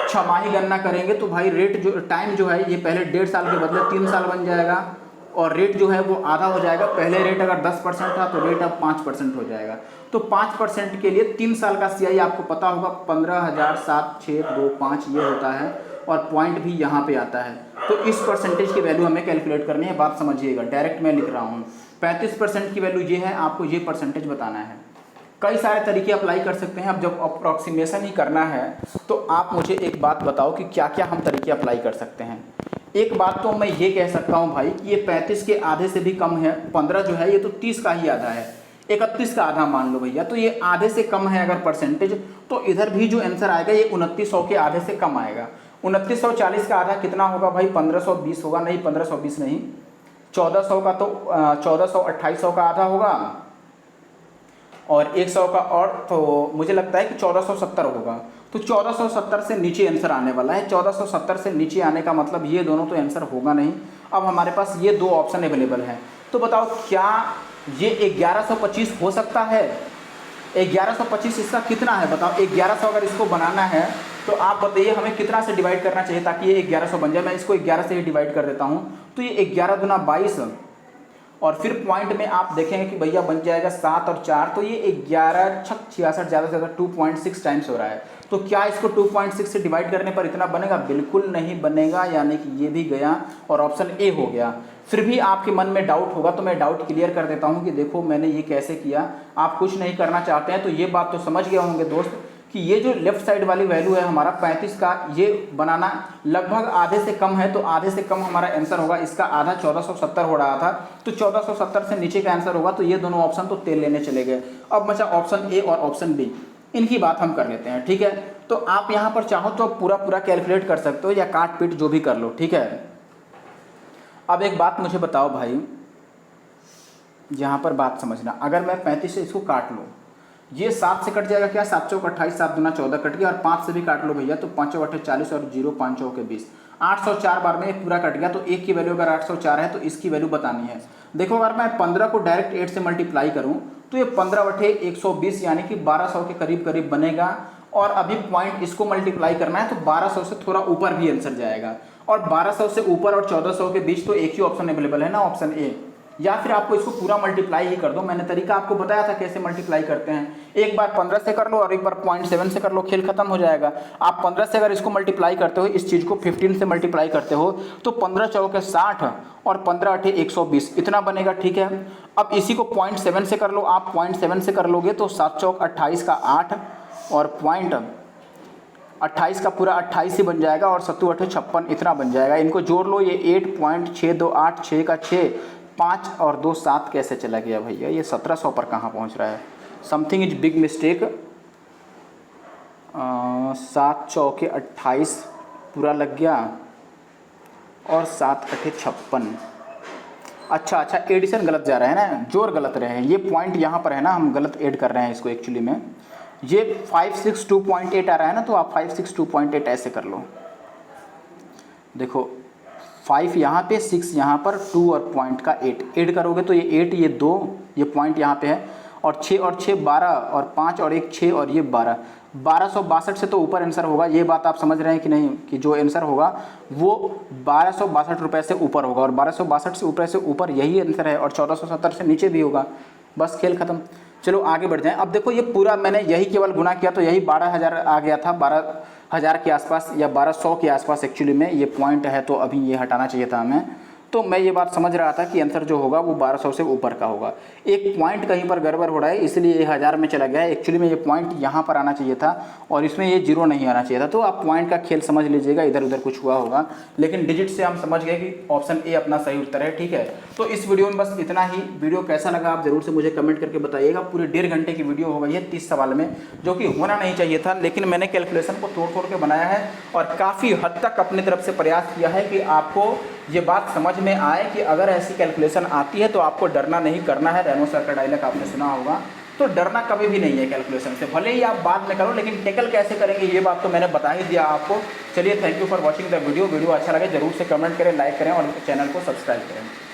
छमाही गणना करेंगे तो भाई रेट जो टाइम जो है ये पहले 1.5 साल के बदले 3 साल बन जाएगा और रेट जो है वो आधा हो जाएगा। पहले रेट अगर 10% था तो रेट अब 5% हो जाएगा। तो 5% के लिए 3 साल का सीआई आपको पता होगा 15,7625 ये होता है और पॉइंट भी यहाँ पे आता है। तो इस परसेंटेज की वैल्यू हमें कैलकुलेट करनी है, बात समझिएगा, डायरेक्ट मैं लिख रहा हूँ। 35% की वैल्यू ये है, आपको ये परसेंटेज बताना है। कई सारे तरीके अप्लाई कर सकते हैं। अब जब अप्रॉक्सीमेशन ही करना है तो आप मुझे एक बात बताओ कि क्या क्या हम तरीके अप्लाई कर सकते हैं। एक बात तो मैं ये कह सकता हूँ भाई, ये 35 के आधे से भी कम है, 15 जो है ये तो 30 का ही आधा है, 31 का आधा मान लो भैया, तो ये आधे से कम है अगर परसेंटेज, तो इधर भी जो आंसर आएगा ये 2900 के आधे से कम आएगा। 2940 का आधा कितना होगा भाई, 1520 होगा, नहीं 1520 नहीं, 1400 का तो 1400 का आधा होगा और 100 का, और तो मुझे लगता है कि 1470 होगा। तो 1470 से नीचे आंसर आने वाला है। 1470 से नीचे आने का मतलब ये दोनों तो आंसर होगा नहीं। अब हमारे पास ये दो ऑप्शन अवेलेबल हैं, तो बताओ क्या ये 1125 हो सकता है। 1125 इसका कितना है बताओ। 1100 अगर इसको बनाना है तो आप बताइए हमें कितना से डिवाइड करना चाहिए ताकि ये 1100 बन जाए। मैं इसको 11 से ही डिवाइड कर देता हूँ, तो ये 11 दूना 22 और फिर पॉइंट में आप देखेंगे कि भैया बन जाएगा 7 और 4, तो ये 11 छक 66 ज़्यादा से ज़्यादा 2.6 टाइम्स हो रहा है। तो क्या इसको 2.6 से डिवाइड करने पर इतना बनेगा, बिल्कुल नहीं बनेगा, यानी कि ये भी गया और ऑप्शन ए हो गया। फिर भी आपके मन में डाउट होगा तो मैं डाउट क्लियर कर देता हूँ कि देखो मैंने ये कैसे किया। आप कुछ नहीं करना चाहते हैं तो ये बात तो समझ गए होंगे दोस्त कि ये जो लेफ्ट साइड वाली वैल्यू है हमारा 35 का, ये बनाना लगभग आधे से कम है, तो आधे से कम हमारा आंसर होगा। इसका आधा 1470 हो रहा था, तो 1470 से नीचे का आंसर होगा। तो ये दोनों ऑप्शन तो तेल लेने चले गए। अब बचा ऑप्शन ए और ऑप्शन बी, इनकी बात हम कर लेते हैं, ठीक है। तो आप यहाँ पर चाहो तो पूरा कैलकुलेट कर सकते हो या काट पीट जो भी कर लो, ठीक है। अब एक बात मुझे बताओ भाई, यहाँ पर बात समझना, अगर मैं 35 से इसको काट लूँ ये 7 से कट जाएगा क्या, 7 चौक 28, 7 दूना 14 कट गया, और 5 से भी काट लो भैया तो 5 चौक 40 और 0 5 चौक 20, 804 बार में ये पूरा कट गया। तो एक की वैल्यू अगर 804 है तो इसकी वैल्यू बतानी है। देखो अगर मैं 15 को डायरेक्ट 8 से मल्टीप्लाई करूं तो ये 15/120 यानी कि 1200 के करीब करीब बनेगा। और अभी पॉइंट इसको मल्टीप्लाई करना है तो 1200 से थोड़ा ऊपर भी आंसर जाएगा, और 1200 से ऊपर और 1400 के बीच तो एक ही ऑप्शन अवेलेबल है ना, ऑप्शन ए। या फिर आपको इसको पूरा मल्टीप्लाई ही कर दो, मैंने तरीका आपको बताया था कैसे मल्टीप्लाई करते हैं। एक बार 15 से कर लो और एक बार 0.7 से कर लो, खेल खत्म हो जाएगा। आप 15 से अगर इसको मल्टीप्लाई करते हो, इस चीज़ को 15 से मल्टीप्लाई करते हो तो 15 चौके 60 और 15 अठे 120 इतना बनेगा, ठीक है। अब इसी को 0.7 से कर लो, आप 0.7 से कर लोगे तो 7 चौक 28 का 8 और 0.28 का पूरा 28 ही बन जाएगा, और 7 अठे 56 इतना बन जाएगा। इनको जोड़ लो, ये 8.628, 6 का 6, 5 और 2 7 कैसे चला गया भैया, ये 1700 पर कहाँ पहुँच रहा है, समथिंग इज बिग मिस्टेक। 7 चौके 28 पूरा लग गया और 7 अठे 56। अच्छा एडिशन गलत जा रहा है ना, जोड़ गलत रहे हैं, ये पॉइंट यहाँ पर है ना, हम गलत ऐड कर रहे हैं इसको एक्चुअली में। ये 562.8 आ रहा है ना, तो आप 562.8 ऐसे कर लो। देखो 5 यहाँ पे, 6 यहाँ पर, 2 और पॉइंट का 8 ऐड करोगे तो ये 8, ये 2, ये पॉइंट यहाँ पे है, और 6 और 6 12, और 5 और 1 6 और ये 12, 1262 से तो ऊपर आंसर होगा। ये बात आप समझ रहे हैं कि नहीं, कि जो आंसर होगा वो 1262 रुपये से ऊपर होगा, और 1262 से ऊपर यही आंसर है, और 1470 से नीचे भी होगा। बस खेल खत्म। चलो आगे बढ़ जाएं। अब देखो ये पूरा मैंने यही केवल गुना किया तो यही 12,000 आ गया था, 12,000 के आसपास या 1200 के आसपास एक्चुअली में ये पॉइंट है, तो अभी ये हटाना चाहिए था हमें। तो मैं ये बात समझ रहा था कि आंसर जो होगा वो 1200 से ऊपर का होगा। एक पॉइंट कहीं पर गड़बड़ हो रहा है, इसलिए ये 1000 में चला गया है। एक्चुअली में ये पॉइंट यहाँ पर आना चाहिए था और इसमें ये 0 नहीं आना चाहिए था। तो आप पॉइंट का खेल समझ लीजिएगा, इधर उधर कुछ हुआ होगा, लेकिन डिजिट से हम समझ गए कि ऑप्शन ए अपना सही उत्तर है, ठीक है। तो इस वीडियो में बस इतना ही। वीडियो कैसा लगा आप जरूर से मुझे कमेंट करके बताइएगा। पूरे 1.5 घंटे की वीडियो हो गई है 30 सवाल में, जो कि होना नहीं चाहिए था, लेकिन मैंने कैलकुलेशन को तोड़ के बनाया है और काफ़ी हद तक अपनी तरफ से प्रयास किया है कि आपको ये बात समझ में आए कि अगर ऐसी कैलकुलेशन आती है तो आपको डरना नहीं करना है। रेनो सर का डायलॉग आपने सुना होगा, तो डरना कभी भी नहीं है कैलकुलेशन से, भले ही आप बाद में करो, लेकिन टेकल कैसे करेंगे ये बात तो मैंने बता ही दिया आपको। चलिए, thank you for watching the video. Video अच्छा लगे जरूर से कमेंट करें, लाइक करें और चैनल को सब्सक्राइब करें।